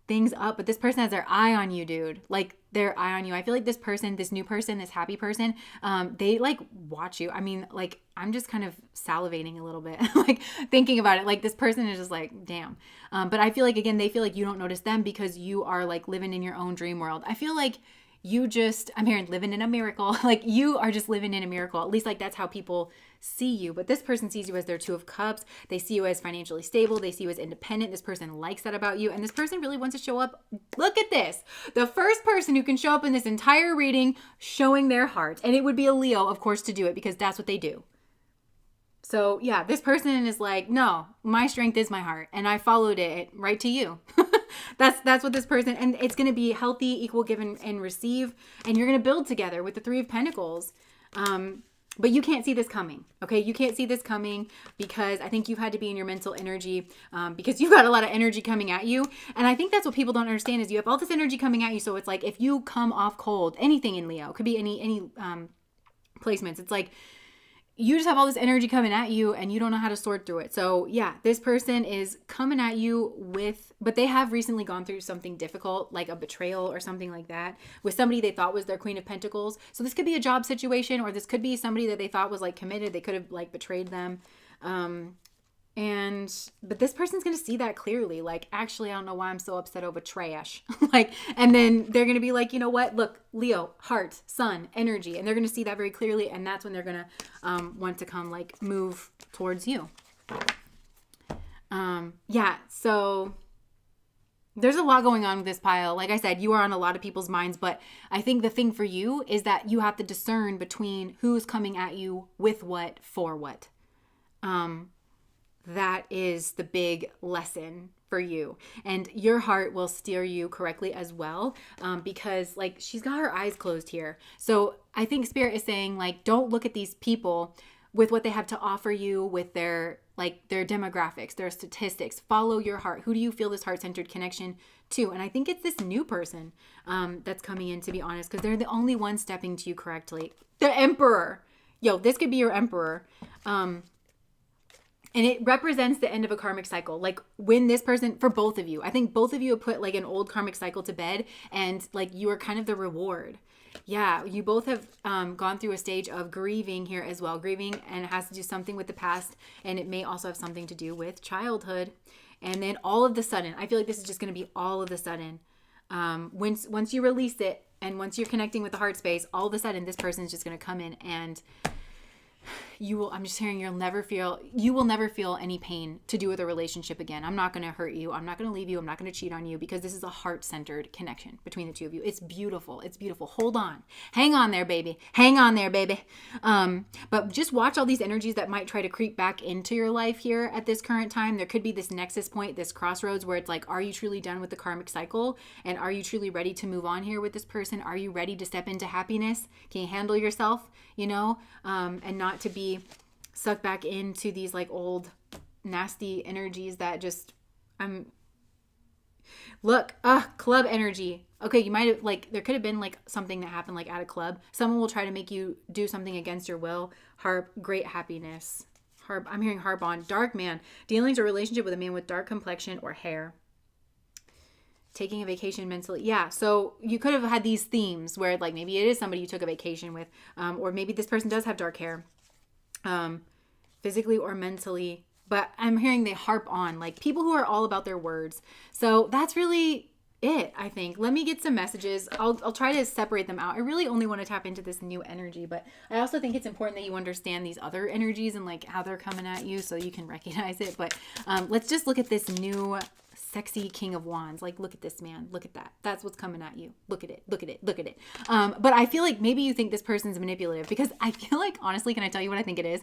things up, but this person has their eye on you, dude. Like their eye on you. I feel like this person, this new person, this happy person, they like watch you. I mean, like I'm just kind of salivating a little bit, like thinking about it. Like this person is just like, damn. But I feel like, again, they feel like you don't notice them because you are like living in your own dream world. I feel like I'm hearing living in a miracle. Like you are just living in a miracle. At least like that's how people see you. But this person sees you as their Two of Cups. They see you as financially stable. They see you as independent. This person likes that about you. And this person really wants to show up. Look at this. The first person who can show up in this entire reading showing their heart. And it would be a Leo, of course, to do it because that's what they do. So yeah, this person is like, no, my strength is my heart. And I followed it right to you. That's what this person, and it's going to be healthy, equal give and receive. And you're going to build together with the Three of Pentacles. But you can't see this coming. Okay. You can't see this coming because I think you've had to be in your mental energy, because you've got a lot of energy coming at you. And I think that's what people don't understand is you have all this energy coming at you. So it's like, if you come off cold, anything in Leo, could be any placements. It's like, you just have all this energy coming at you and you don't know how to sort through it. So yeah, this person is coming at you but they have recently gone through something difficult, like a betrayal or something like that, with somebody they thought was their Queen of Pentacles. So this could be a job situation, or this could be somebody that they thought was like committed. They could have like betrayed them. But this person's going to see that clearly. Like, actually, I don't know why I'm so upset over trash. Like, and then they're going to be like, you know what? Look, Leo, heart, sun, energy. And they're going to see that very clearly. And that's when they're going to want to come like move towards you. Yeah. So there's a lot going on with this pile. Like I said, you are on a lot of people's minds, but I think the thing for you is that you have to discern between who's coming at you with what, for what. That is the big lesson for you, and your heart will steer you correctly as well, because like she's got her eyes closed here. So I think Spirit is saying like, don't look at these people with what they have to offer you, with their demographics, their statistics. Follow your heart. Who do you feel this heart-centered connection to? And I think it's this new person that's coming in, to be honest, because they're the only one stepping to you correctly. The Emperor. Yo, this could be your Emperor. And it represents the end of a karmic cycle. Like when this person, for both of you, I think both of you have put like an old karmic cycle to bed, and like you are kind of the reward. Yeah, you both have gone through a stage of grieving here as well. Grieving, and it has to do something with the past, and it may also have something to do with childhood. And then all of the sudden, I feel like this is just going to be all of the sudden. Once you release it, and once you're connecting with the heart space, all of a sudden this person is just going to come in, and I'm just hearing you will never feel any pain to do with a relationship again. I'm not going to hurt you. I'm not going to leave you. I'm not going to cheat on you, because this is a heart-centered connection between the two of you. It's beautiful. It's beautiful. Hold on. Hang on there, baby. Hang on there, baby. But just watch all these energies that might try to creep back into your life here at this current time. There could be this nexus point, this crossroads where it's like, are you truly done with the karmic cycle? And are you truly ready to move on here with this person? Are you ready to step into happiness? Can you handle yourself, and not to be sucked back into these like old nasty energies that just club energy. Okay, you might have like, there could have been like something that happened like at a club. Someone will try to make you do something against your will. Harp, great happiness. Harp, I'm hearing harp on. Dark man, dealings or relationship with a man with dark complexion or hair. Taking a vacation mentally. Yeah. So you could have had these themes where like maybe it is somebody you took a vacation with, or maybe this person does have dark hair, physically or mentally. But I'm hearing they harp on like people who are all about their words. So that's really it, I think. Let me get some messages. I'll try to separate them out. I really only want to tap into this new energy, but I also think it's important that you understand these other energies and like how they're coming at you so you can recognize it. But let's just look at this new sexy King of Wands. Like, look at this man. Look at that. That's what's coming at you. Look at it. Look at it. Look at it. But I feel like maybe you think this person's manipulative, because I feel like, honestly, can I tell you what I think it is?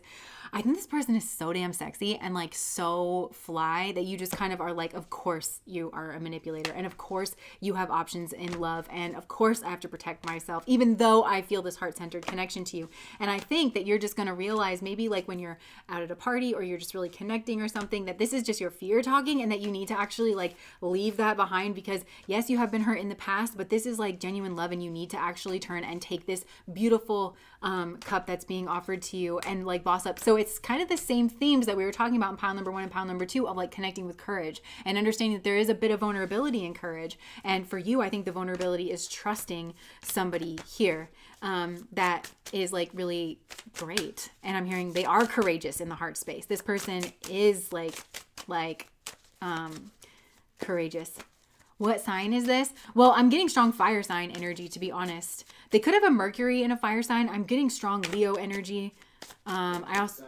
I think this person is so damn sexy and like so fly that you just kind of are like, of course you are a manipulator. And of course you have options in love. And of course I have to protect myself, even though I feel this heart-centered connection to you. And I think that you're just going to realize maybe like when you're out at a party or you're just really connecting or something, that this is just your fear talking, and that you need to actually like leave that behind, because yes, you have been hurt in the past, but this is like genuine love, and you need to actually turn and take this beautiful cup that's being offered to you and like boss up. So it's kind of the same themes that we were talking about in pile number 1 and pile number 2 of like connecting with courage and understanding that there is a bit of vulnerability in courage. And for you, I think the vulnerability is trusting somebody here that is like really great. And I'm hearing they are courageous in the heart space. This person is like courageous. What sign is this? Well, I'm getting strong fire sign energy, to be honest. They could have a Mercury in a fire sign. I'm getting strong Leo energy. I also...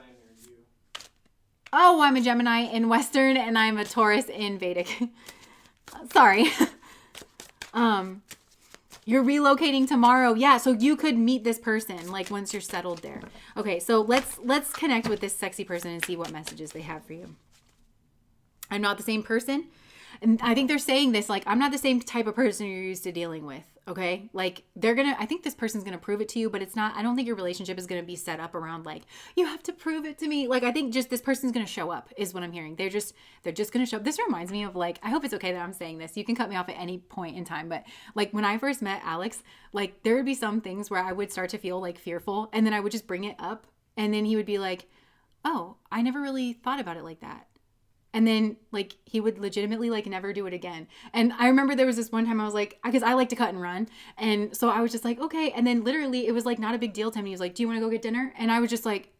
Oh, I'm a Gemini in Western, and I'm a Taurus in Vedic. Sorry. You're relocating tomorrow. Yeah, so you could meet this person like once you're settled there. Okay, so let's connect with this sexy person and see what messages they have for you. I'm not the same person. And I think they're saying this, like, I'm not the same type of person you're used to dealing with. Okay. Like I think this person's going to prove it to you, but it's not, I don't think your relationship is going to be set up around like, you have to prove it to me. Like, I think just this person's going to show up is what I'm hearing. They're just going to show up. This reminds me of like, I hope it's okay that I'm saying this. You can cut me off at any point in time. But like when I first met Alex, like there would be some things where I would start to feel like fearful, and then I would just bring it up, and then he would be like, oh, I never really thought about it like that. And then like he would legitimately like never do it again. And I remember there was this one time I was like, because I like to cut and run. And so I was just like, okay. And then literally it was like not a big deal to him. He was like, do you want to go get dinner? And I was just like,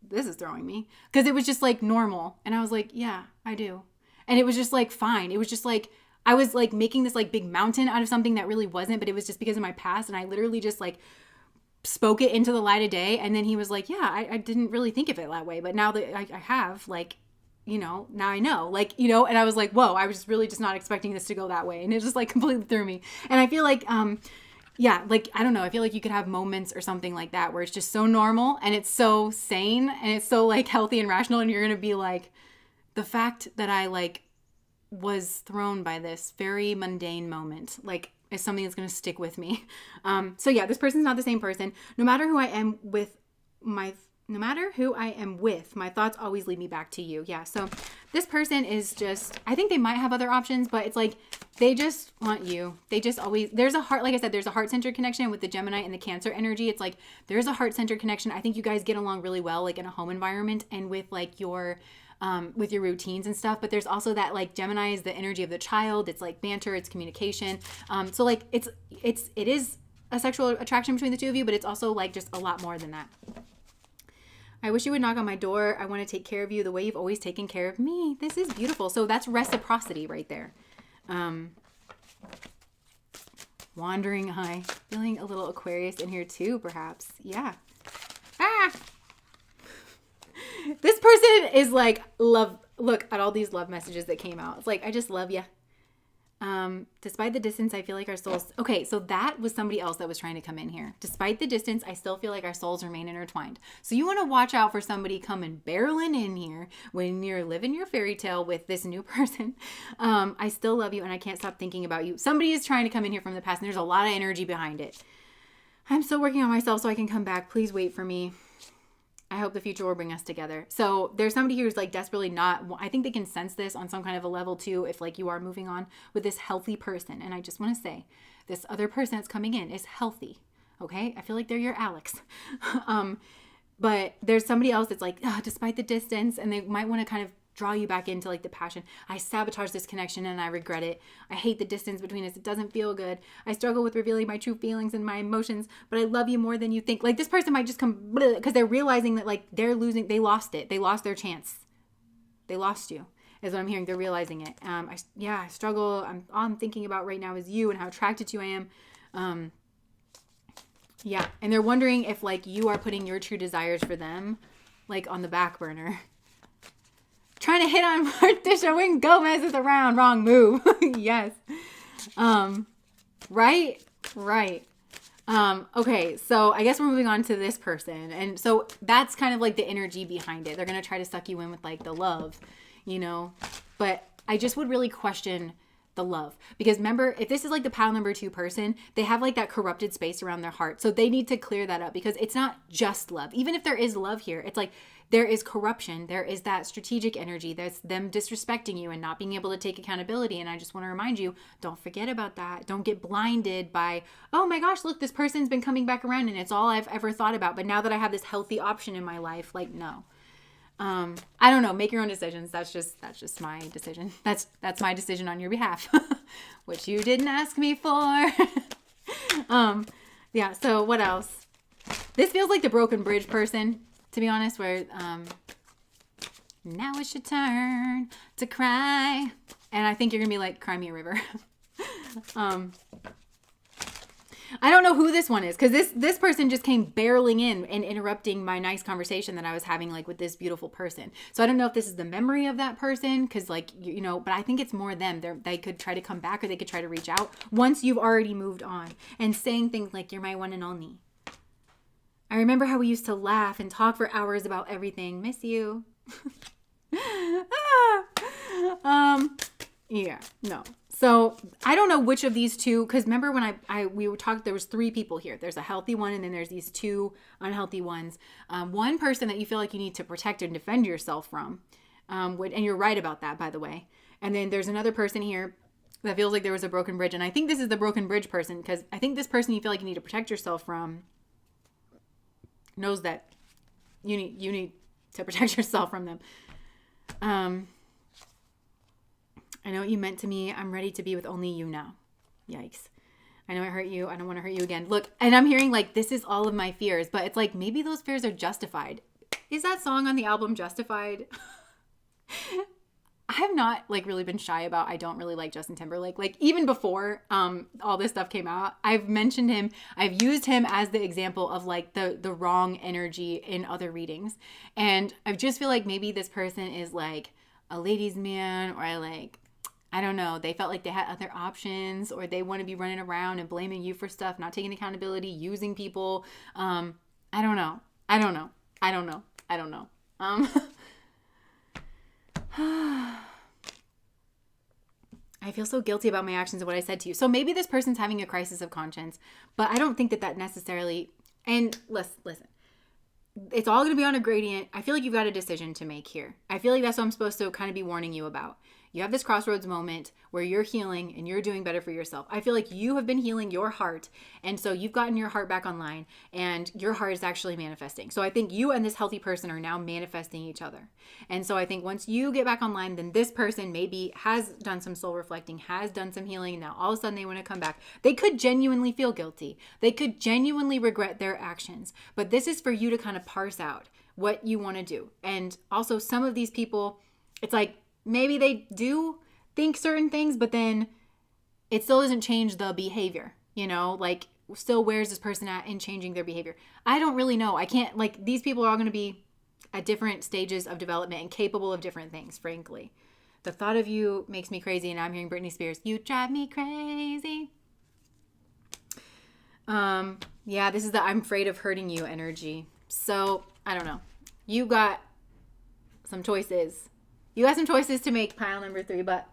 this is throwing me. Because it was just like normal. And I was like, yeah, I do. And it was just like, fine. It was just like, I was like making this like big mountain out of something that really wasn't, but it was just because of my past. And I literally just like spoke it into the light of day. And then he was like, yeah, I didn't really think of it that way. But now that I have, like, you know, now I know, like, you know, and I was like, whoa, I was really just not expecting this to go that way. And it just like completely threw me. And I feel like, yeah, like, I don't know. I feel like you could have moments or something like that where it's just so normal and it's so sane and it's so like healthy and rational. And you're going to be like, the fact that I like was thrown by this very mundane moment, like, is something that's going to stick with me. So yeah, this person's not the same person. No matter who I am with, my thoughts always lead me back to you. Yeah. So this person is just, I think they might have other options, but it's like, they just want you. They just always, there's a heart, like I said, there's a heart-centered connection with the Gemini and the Cancer energy. It's like, there's a heart-centered connection. I think you guys get along really well, like in a home environment and with like your routines and stuff. But there's also that like Gemini is the energy of the child. It's like banter, it's communication. So like it is a sexual attraction between the two of you, but it's also like just a lot more than that. I wish you would knock on my door. I want to take care of you the way you've always taken care of me. This is beautiful. So that's reciprocity right there. Wandering high. Feeling a little Aquarius in here too, perhaps. Yeah. Ah! This person is like, love. Look at all these love messages that came out. It's like, I just love you. Despite the distance, I feel like our souls... Okay, so that was somebody else that was trying to come in here. Despite the distance, I still feel like our souls remain intertwined. So you want to watch out for somebody coming barreling in here when you're living your fairy tale with this new person. I still love you and I can't stop thinking about you. Somebody is trying to come in here from the past and there's a lot of energy behind it. I'm still working on myself so I can come back. Please wait for me. I hope the future will bring us together. So there's somebody here who's like desperately not, I think they can sense this on some kind of a level too, if like you are moving on with this healthy person. And I just want to say this other person that's coming in is healthy. Okay. I feel like they're your Alex. But there's somebody else that's like, despite the distance, and they might want to kind of draw you back into like the passion. I sabotage this connection and I regret it. I hate the distance between us. It doesn't feel good. I struggle with revealing my true feelings and my emotions, but I love you more than you think. Like this person might just come because they're realizing that like they're losing. They lost it. They lost their chance. They lost you is what I'm hearing. They're realizing it. I struggle. All I'm thinking about right now is you and how attracted to you I am. Yeah. And they're wondering if like you are putting your true desires for them, like on the back burner. trying to hit on Morticia Wing Gomez is around. Wrong move. Yes. Right. Okay, so I guess we're moving on to this person. And so that's kind of like the energy behind it. They're going to try to suck you in with like the love, but I just would really question the love, because remember, if this is like the pile number 2 person, they have like that corrupted space around their heart. So they need to clear that up, because it's not just love. Even if there is love here, it's like there is corruption. There is that strategic energy. There's them disrespecting you and not being able to take accountability. And I just want to remind you, don't forget about that. Don't get blinded by, oh my gosh, look, this person's been coming back around and it's all I've ever thought about. But now that I have this healthy option in my life, like, no. I don't know. Make your own decisions. That's just my decision. That's my decision on your behalf, which you didn't ask me for. Yeah. So what else? This feels like the broken bridge person, to be honest, where, now it's your turn to cry. And I think you're going to be like, cry me a river. I don't know who this one is, because this person just came barreling in and interrupting my nice conversation that I was having like with this beautiful person. So I don't know if this is the memory of that person, because like, but I think it's more them. They could try to come back, or they could try to reach out once you've already moved on, and saying things like, you're my one and only. I remember how we used to laugh and talk for hours about everything. Miss you. Yeah, no. So I don't know which of these two, because remember when we were talking, there was 3 people here. There's a healthy one, and then there's these 2 unhealthy ones. One person that you feel like you need to protect and defend yourself from. And you're right about that, by the way. And then there's another person here that feels like there was a broken bridge. And I think this is the broken bridge person, because I think this person you feel like you need to protect yourself from knows that you need to protect yourself from them. I know what you meant to me. I'm ready to be with only you now. Yikes. I know I hurt you. I don't want to hurt you again. Look, and I'm hearing like, this is all of my fears, but it's like, maybe those fears are justified. Is that song on the album Justified? I have not like really been shy about, I don't really like Justin Timberlake. Like even before all this stuff came out, I've mentioned him. I've used him as the example of like the wrong energy in other readings. And I just feel like maybe this person is like a ladies' man, or like, I don't know, they felt like they had other options, or they want to be running around and blaming you for stuff, not taking accountability, using people. I don't know. I feel so guilty about my actions and what I said to you. So maybe this person's having a crisis of conscience, but I don't think that necessarily, and listen, it's all going to be on a gradient. I feel like you've got a decision to make here. I feel like that's what I'm supposed to kind of be warning you about. You have this crossroads moment where you're healing and you're doing better for yourself. I feel like you have been healing your heart. And so you've gotten your heart back online, and your heart is actually manifesting. So I think you and this healthy person are now manifesting each other. And so I think once you get back online, then this person maybe has done some soul reflecting, has done some healing. And now all of a sudden they want to come back. They could genuinely feel guilty. They could genuinely regret their actions. But this is for you to kind of parse out what you want to do. And also some of these people, it's like, maybe they do think certain things, but then it still doesn't change the behavior, like still where's this person at in changing their behavior? I don't really know. I can't, like, these people are all going to be at different stages of development and capable of different things, frankly. The thought of you makes me crazy, and I'm hearing Britney Spears, you drive me crazy. Yeah, this is the I'm afraid of hurting you energy. So, I don't know. You got some choices. You got some choices to make, pile number 3, but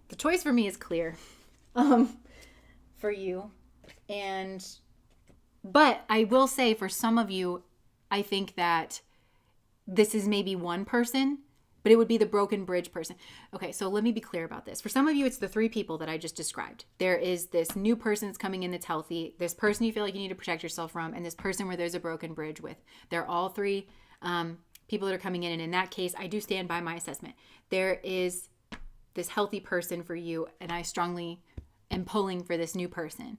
the choice for me is clear for you. But I will say for some of you, I think that this is maybe one person, but it would be the broken bridge person. Okay, so let me be clear about this. For some of you, it's the 3 people that I just described. There is this new person that's coming in that's healthy, this person you feel like you need to protect yourself from, and this person where there's a broken bridge with. They're all 3 people that are coming in. And in that case, I do stand by my assessment. There is this healthy person for you, and I strongly am pulling for this new person.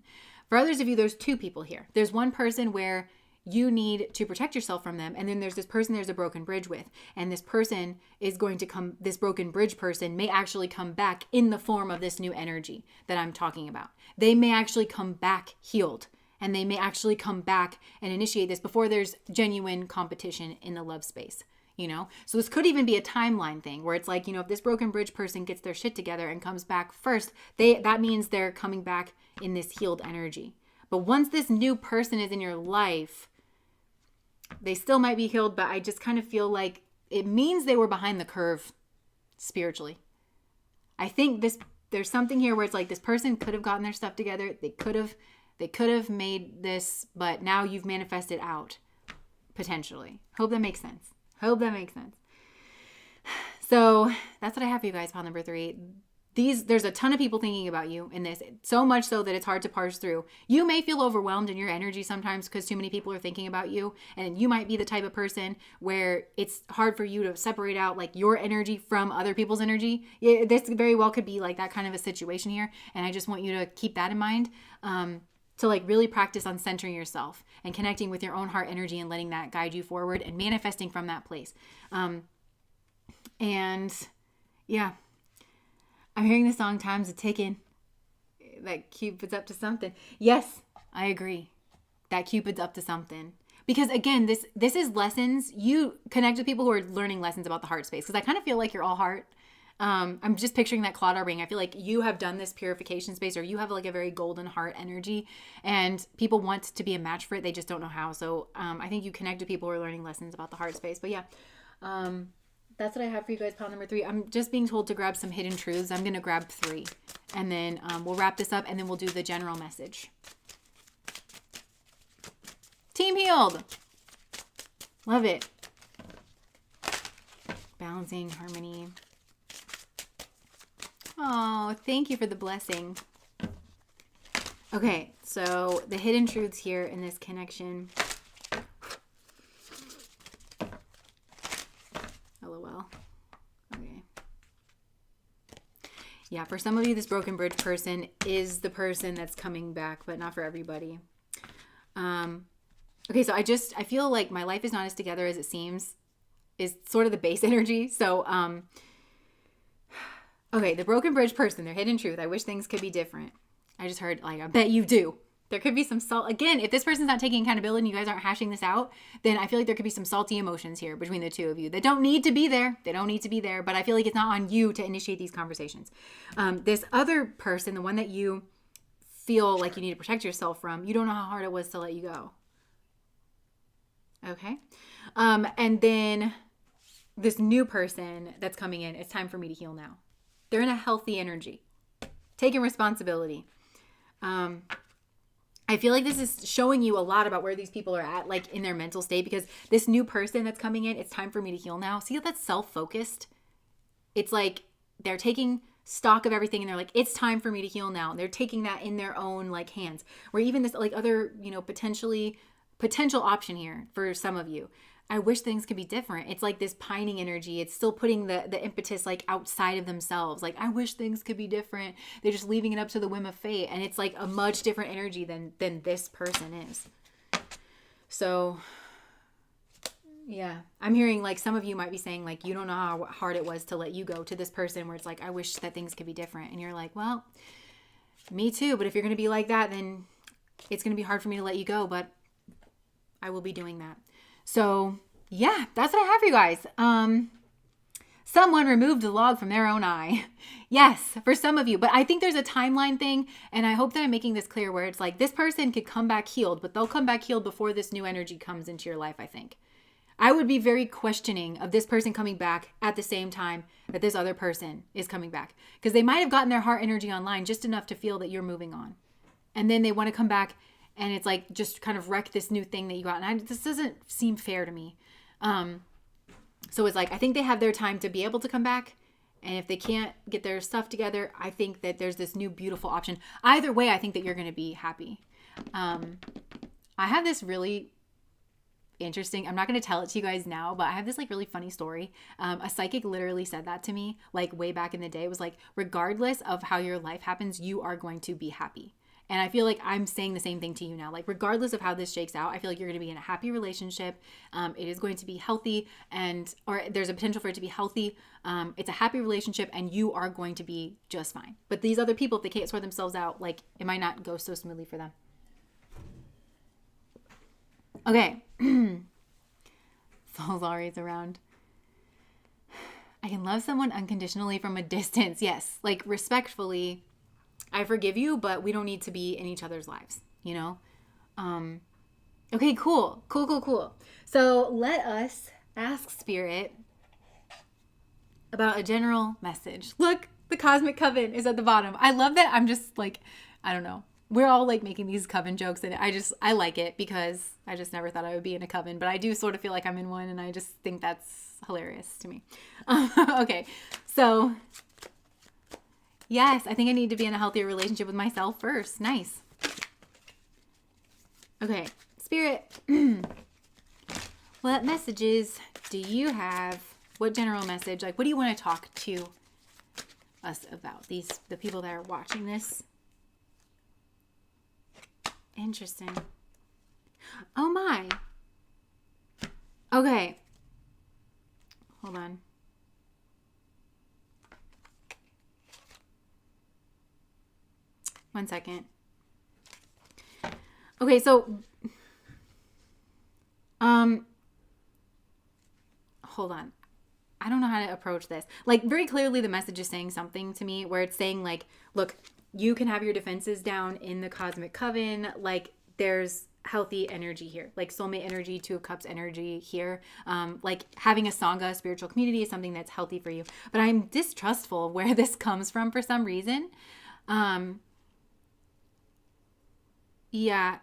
For others of you, there's 2 people here. There's one person where you need to protect yourself from them. And then there's this person there's a broken bridge with. And this person is going to come, this broken bridge person may actually come back in the form of this new energy that I'm talking about. They may actually come back healed. And they may actually come back and initiate this before there's genuine competition in the love space. you know? So this could even be a timeline thing where it's like, you know, if this broken bridge person gets their shit together and comes back first, that means they're coming back in this healed energy. But once this new person is in your life, they still might be healed, but I just kind of feel like it means they were behind the curve spiritually. I think there's something here where it's like this person could have gotten their stuff together. They could have made this, but now you've manifested out potentially. Hope that makes sense. So that's what I have for you guys, pile number 3. There's a ton of people thinking about you in this, so much so that it's hard to parse through. You may feel overwhelmed in your energy sometimes because too many people are thinking about you, and you might be the type of person where it's hard for you to separate out like your energy from other people's energy. This very well could be like that kind of a situation here, and I just want you to keep that in mind. To like really practice on centering yourself and connecting with your own heart energy and letting that guide you forward and manifesting from that place. And yeah, I'm hearing the song Time's a Ticking. That Cupid's up to something. Yes, I agree. That Cupid's up to something. Because again, this is lessons. You connect with people who are learning lessons about the heart space. Because I kind of feel like you're all heart. I'm just picturing that Claudia ring. I feel like you have done this purification space, or you have like a very golden heart energy, and people want to be a match for it. They just don't know how. So I think you connect with people who are learning lessons about the heart space. But yeah, that's what I have for you guys, pile number 3. I'm just being told to grab some hidden truths. I'm going to grab 3, and then we'll wrap this up, and then we'll do the general message. Team healed. Love it. Balancing, harmony. Oh, thank you for the blessing. Okay, so the hidden truths here in this connection. LOL. Okay. Yeah, for some of you, this broken bridge person is the person that's coming back, but not for everybody. Okay, so I feel like my life is not as together as it seems is sort of the base energy. So, okay, the broken bridge person, their hidden truth. I wish things could be different. I just heard, like, I bet you do. There could be some salt. Again, if this person's not taking accountability and you guys aren't hashing this out, then I feel like there could be some salty emotions here between the two of you that don't need to be there. They don't need to be there, but I feel like it's not on you to initiate these conversations. This other person, the one that you feel like you need to protect yourself from, you don't know how hard it was to let you go. Okay? And then this new person that's coming in, it's time for me to heal now. They're in a healthy energy, taking responsibility. I feel like this is showing you a lot about where these people are at, like in their mental state, because this new person that's coming in, it's time for me to heal now. See how that's self-focused? It's like they're taking stock of everything and they're like, it's time for me to heal now. And they're taking that in their own like hands. Where even this like other, potential option here for some of you. I wish things could be different. It's like this pining energy. It's still putting the impetus like outside of themselves. Like, I wish things could be different. They're just leaving it up to the whim of fate. And it's like a much different energy than this person is. So, yeah. I'm hearing like some of you might be saying like, you don't know how hard it was to let you go, to this person where it's like, I wish that things could be different. And you're like, well, me too. But if you're going to be like that, then it's going to be hard for me to let you go. But I will be doing that. So yeah, that's what I have for you guys. Someone removed the log from their own eye. Yes, for some of you. But I think there's a timeline thing. And I hope that I'm making this clear where it's like this person could come back healed, but they'll come back healed before this new energy comes into your life, I think. I would be very questioning of this person coming back at the same time that this other person is coming back. Because they might have gotten their heart energy online just enough to feel that you're moving on. And then they want to come back and it's like just kind of wreck this new thing that you got. And this doesn't seem fair to me. So it's like, I think they have their time to be able to come back. And if they can't get their stuff together, I think that there's this new beautiful option. Either way, I think that you're going to be happy. I have this really interesting, I'm not going to tell it to you guys now, but I have this like really funny story. A psychic literally said that to me like way back in the day. It was like, regardless of how your life happens, you are going to be happy. And I feel like I'm saying the same thing to you now. Like, regardless of how this shakes out, I feel like you're going to be in a happy relationship. It is going to be healthy or there's a potential for it to be healthy. It's a happy relationship and you are going to be just fine. But these other people, if they can't sort themselves out, like it might not go so smoothly for them. Okay. Falls always around. I can love someone unconditionally from a distance. Yes, like respectfully, I forgive you, but we don't need to be in each other's lives, you know? Okay, cool. So let us ask Spirit about a general message. Look, the cosmic coven is at the bottom. I love that. I'm just like, I don't know. We're all like making these coven jokes, and I like it because I just never thought I would be in a coven, but I do sort of feel like I'm in one, and I just think that's hilarious to me. Okay, so yes, I think I need to be in a healthier relationship with myself first. Nice. Okay, Spirit, what messages do you have? What general message? Like, what do you want to talk to us about? The people that are watching this. Interesting. Oh my. Okay. Hold on. One second. Okay, so hold on. I don't know how to approach this. Like, very clearly the message is saying something to me where it's saying like, look, you can have your defenses down in the cosmic coven. Like, there's healthy energy here, like soulmate energy, Two of Cups energy here. Like having a Sangha spiritual community is something that's healthy for you. But I'm distrustful where this comes from for some reason. Yeah.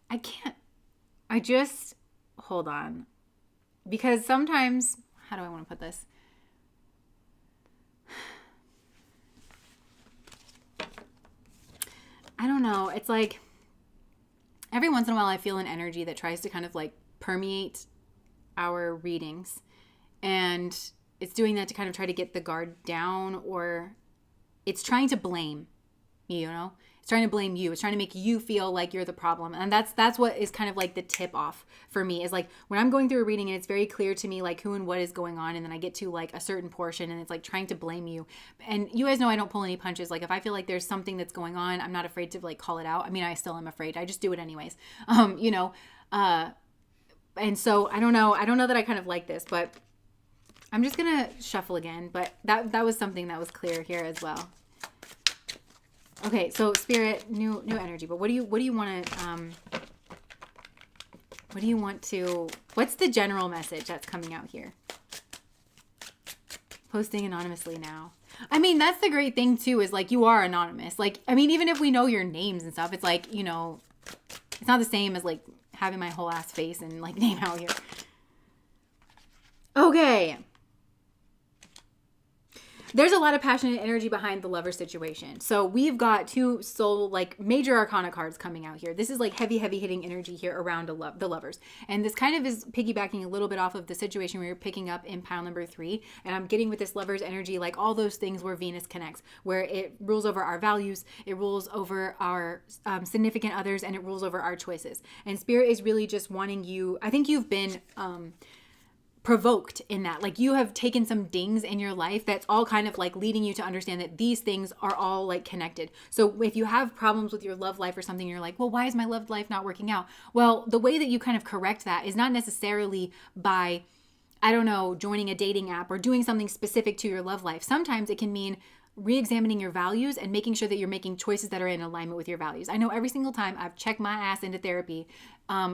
I can't. Hold on. Because sometimes, how do I want to put this? I don't know. It's like every once in a while I feel an energy that tries to kind of like permeate our readings. And it's doing that to kind of try to get the guard down, or it's trying to blame, you know? It's trying to blame you. It's trying to make you feel like you're the problem. And that's what is kind of like the tip off for me, is like when I'm going through a reading and it's very clear to me like who and what is going on, and then I get to like a certain portion and it's like trying to blame you. And you guys know I don't pull any punches. Like if I feel like there's something that's going on, I'm not afraid to like call it out. I mean, I still am afraid. I just do it anyways. You know, and so I don't know that I kind of like this, but I'm just going to shuffle again. But that was something that was clear here as well. Okay, so Spirit, new energy. But what do you want to? What's the general message that's coming out here? Posting anonymously now. I mean, that's the great thing too, is like you are anonymous. Like, I mean, even if we know your names and stuff, it's like, you know, it's not the same as like having my whole ass face and like name out here. Okay. There's a lot of passionate energy behind the lover situation. So we've got two soul, like major arcana cards coming out here. This is like heavy hitting energy here around the lovers. And this kind of is piggybacking a little bit off of the situation we were picking up in pile number 3. And I'm getting with this lover's energy, like all those things where Venus connects, where it rules over our values, it rules over our significant others, and it rules over our choices. And Spirit is really just wanting you, I think you've been provoked in that, like you have taken some dings in your life that's all kind of like leading you to understand that these things are all like connected. So if you have problems with your love life or something, you're like, well, why is my love life not working out? Well, the way that you kind of correct that is not necessarily by, I don't know, joining a dating app or doing something specific to your love life. Sometimes it can mean re-examining your values and making sure that you're making choices that are in alignment with your values. I know every single time I've checked my ass into therapy,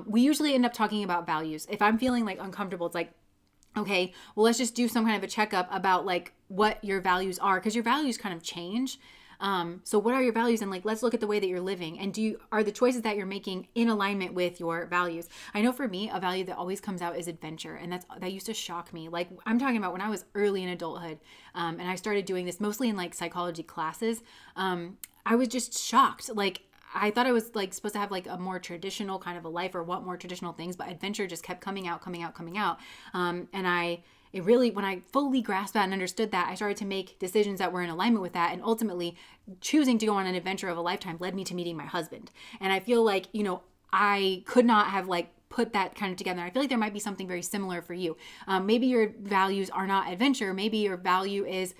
we usually end up talking about values. If I'm feeling like uncomfortable, it's like, okay, well, let's just do some kind of a checkup about like what your values are, because your values kind of change. So what are your values? And like, let's look at the way that you're living. And are the choices that you're making in alignment with your values? I know for me, a value that always comes out is adventure. And that used to shock me. Like I'm talking about when I was early in adulthood, and I started doing this mostly in like psychology classes. I was just shocked. Like, I thought I was like supposed to have like a more traditional kind of a life or want more traditional things, but adventure just kept coming out. And when I fully grasped that and understood that, I started to make decisions that were in alignment with that. And ultimately choosing to go on an adventure of a lifetime led me to meeting my husband. And I feel like, you know, I could not have like put that kind of together. I feel like there might be something very similar for you. Maybe your values are not adventure. Maybe your value is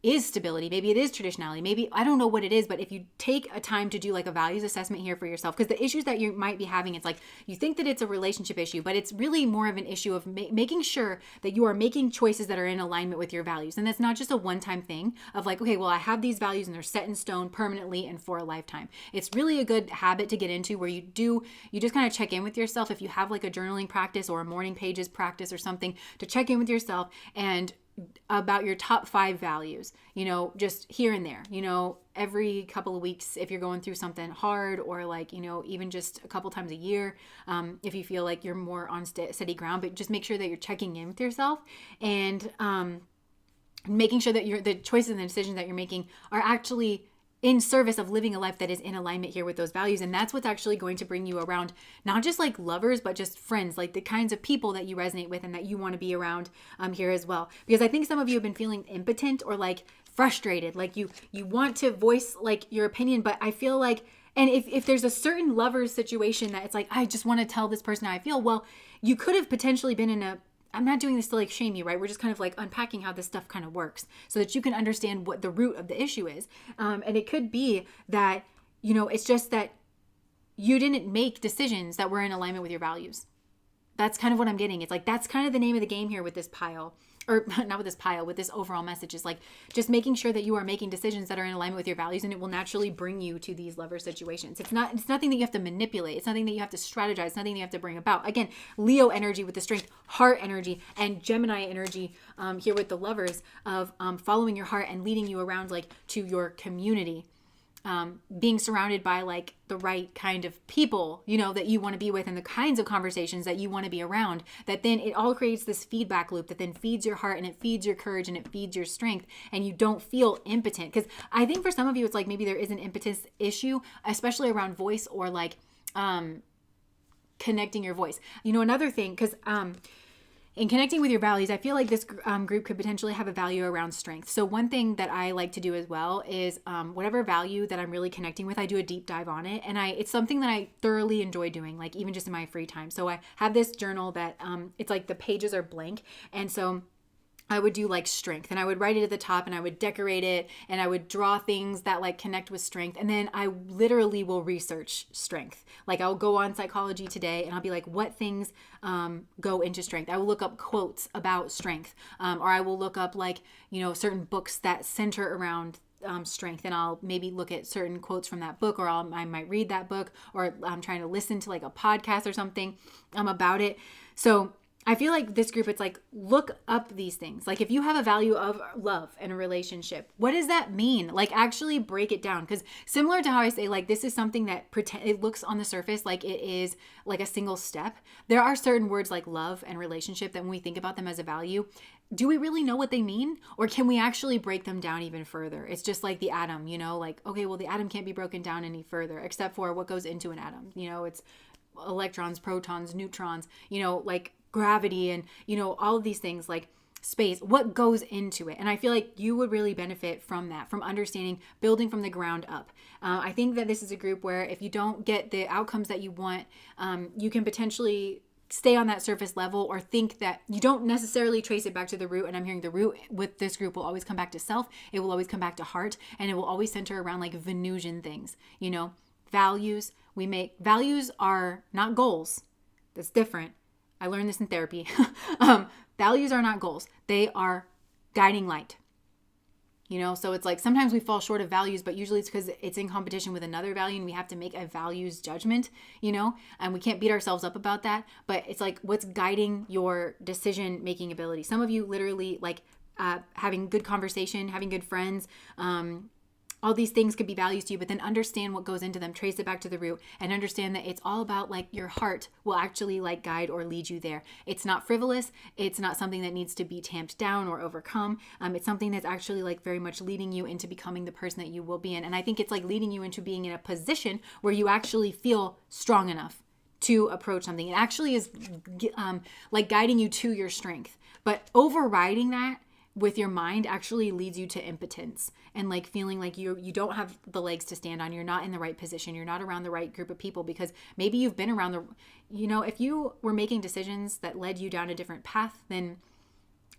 is stability. Maybe it is traditionality. Maybe, I don't know what it is, but if you take a time to do like a values assessment here for yourself, because the issues that you might be having, it's like you think that it's a relationship issue, but it's really more of an issue of making sure that you are making choices that are in alignment with your values. And that's not just a one-time thing of like, okay, well, I have these values and they're set in stone permanently and for a lifetime. It's really a good habit to get into where you just kind of check in with yourself. If you have like a journaling practice or a morning pages practice or something, to check in with yourself and about your top 5 values, just here and there, every couple of weeks, if you're going through something hard, or like, even just a couple times a year, if you feel like you're more on steady ground, but just make sure that you're checking in with yourself and making sure that the choices and the decisions that you're making are actually in service of living a life that is in alignment here with those values. And that's what's actually going to bring you around, not just like lovers, but just friends, like the kinds of people that you resonate with and that you want to be around here as well. Because I think some of you have been feeling impotent or like frustrated, like you want to voice like your opinion, but I feel like, and if there's a certain lover's situation that it's like, I just want to tell this person how I feel, well, you could have potentially been in I'm not doing this to like shame you, right? We're just kind of like unpacking how this stuff kind of works so that you can understand what the root of the issue is. And it could be that, it's just that you didn't make decisions that were in alignment with your values. That's kind of what I'm getting. It's like, that's kind of the name of the game here with this pile, or not with this pile, with this overall message is like just making sure that you are making decisions that are in alignment with your values, and it will naturally bring you to these lover situations. It's nothing that you have to manipulate. It's nothing that you have to strategize. It's nothing that you have to bring about. Again, Leo energy with the strength, heart energy, and Gemini energy here with the lovers of following your heart and leading you around like to your community. Being surrounded by like the right kind of people, that you want to be with, and the kinds of conversations that you want to be around, that then it all creates this feedback loop that then feeds your heart and it feeds your courage and it feeds your strength, and you don't feel impotent. Because I think for some of you, it's like maybe there is an impotence issue, especially around voice or like connecting your voice. Another thing, because in connecting with your values, I feel like this group could potentially have a value around strength. So one thing that I like to do as well is whatever value that I'm really connecting with, I do a deep dive on it. And it's something that I thoroughly enjoy doing, like even just in my free time. So I have this journal that it's like the pages are blank. And so I would do like strength, and I would write it at the top, and I would decorate it, and I would draw things that like connect with strength. And then I literally will research strength. Like I'll go on Psychology Today and I'll be like, what things go into strength? I will look up quotes about strength, or I will look up like, certain books that center around strength, and I'll maybe look at certain quotes from that book, or I might read that book, or I'm trying to listen to like a podcast or something about it. So I feel like this group, it's like, look up these things. Like if you have a value of love and a relationship, what does that mean? Like actually break it down. Because similar to how I say, like, this is something that it looks on the surface like it is like a single step. There are certain words like love and relationship that when we think about them as a value, do we really know what they mean? Or can we actually break them down even further? It's just like the atom, like, okay, well, the atom can't be broken down any further except for what goes into an atom. It's electrons, protons, neutrons, like gravity, and all of these things, like space, what goes into it. And I feel like you would really benefit from that, from understanding, building from the ground up. I think that this is a group where if you don't get the outcomes that you want, you can potentially stay on that surface level, or think that you don't necessarily trace it back to the root. And I'm hearing the root with this group will always come back to self. It will always come back to heart, and it will always center around like Venusian things, values. Values are not goals. That's different. I learned this in therapy. Values are not goals. They are guiding light. So it's like sometimes we fall short of values, but usually it's because it's in competition with another value, and we have to make a values judgment, and we can't beat ourselves up about that. But it's like, what's guiding your decision-making ability? Some of you literally like having good conversation, having good friends, all these things could be values to you, but then understand what goes into them, trace it back to the root, and understand that it's all about like your heart will actually like guide or lead you there. It's not frivolous. It's not something that needs to be tamped down or overcome. It's something that's actually like very much leading you into becoming the person that you will be in. And I think it's like leading you into being in a position where you actually feel strong enough to approach something. It actually is like guiding you to your strength, but overriding that with your mind actually leads you to impotence and like feeling like you don't have the legs to stand on. You're not in the right position. You're not around the right group of people, because maybe you've been around if you were making decisions that led you down a different path, then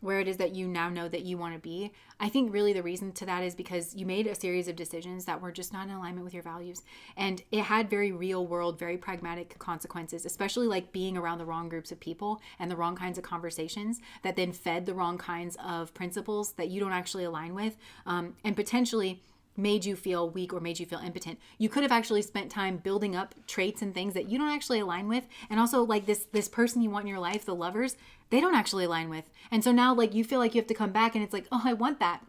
where it is that you now know that you want to be. I think really the reason to that is because you made a series of decisions that were just not in alignment with your values. And it had very real world, very pragmatic consequences, especially like being around the wrong groups of people and the wrong kinds of conversations that then fed the wrong kinds of principles that you don't actually align with, and potentially made you feel weak or made you feel impotent. You could have actually spent time building up traits and things that you don't actually align with. And also like this person you want in your life, the lovers, they don't actually align with. And so now like you feel like you have to come back and it's like, oh, I want that.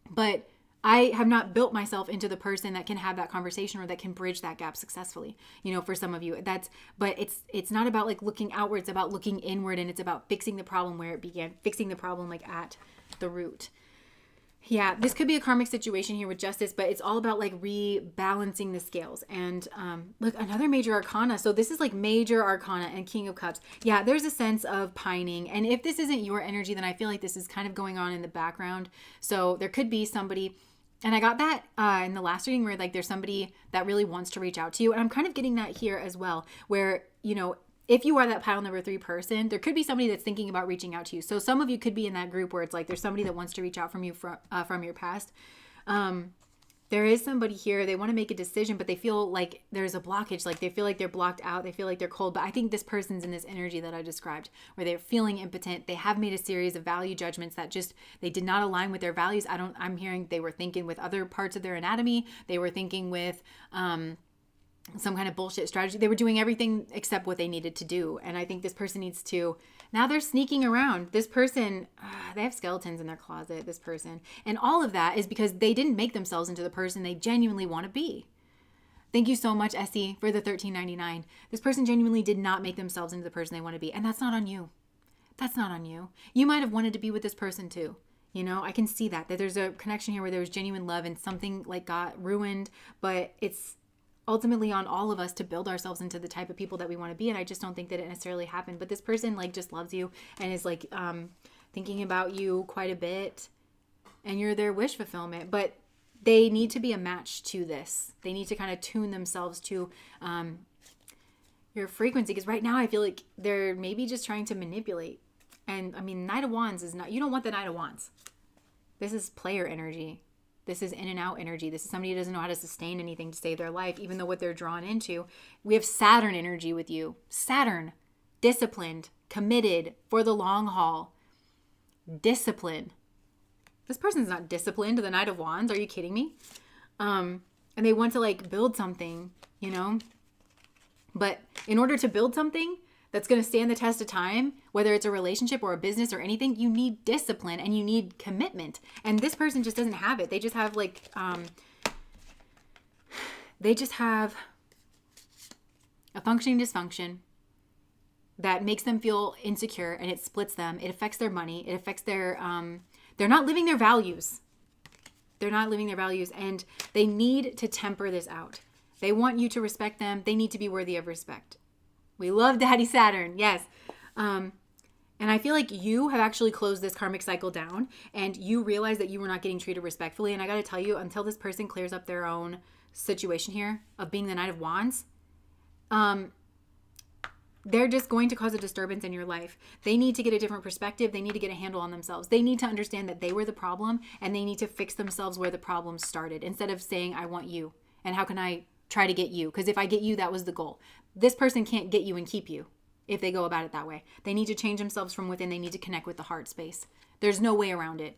But I have not built myself into the person that can have that conversation or that can bridge that gap successfully. For some of you, but it's not about like looking outward, it's about looking inward, and it's about fixing the problem where it began, fixing the problem like at the root. Yeah, this could be a karmic situation here with justice, but it's all about like rebalancing the scales. And look, another major arcana. So this is like major arcana and King of Cups. Yeah, there's a sense of pining. And if this isn't your energy, then I feel like this is kind of going on in the background. So there could be somebody, and I got that in the last reading where like there's somebody that really wants to reach out to you. And I'm kind of getting that here as well, where, if you are that pile number 3 person, there could be somebody that's thinking about reaching out to you. So some of you could be in that group where it's like there's somebody that wants to reach out from you from your past. There is somebody here, they want to make a decision, but they feel like there's a blockage. Like they feel like they're blocked out. They feel like they're cold. But I think this person's in this energy that I described where they're feeling impotent. They have made a series of value judgments that just, they did not align with their values. I'm hearing they were thinking with other parts of their anatomy. They were thinking with, some kind of bullshit strategy. They were doing everything except what they needed to do. And I think this person needs to, now they're sneaking around. This person, they have skeletons in their closet, this person. And all of that is because they didn't make themselves into the person they genuinely want to be. Thank you so much, Essie, for the $13.99. This person genuinely did not make themselves into the person they want to be. And that's not on you. That's not on you. You might have wanted to be with this person too. I can see that there's a connection here where there was genuine love and something like got ruined, but it's ultimately on all of us to build ourselves into the type of people that we want to be. And I just don't think that it necessarily happened. But this person like just loves you and is like thinking about you quite a bit, and you're their wish fulfillment. But they need to be a match to this. They need to kind of tune themselves to your frequency, because right now I feel like they're maybe just trying to manipulate. And I mean, Knight of Wands is not, you don't want the Knight of Wands. This is player energy. This is in and out energy. This is somebody who doesn't know how to sustain anything to save their life, even though what they're drawn into. We have Saturn energy with you. Saturn, disciplined, committed for the long haul. Discipline. This person's not disciplined. The Knight of Wands. Are you kidding me? And they want to like build something, But in order to build something that's going to stand the test of time, whether it's a relationship or a business or anything, you need discipline and you need commitment. And this person just doesn't have it. They just have like, they just have a functioning dysfunction that makes them feel insecure, and it splits them. It affects their money. It affects their, they're not living their values. They're not living their values, and they need to temper this out. They want you to respect them. They need to be worthy of respect. We love Daddy Saturn. Yes. And I feel like you have actually closed this karmic cycle down, and you realize that you were not getting treated respectfully. And I got to tell you, until this person clears up their own situation here of being the Knight of Wands, they're just going to cause a disturbance in your life. They need to get a different perspective. They need to get a handle on themselves. They need to understand that they were the problem, and they need to fix themselves where the problem started, instead of saying, I want you. And how can I try to get you? Because if I get you, that was the goal. This person can't get you and keep you if they go about it that way. They need to change themselves from within. They need to connect with the heart space. There's no way around it.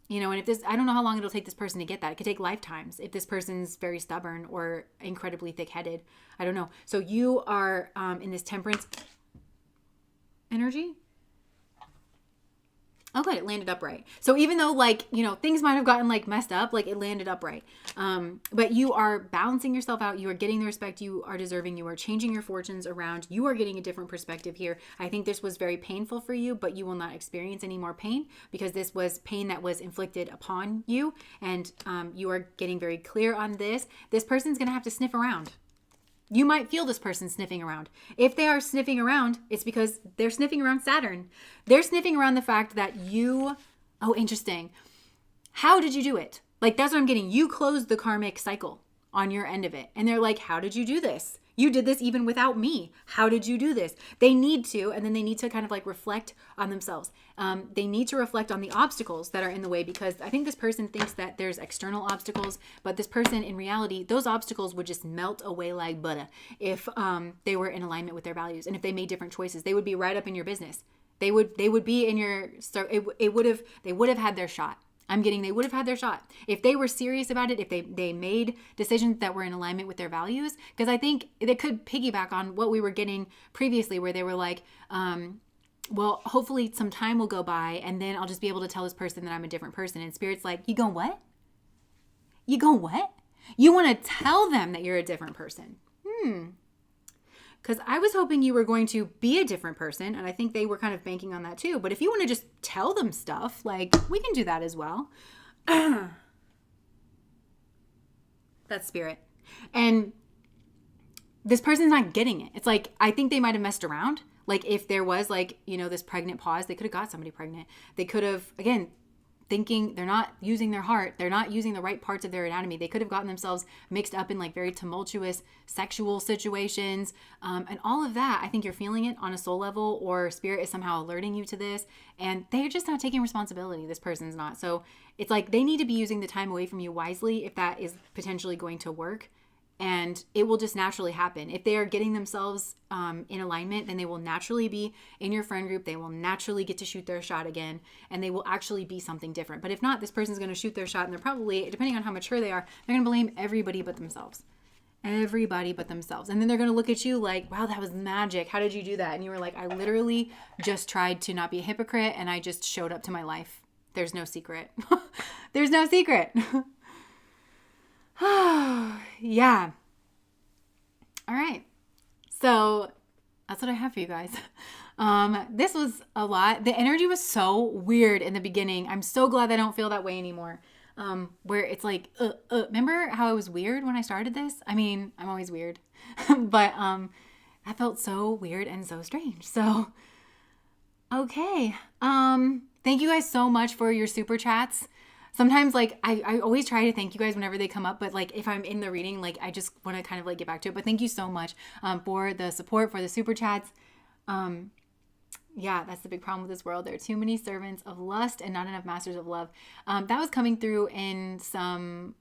And if this, I don't know how long it'll take this person to get that. It could take lifetimes if this person's very stubborn or incredibly thick-headed. I don't know. So you are in this temperance energy. Oh, good. It landed upright. So even though things might have gotten messed up, it landed upright. But you are balancing yourself out. You are getting the respect you are deserving. You are changing your fortunes around. You are getting a different perspective here. I think this was very painful for you, but you will not experience any more pain, because this was pain that was inflicted upon you. And you are getting very clear on this. This person's going to have to sniff around. You might feel this person sniffing around. If they are sniffing around, it's because they're sniffing around Saturn. They're sniffing around the fact that interesting. How did you do it? That's what I'm getting. You closed the karmic cycle on your end of it. And they're like, how did you do this? You did this even without me. How did you do this? They need to, and then they need to kind of like reflect on themselves. They need to reflect on the obstacles that are in the way, because I think this person thinks that there's external obstacles, but this person in reality, those obstacles would just melt away like butter if they were in alignment with their values. And if they made different choices, they would be right up in your business. They would be in your, so they would have had their shot. They would have had their shot if they were serious about it, if they made decisions that were in alignment with their values. Because I think they could piggyback on what we were getting previously, where they were like, well, hopefully some time will go by and then I'll just be able to tell this person that I'm a different person. And Spirit's like, you going what? You going what? You want to tell them that you're a different person. Because I was hoping you were going to be a different person, and I think they were kind of banking on that too. But if you want to just tell them stuff, like, we can do that as well. That's Spirit. And this person's not getting it. It's like, I think they might have messed around. Like, if there was like, this pregnant pause, they could have got somebody pregnant. They could have, again, thinking they're not using their heart. They're not using the right parts of their anatomy. They could have gotten themselves mixed up in like very tumultuous sexual situations. And all of that, I think you're feeling it on a soul level, or Spirit is somehow alerting you to this, and they're just not taking responsibility. This person's not. So it's like they need to be using the time away from you wisely if that is potentially going to work. And it will just naturally happen. If they are getting themselves in alignment, then they will naturally be in your friend group. They will naturally get to shoot their shot again, and they will actually be something different. But if not, this person's going to shoot their shot, and they're probably, depending on how mature they are, they're going to blame everybody but themselves. Everybody but themselves. And then they're going to look at you like, wow, that was magic. How did you do that? And you were like, I literally just tried to not be a hypocrite, and I just showed up to my life. There's no secret. There's no secret. Yeah. All right. So that's what I have for you guys. This was a lot. The energy was so weird in the beginning. I'm so glad I don't feel that way anymore. Where it's like, remember how I was weird when I started this? I mean, I'm always weird, but, I felt so weird and so strange. So, okay. Thank you guys so much for your super chats. Sometimes, like, I always try to thank you guys whenever they come up, but like if I'm in the reading, like I just want to kind of like get back to it. But thank you so much for the support, for the super chats. Yeah, that's the big problem with this world. There are too many servants of lust and not enough masters of love. That was coming through in some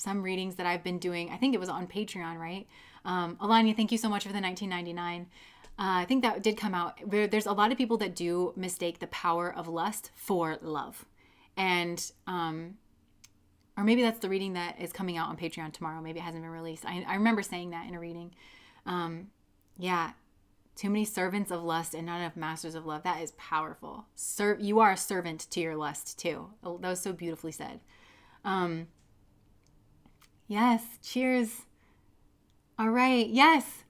readings that I've been doing. I think it was on Patreon, right? Alanya, thank you so much for the $19.99. I think that did come out. There's a lot of people that do mistake the power of lust for love. And, or maybe that's the reading that is coming out on Patreon tomorrow. Maybe it hasn't been released. I remember saying that in a reading. Yeah. Too many servants of lust and not enough masters of love. That is powerful. You are a servant to your lust too. Oh, that was so beautifully said. Yes. Cheers. All right. Yes.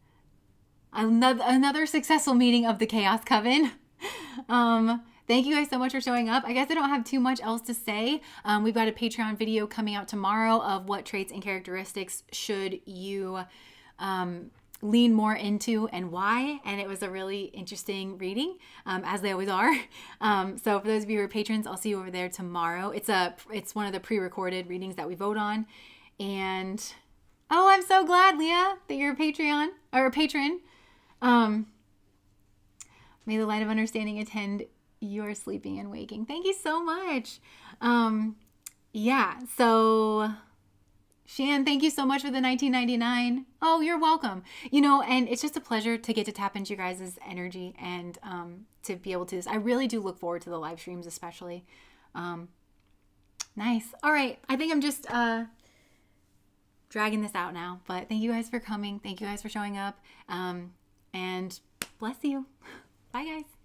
Another successful meeting of the Chaos Coven. Thank you guys so much for showing up. I guess I don't have too much else to say. We've got a Patreon video coming out tomorrow of what traits and characteristics should you lean more into and why. And it was a really interesting reading, as they always are. So for those of you who are patrons, I'll see you over there tomorrow. It's one of the pre-recorded readings that we vote on. And oh, I'm so glad, Leah, that you're a Patreon or a patron. May the light of understanding attend your sleeping and waking. Thank you so much. Yeah, so Shan, thank you so much for the $19.99. Oh, you're welcome. And it's just a pleasure to get to tap into your guys' energy and to be able to. I really do look forward to the live streams, especially. Nice. All right. I think I'm just dragging this out now, but thank you guys for coming. Thank you guys for showing up. And bless you. Bye, guys.